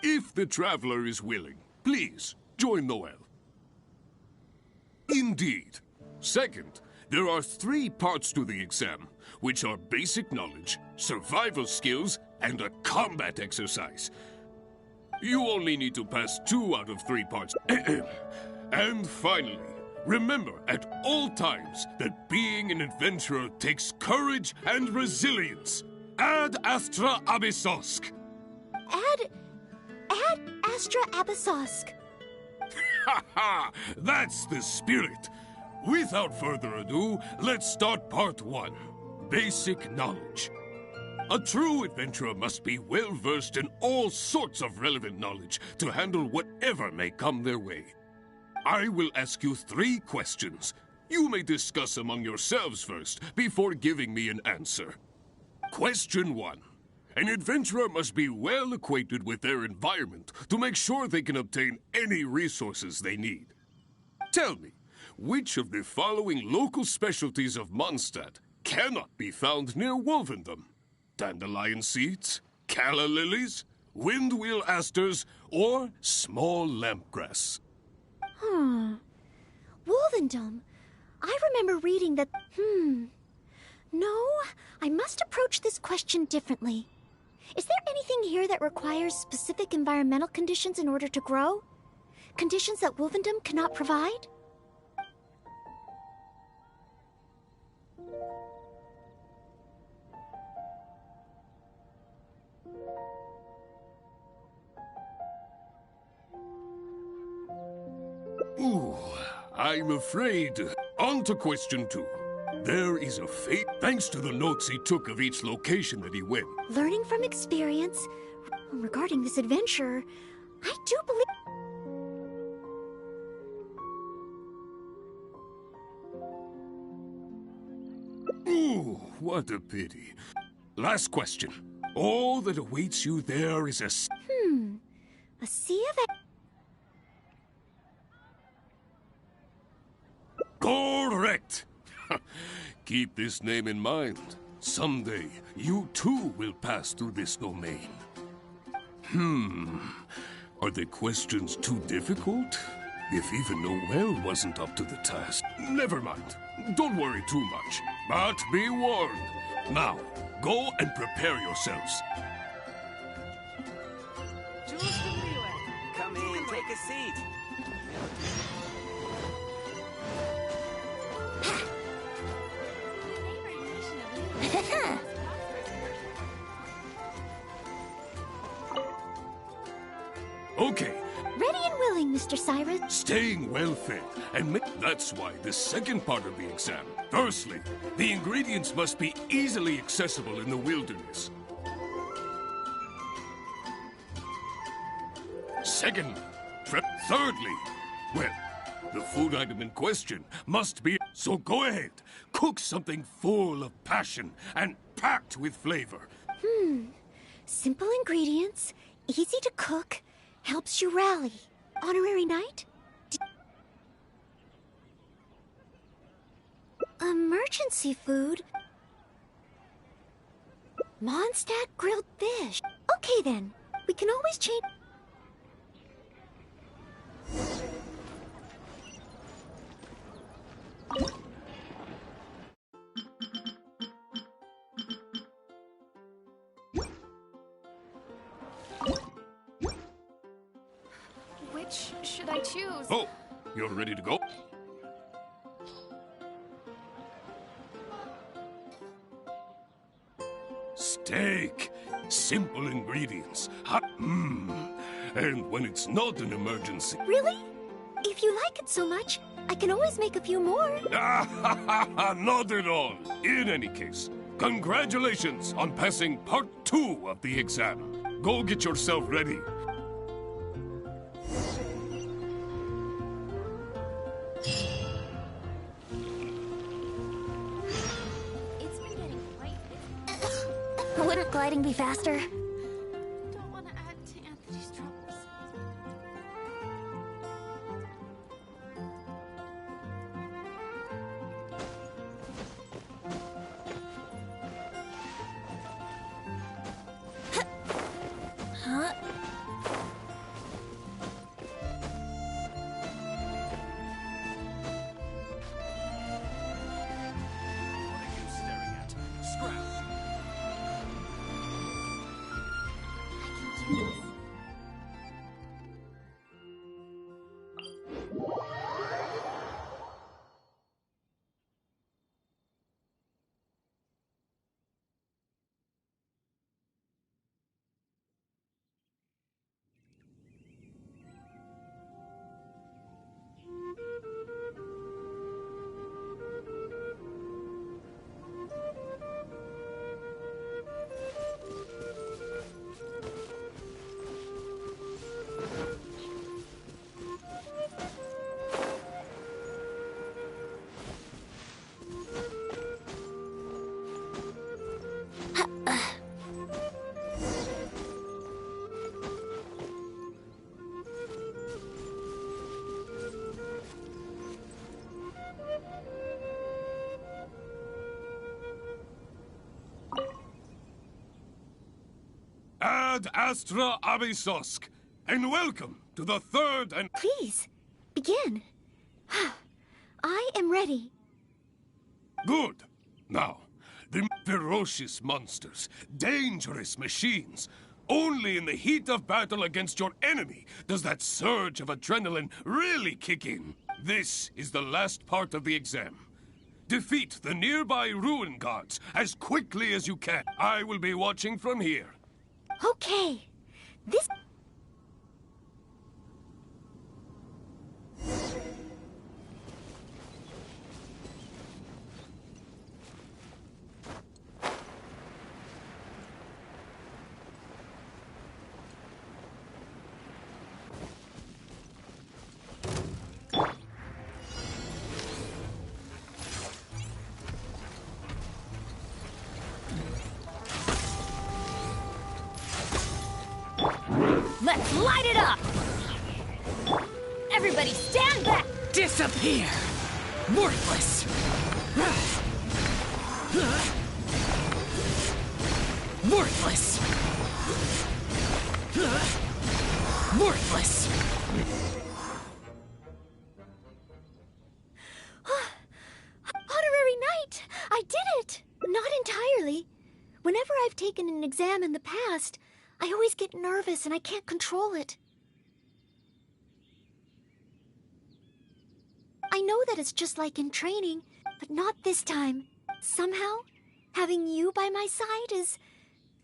If the traveler is willing, please join Noelle. Indeed. Second, there are 3 parts to the exam, which are basic knowledge, survival skills, and a combat exercise. You only need to pass 2 out of 3 parts. And finally, remember at all times that being an adventurer takes courage and resilience. Ad Astra Abyssosk. Ad Astra Abyssosk. Ha ha! That's the spirit. Without further ado, let's start part 1. Basic knowledge. A true adventurer must be well versed in all sorts of relevant knowledge to handle whatever may come their way. I will ask you 3 questions. You may discuss among yourselves first before giving me an answer. Question 1. An adventurer must be well acquainted with their environment to make sure they can obtain any resources they need. Tell me, which of the following local specialties of Mondstadt cannot be found near Wolvendom? Dandelion seeds, calla lilies, windwheel asters, or small lampgrass? Wolvendom. I remember reading that... No, I must approach this question differently. Is there anything here that requires specific environmental conditions in order to grow? Conditions that Wolvendom cannot provide? Ooh, I'm afraid. On to question 2. There is a fate thanks to the notes he took of each location that he went. Learning from experience, regarding this adventure, I do believe... Ooh, what a pity. Last question. All that awaits you there is a... A sea of... Correct! Keep this name in mind. Someday, you too will pass through this domain. Are the questions too difficult? If even Noel wasn't up to the task. Never mind. Don't worry too much. But be warned. Now, go and prepare yourselves. Come in, take a seat. Okay. Ready and willing, Mr. Cyrus. Staying well fed, and that's why the second part of the exam. Firstly, the ingredients must be easily accessible in the wilderness. Secondly, thirdly, well, the food item in question must be... So go ahead, cook something full of passion and packed with flavor. Simple ingredients, easy to cook, helps you rally. Honorary Knight? Emergency food? Mondstadt grilled fish. Okay then, we can always change... Which should I choose? Oh, you're ready to go? Steak. Simple ingredients. Hot. And when it's not an emergency. Really? If you like it so much, I can always make a few more. Not at all. In any case, congratulations on passing part 2 of the exam. Go get yourself ready. It's been getting quite Wouldn't gliding be faster? Don't want to add to Anthony's troubles. Huh? Ad Astra Abysosk, and welcome to the third and... Please, begin. I am ready. Good. Now, the ferocious monsters, dangerous machines. Only in the heat of battle against your enemy does that surge of adrenaline really kick in. This is the last part of the exam. Defeat the nearby ruin guards as quickly as you can. I will be watching from here. Okay. This... Let's light it up! Everybody stand back! Disappear! Worthless! Worthless! Worthless! Honorary Knight! I did it! Not entirely. Whenever I've taken an exam in the past, I always get nervous and I can't control it. I know that it's just like in training, but not this time. Somehow, having you by my side is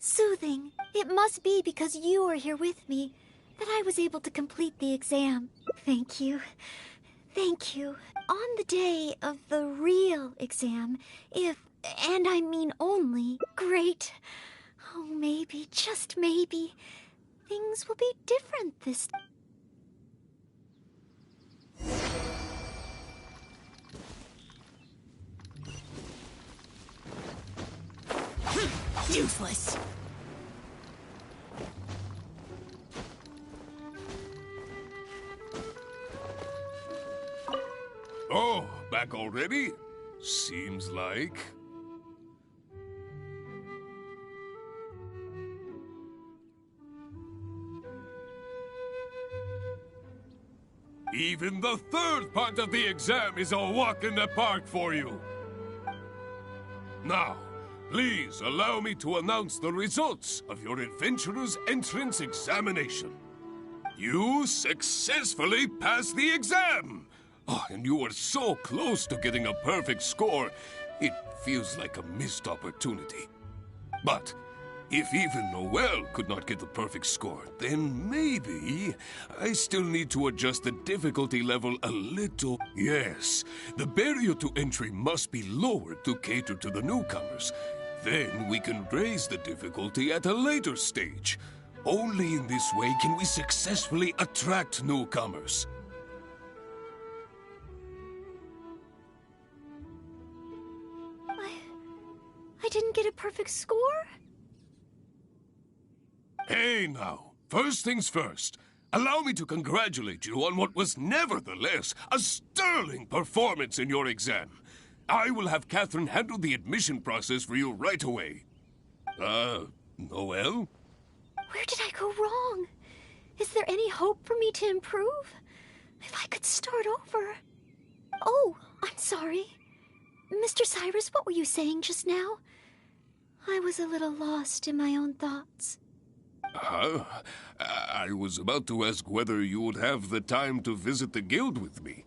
soothing. It must be because you are here with me that I was able to complete the exam. Thank you. Thank you. On the day of the real exam, if, and I mean only, great. Oh, maybe, just maybe, things will be different this time. Useless! Oh, back already? Seems like... Even the third part of the exam is a walk in the park for you. Now, please allow me to announce the results of your adventurer's entrance examination. You successfully passed the exam! Oh, and you were so close to getting a perfect score, it feels like a missed opportunity. But if even Noel could not get the perfect score, then maybe I still need to adjust the difficulty level a little. Yes, the barrier to entry must be lowered to cater to the newcomers. Then we can raise the difficulty at a later stage. Only in this way can we successfully attract newcomers. I didn't get a perfect score? Hey now, first things first. Allow me to congratulate you on what was nevertheless a sterling performance in your exam. I will have Catherine handle the admission process for you right away. Noel? Where did I go wrong? Is there any hope for me to improve? If I could start over. Oh, I'm sorry. Mr. Cyrus, what were you saying just now? I was a little lost in my own thoughts. I was about to ask whether you would have the time to visit the guild with me.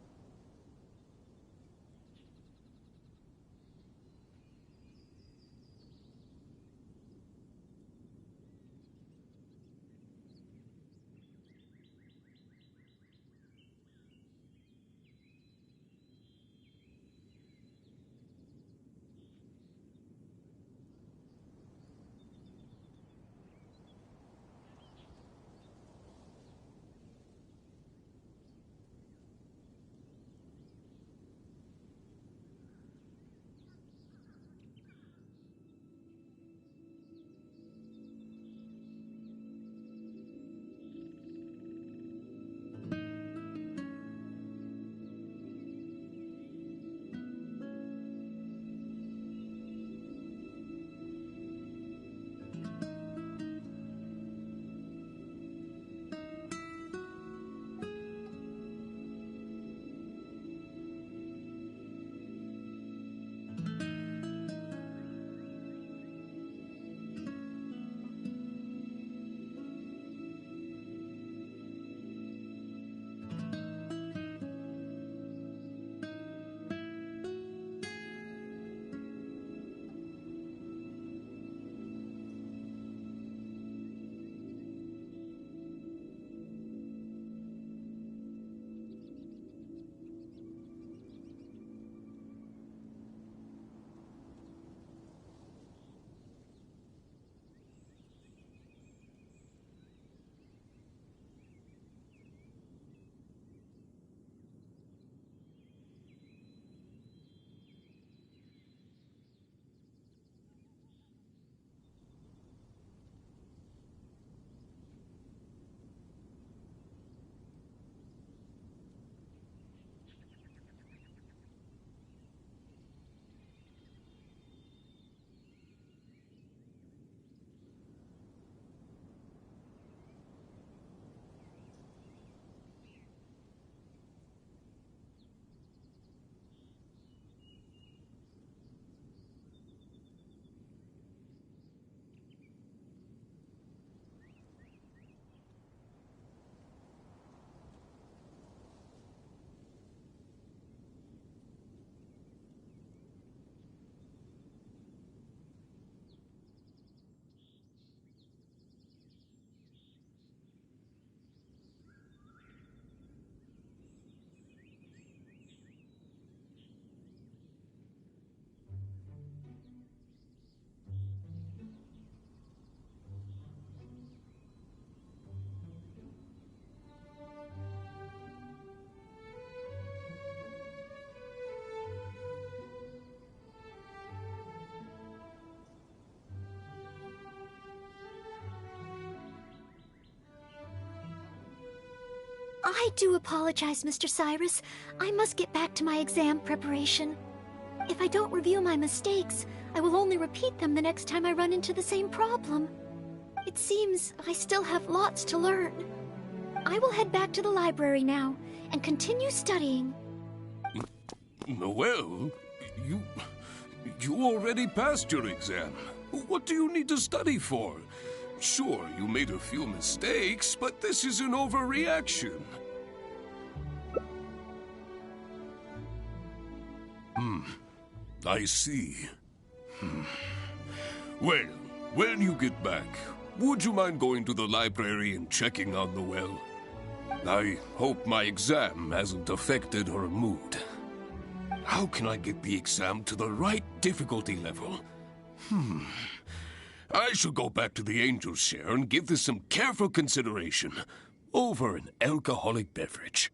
I do apologize, Mr. Cyrus. I must get back to my exam preparation. If I don't review my mistakes, I will only repeat them the next time I run into the same problem. It seems I still have lots to learn. I will head back to the library now and continue studying. Well, you already passed your exam. What do you need to study for? Sure, you made a few mistakes, but this is an overreaction. I see. Well, when you get back, would you mind going to the library and checking on the well? I hope my exam hasn't affected her mood. How can I get the exam to the right difficulty level? I shall go back to the Angel's Share and give this some careful consideration over an alcoholic beverage.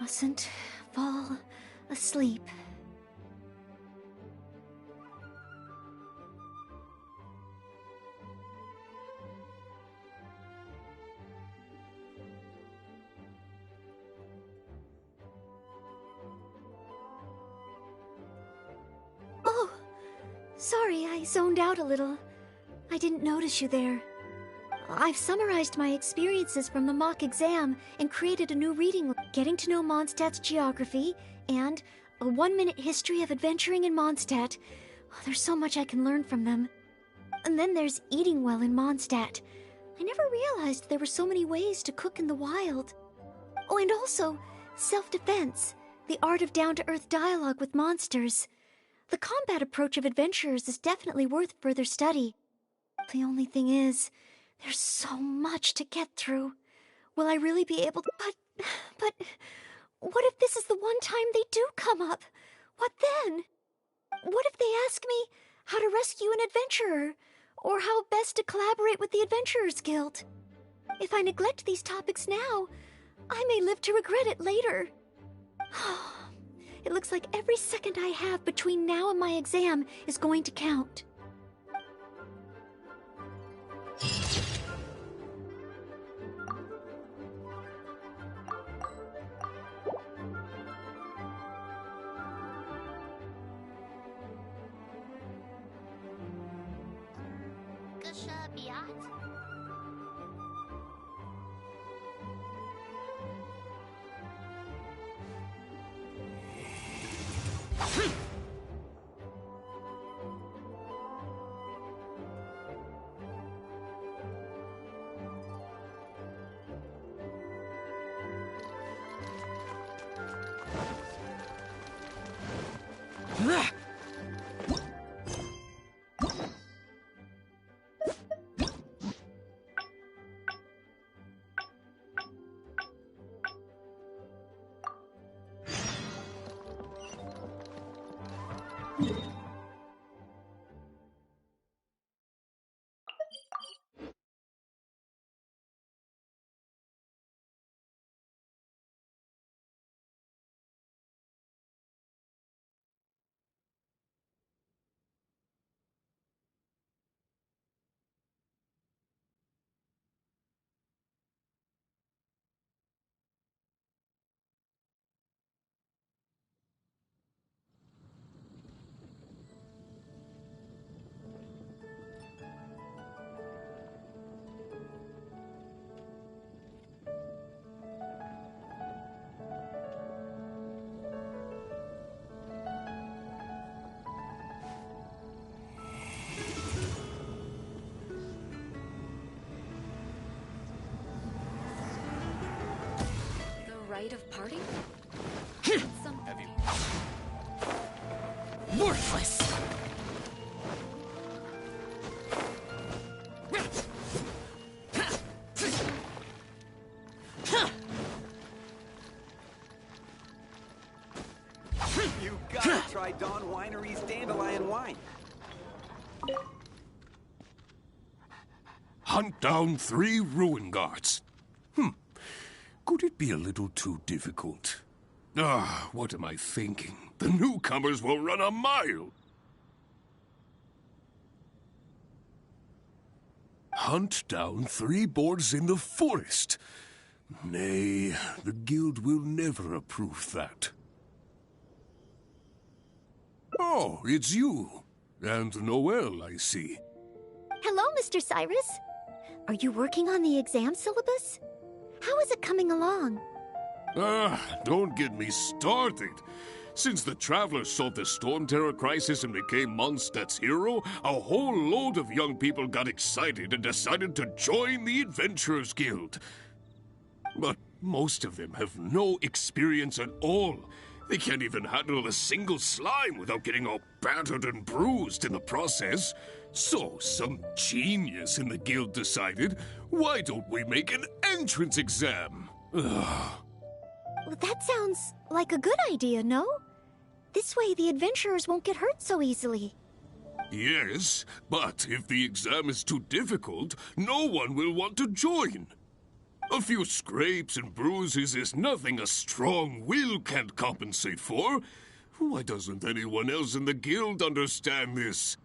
Mustn't fall asleep. Oh, sorry, I zoned out a little. I didn't notice you there. I've summarized my experiences from the mock exam and created a new reading, Getting to Know Mondstadt's Geography, and a 1-minute history of adventuring in Mondstadt. Oh, there's so much I can learn from them. And then there's Eating Well in Mondstadt. I never realized there were so many ways to cook in the wild. Oh, and also, Self-Defense, the art of down-to-earth dialogue with monsters. The combat approach of adventurers is definitely worth further study. The only thing is, there's so much to get through. Will I really be able to... But... What if this is the one time they do come up? What then? What if they ask me how to rescue an adventurer? Or how best to collaborate with the Adventurers Guild? If I neglect these topics now, I may live to regret it later. It looks like every second I have between now and my exam is going to count. rite of parting? Have you... Worthless! You gotta try Dawn Winery's Dandelion Wine. Hunt down 3 ruin guards. Could it be a little too difficult? What am I thinking? The newcomers will run a mile. Hunt down 3 boards in the forest. Nay, the guild will never approve that. Oh, it's you. And Noelle, I see. Hello, Mr. Cyrus. Are you working on the exam syllabus? How is it coming along? Don't get me started. Since the Travelers solved the Storm Terror crisis and became Mondstadt's hero, a whole load of young people got excited and decided to join the Adventurers Guild. But most of them have no experience at all. They can't even handle a single slime without getting all battered and bruised in the process. So some genius in the guild decided, why don't we make an entrance exam? Well, that sounds like a good idea, no? This way the adventurers won't get hurt so easily. Yes, but if the exam is too difficult, no one will want to join. A few scrapes and bruises is nothing a strong will can't compensate for. Why doesn't anyone else in the guild understand this?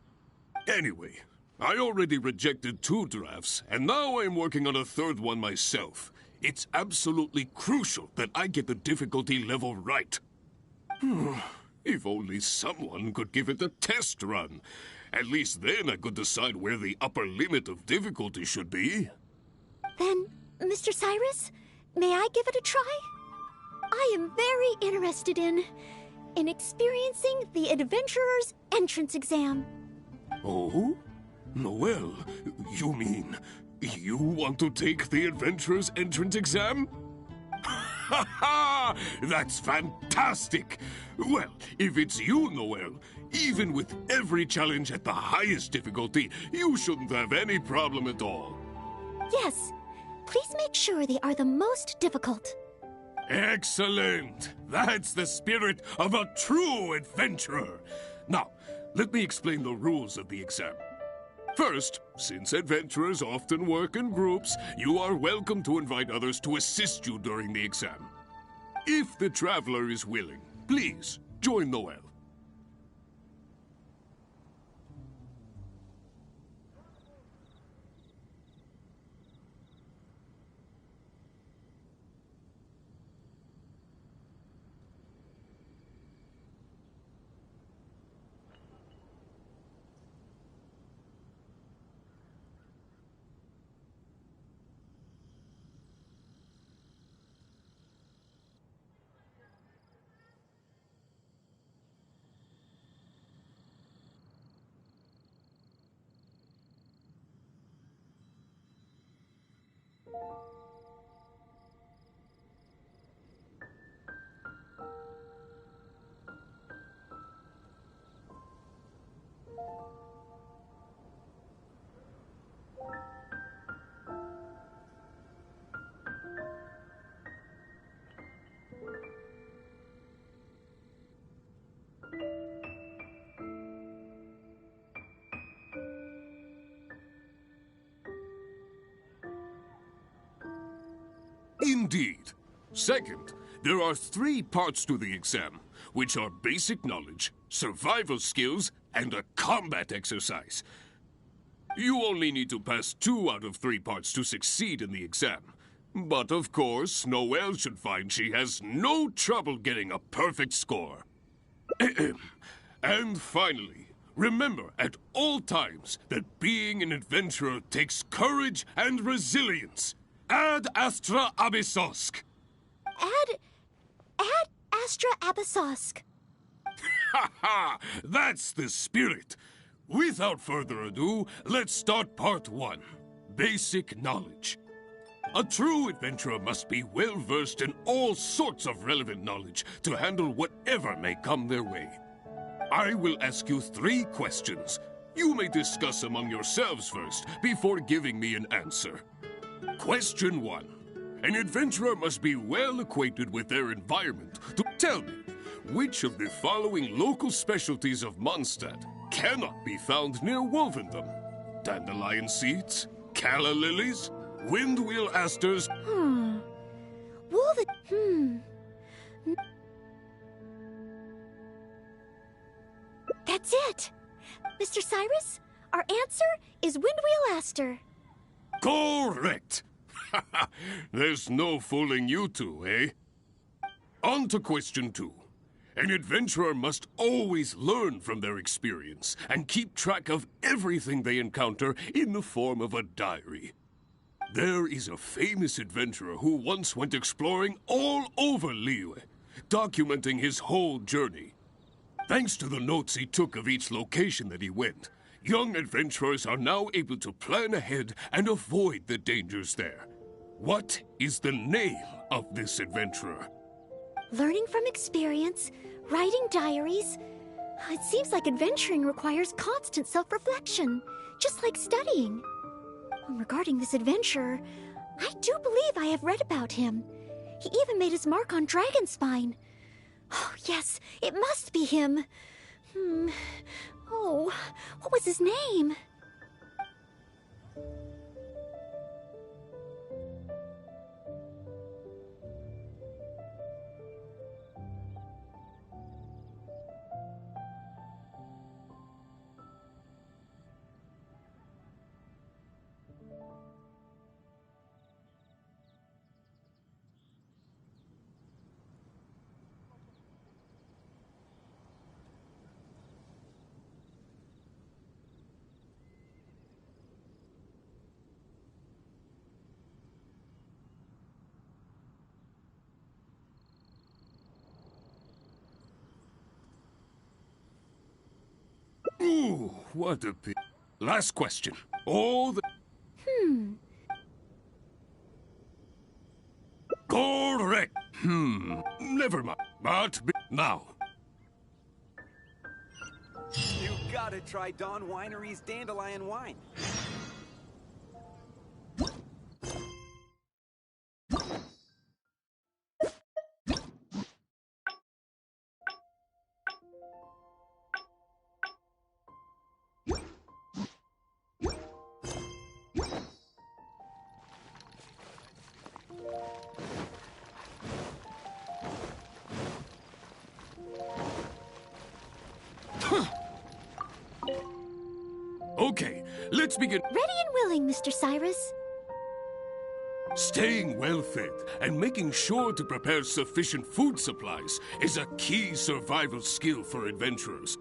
Anyway, I already rejected 2 drafts, and now I'm working on a 3rd one myself. It's absolutely crucial that I get the difficulty level right. If only someone could give it a test run. At least then I could decide where the upper limit of difficulty should be. Then, Mr. Cyrus, may I give it a try? I am very interested in experiencing the Adventurer's entrance exam. Oh? Noelle, you mean you want to take the Adventurer's entrance exam? Ha ha! That's fantastic! Well, if it's you, Noelle, even with every challenge at the highest difficulty, you shouldn't have any problem at all. Yes. Please make sure they are the most difficult. Excellent! That's the spirit of a true adventurer. Now, let me explain the rules of the exam. First, since adventurers often work in groups, you are welcome to invite others to assist you during the exam. If the traveler is willing, please join Noelle. Indeed. Second, there are 3 parts to the exam, which are basic knowledge, survival skills, and a combat exercise. You only need to pass 2 out of 3 parts to succeed in the exam. But of course, Noelle should find she has no trouble getting a perfect score. And finally, remember at all times that being an adventurer takes courage and resilience. Ad Astra Abyssosk. Ad Astra Abyssosk. Ha ha! That's the spirit. Without further ado, let's start part 1. Basic knowledge. A true adventurer must be well versed in all sorts of relevant knowledge to handle whatever may come their way. I will ask you 3 questions. You may discuss among yourselves first before giving me an answer. Question 1. An adventurer must be well acquainted with their environment. Tell me, which of the following local specialties of Mondstadt cannot be found near Wolvendom? Dandelion seeds? Calla lilies? Windwheel asters? That's it! Mr. Cyrus, our answer is Windwheel Aster. Correct! There's no fooling you two, eh? On to question 2. An adventurer must always learn from their experience and keep track of everything they encounter in the form of a diary. There is a famous adventurer who once went exploring all over Liyue, documenting his whole journey. Thanks to the notes he took of each location that he went, young adventurers are now able to plan ahead and avoid the dangers there. What is the name of this adventurer? Learning from experience, writing diaries. It seems like adventuring requires constant self-reflection, just like studying. Regarding this adventurer, I do believe I have read about him. He even made his mark on Dragonspine. Oh, yes, it must be him. Oh, what was his name? Ooh, what a Last question. All the... Correct. Never mind. But now. You gotta try Dawn Winery's Dandelion Wine. Okay, let's begin. Ready and willing, Mr. Cyrus. Staying well fed and making sure to prepare sufficient food supplies is a key survival skill for adventurers.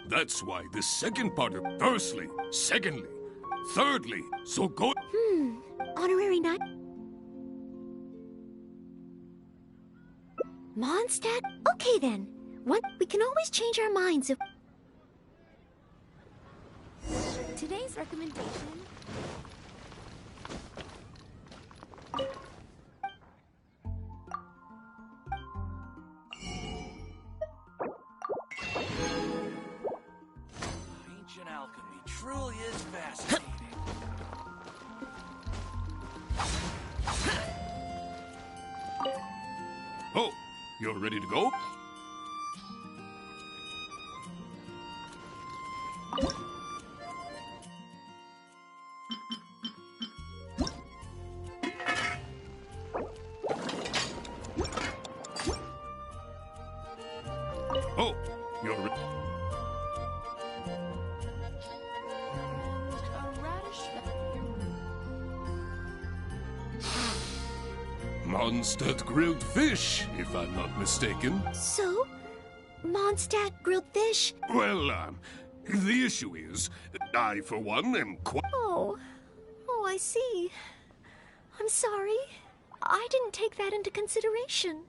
That's why the second part of firstly, secondly, thirdly, so go... Honorary knight? Mondstadt? Okay then. We can always change our minds if... Today's recommendation... Ancient alchemy truly is fascinating. Oh, you're ready to go? Oh, you're ready. Mondstadt grilled fish, if I'm not mistaken. So? Mondstadt grilled fish? Well, the issue is, I, for one, am quite... Oh, I see. I'm sorry. I didn't take that into consideration.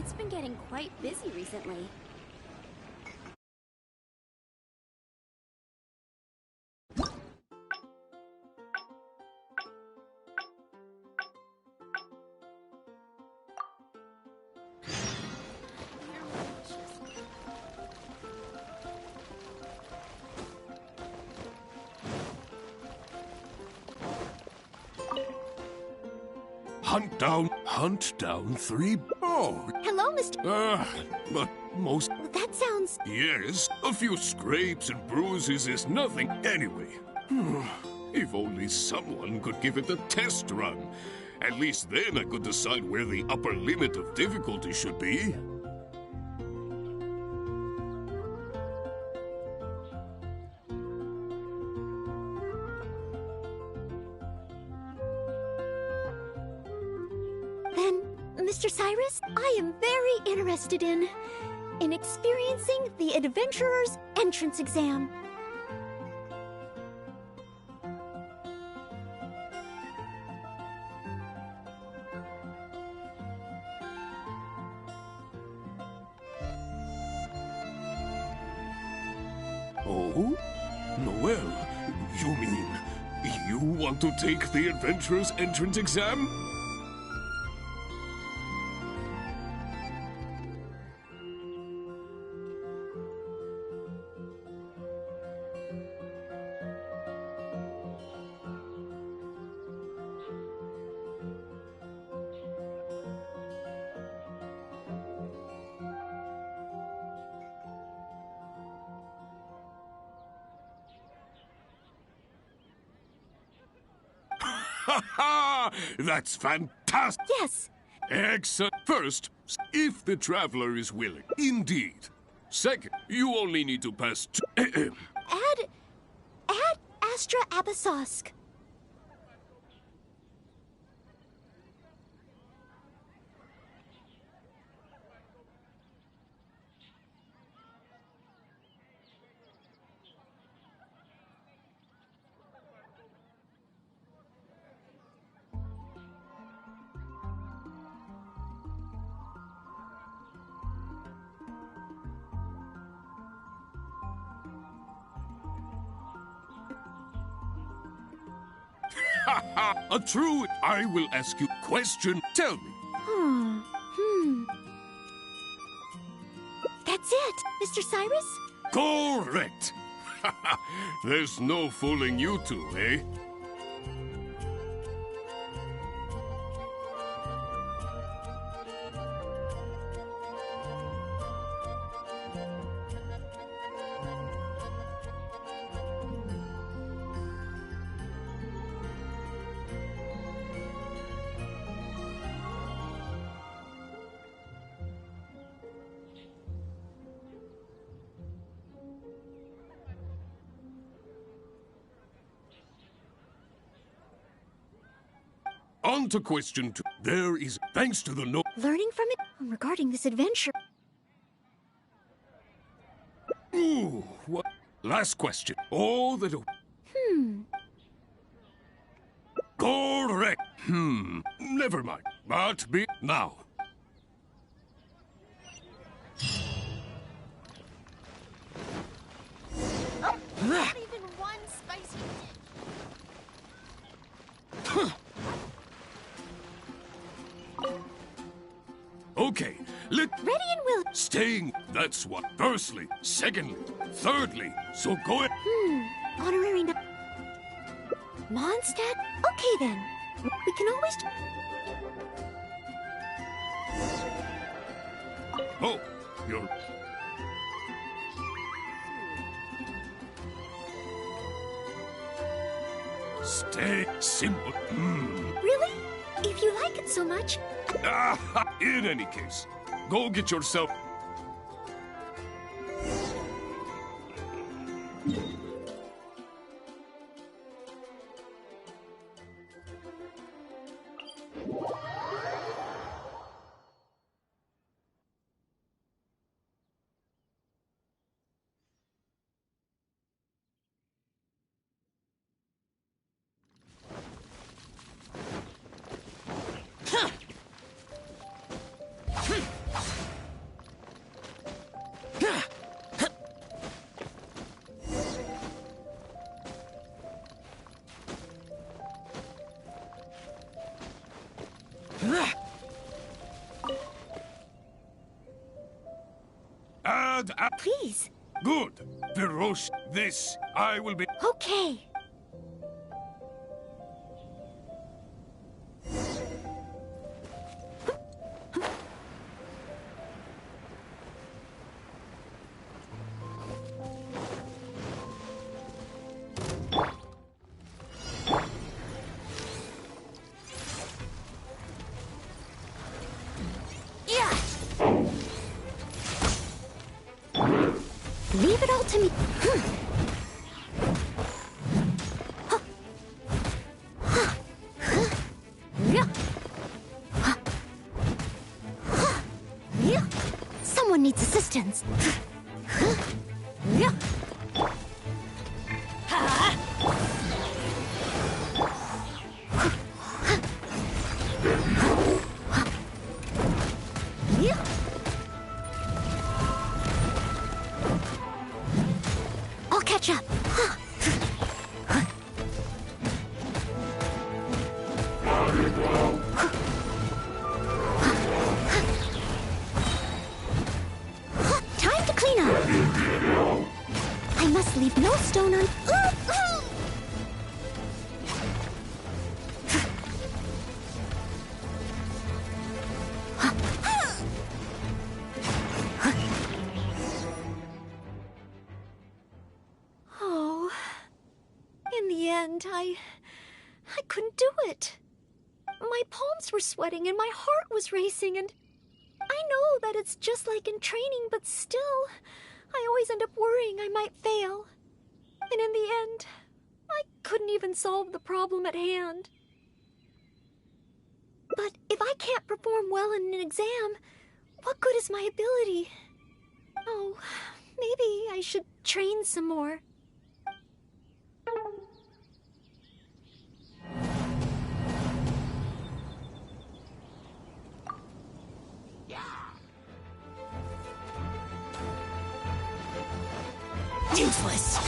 It's been getting quite busy recently. Hunt down 3. Oh. Hello, Mr. But most. That sounds. Yes, a few scrapes and bruises is nothing anyway. If only someone could give it a test run. At least then I could decide where the upper limit of difficulty should be. Mr. Cyrus, I am very interested in experiencing the Adventurer's entrance exam. Oh? Noelle, you mean you want to take the Adventurer's entrance exam? Ha ha! That's fantastic! Yes! Excellent. First, if the traveler is willing. Indeed. Second, you only need to pass Add Astra Abyssosque. A true. I will ask you a question. Tell me. That's it, Mr. Cyrus? Correct. There's no fooling you two, eh? On to question 2. There is, thanks to the Learning from it regarding this adventure. Ooh, what? Last question. All that. Correct. Never mind. But be now. Oh, not even one spicy dish. Okay, let. Ready and will. Staying. That's what. Firstly. Secondly. Thirdly. So go ahead. Honorary. Mondstadt? Okay then. We can always. Oh, you're. Stay simple. Really? If you like it so much. In any case, go get yourself. Please. Good. Feroce, this I will be. Okay. Leave it all to me. Someone needs assistance. I'll catch up. Time to clean up. I must leave no stone un... Oh, in the end, I couldn't do it. My palms were sweating and my heart was racing, and I know that it's just like in training, but still, I always end up worrying I might fail. And in the end, I couldn't even solve the problem at hand. But if I can't perform well in an exam, what good is my ability? Oh, maybe I should train some more. Useless.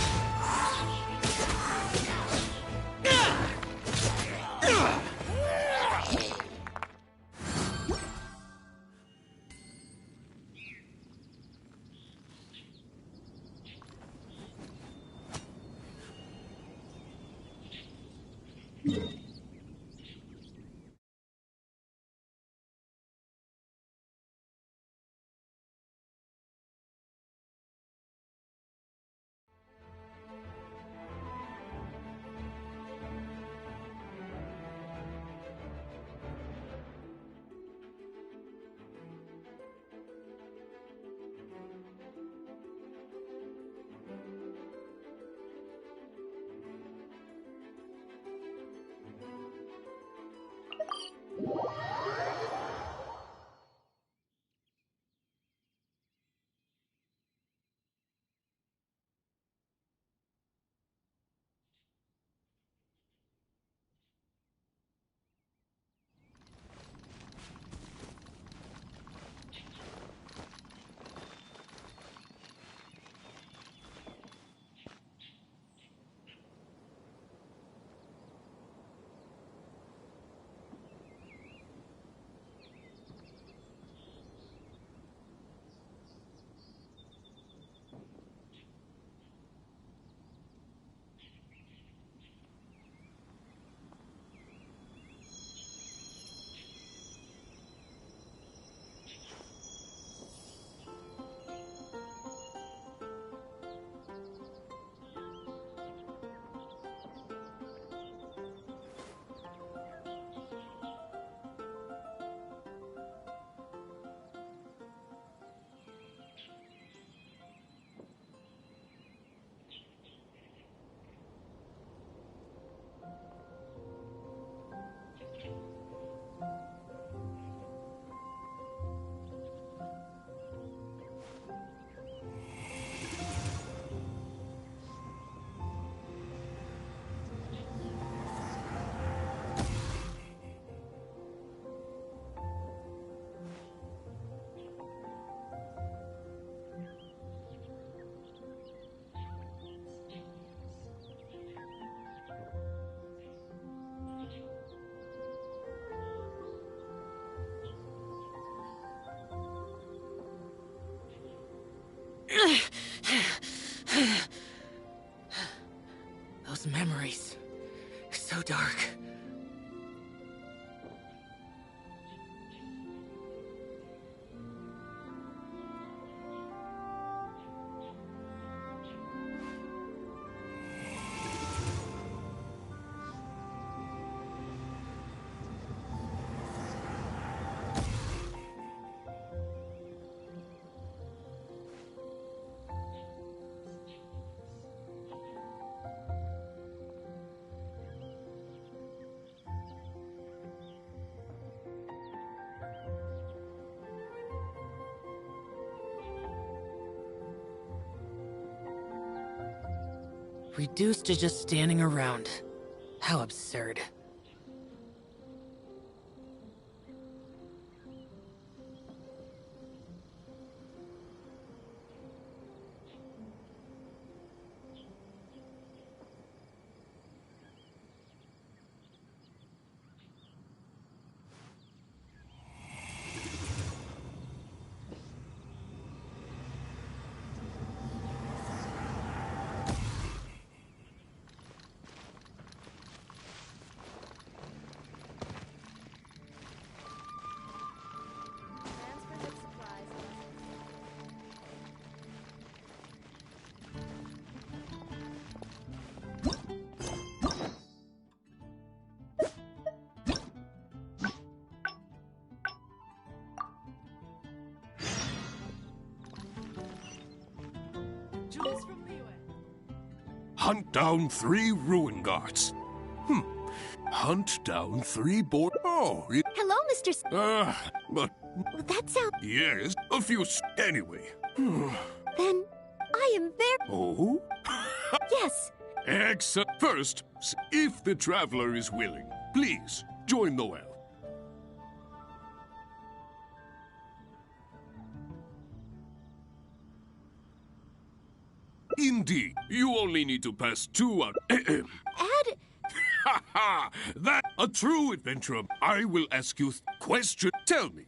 Those memories. So dark. Reduced to just standing around. How absurd. Hunt down 3 ruin guards. Hunt down 3 board. Oh, Hello, Mr. but Well, that sounds... yes, a few. Anyway. Then I am very... Oh? Yes. Excellent. First, if the traveler is willing, please join the well. Indeed, you only need to pass 2 out. Add... Ha ha! That a true adventurer. I will ask you question. Tell me.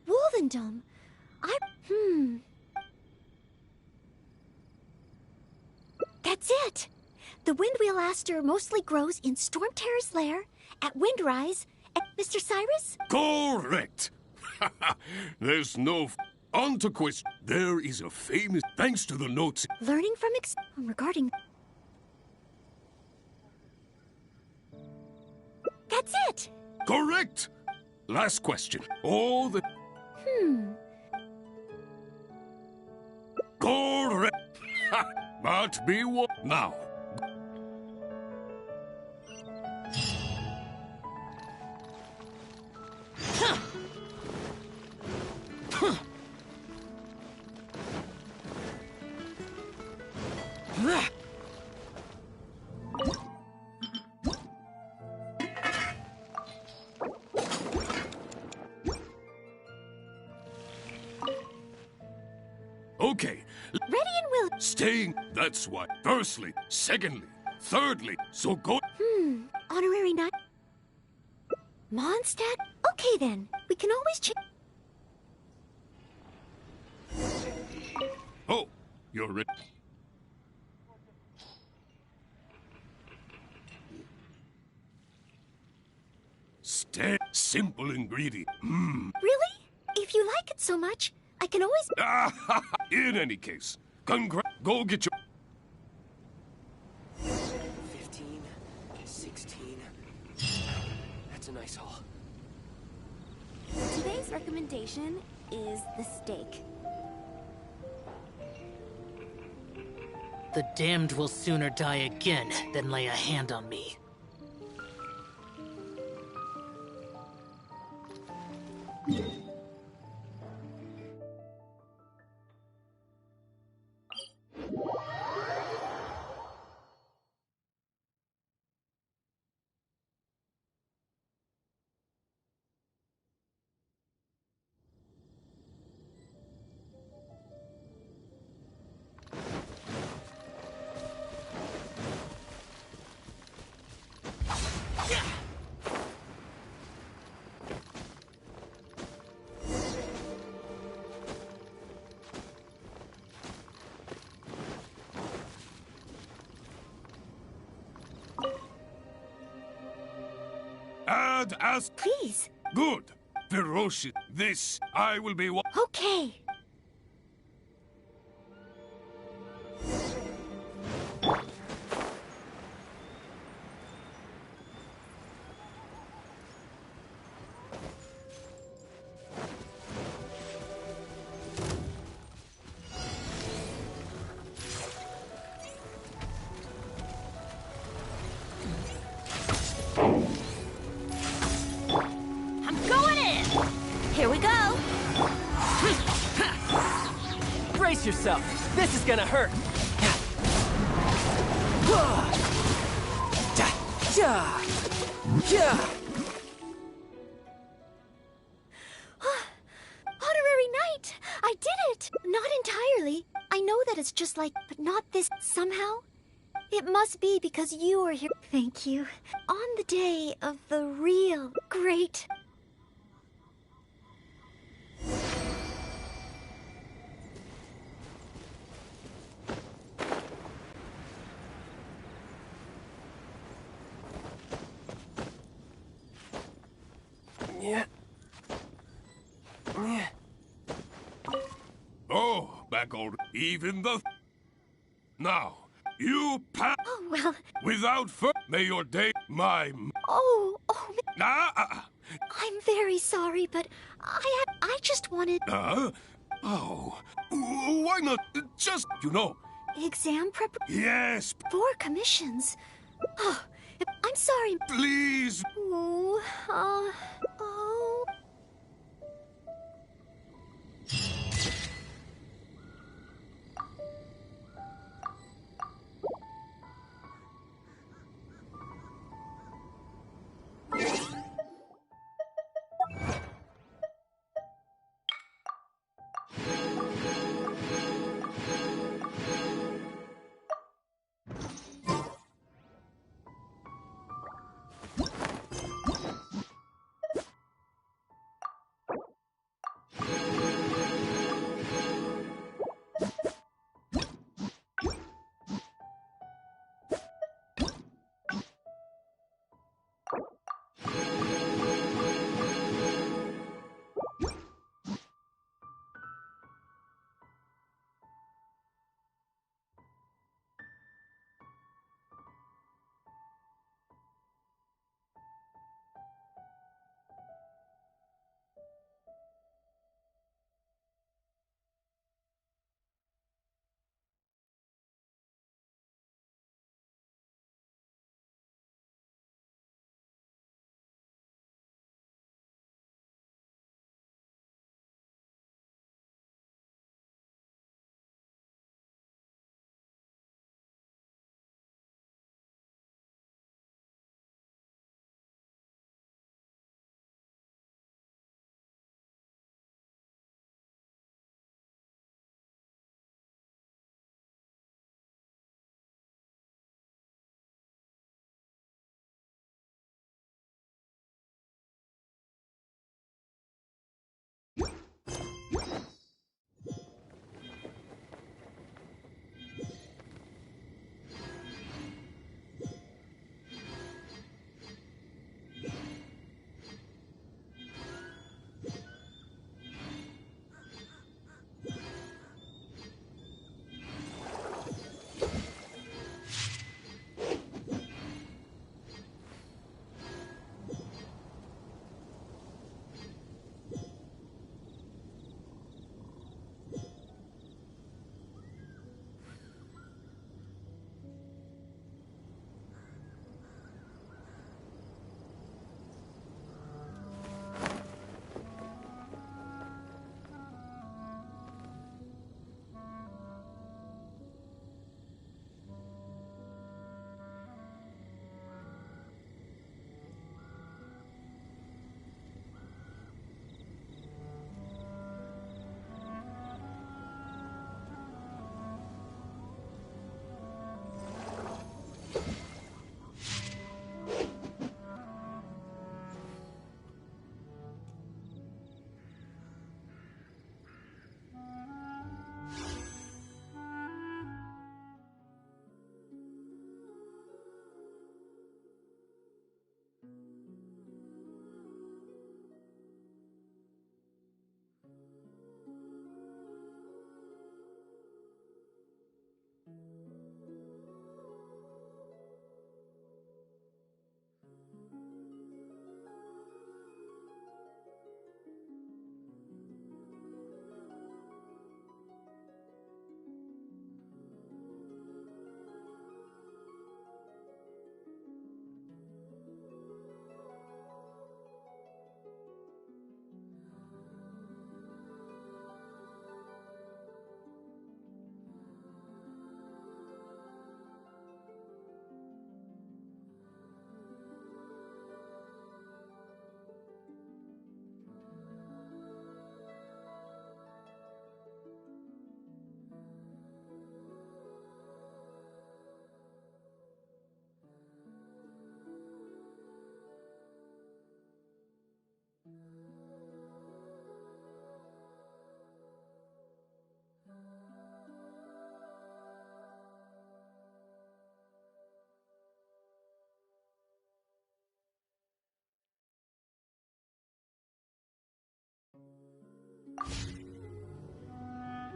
Wolvendom. That's it. The windwheel aster mostly grows in Storm Terror's lair, at Windrise, and Mr. Cyrus? Correct. There's no... On to question. There is a famous... Thanks to the notes... Learning from regarding... That's it! Correct! Last question. All the... Correct! But be what... Now. Okay. Ready and will... Staying. That's why. Firstly. Secondly. Thirdly. So go... Honorary knight? Mondstadt? Okay then. We can always check... Oh, you're ready. Stay. Simple ingredient. Really? If you like it so much, I can always... In any case, go get your... 15, 16. That's a nice haul. Today's recommendation is the steak. The damned will sooner die again than lay a hand on me. Add as... Please. Good. Ferocious. This, I will be... Okay. I'm going in! Here we go! Brace yourself. This is gonna hurt. Honorary Knight! I did it! Not entirely. I know that it's just like, but not this somehow. It must be because you are here. Thank you. On the day of the real great... Oh, back already. Even the... Now, you pass... Oh, well... Without may your day... My... Oh... I'm very sorry, but I just wanted... Oh. Why not just, Exam prep... Yes. 4 commissions. Oh, I'm sorry. Please. Oh, oh...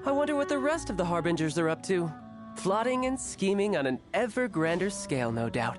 I wonder what the rest of the Harbingers are up to. Plotting and scheming on an ever grander scale, no doubt.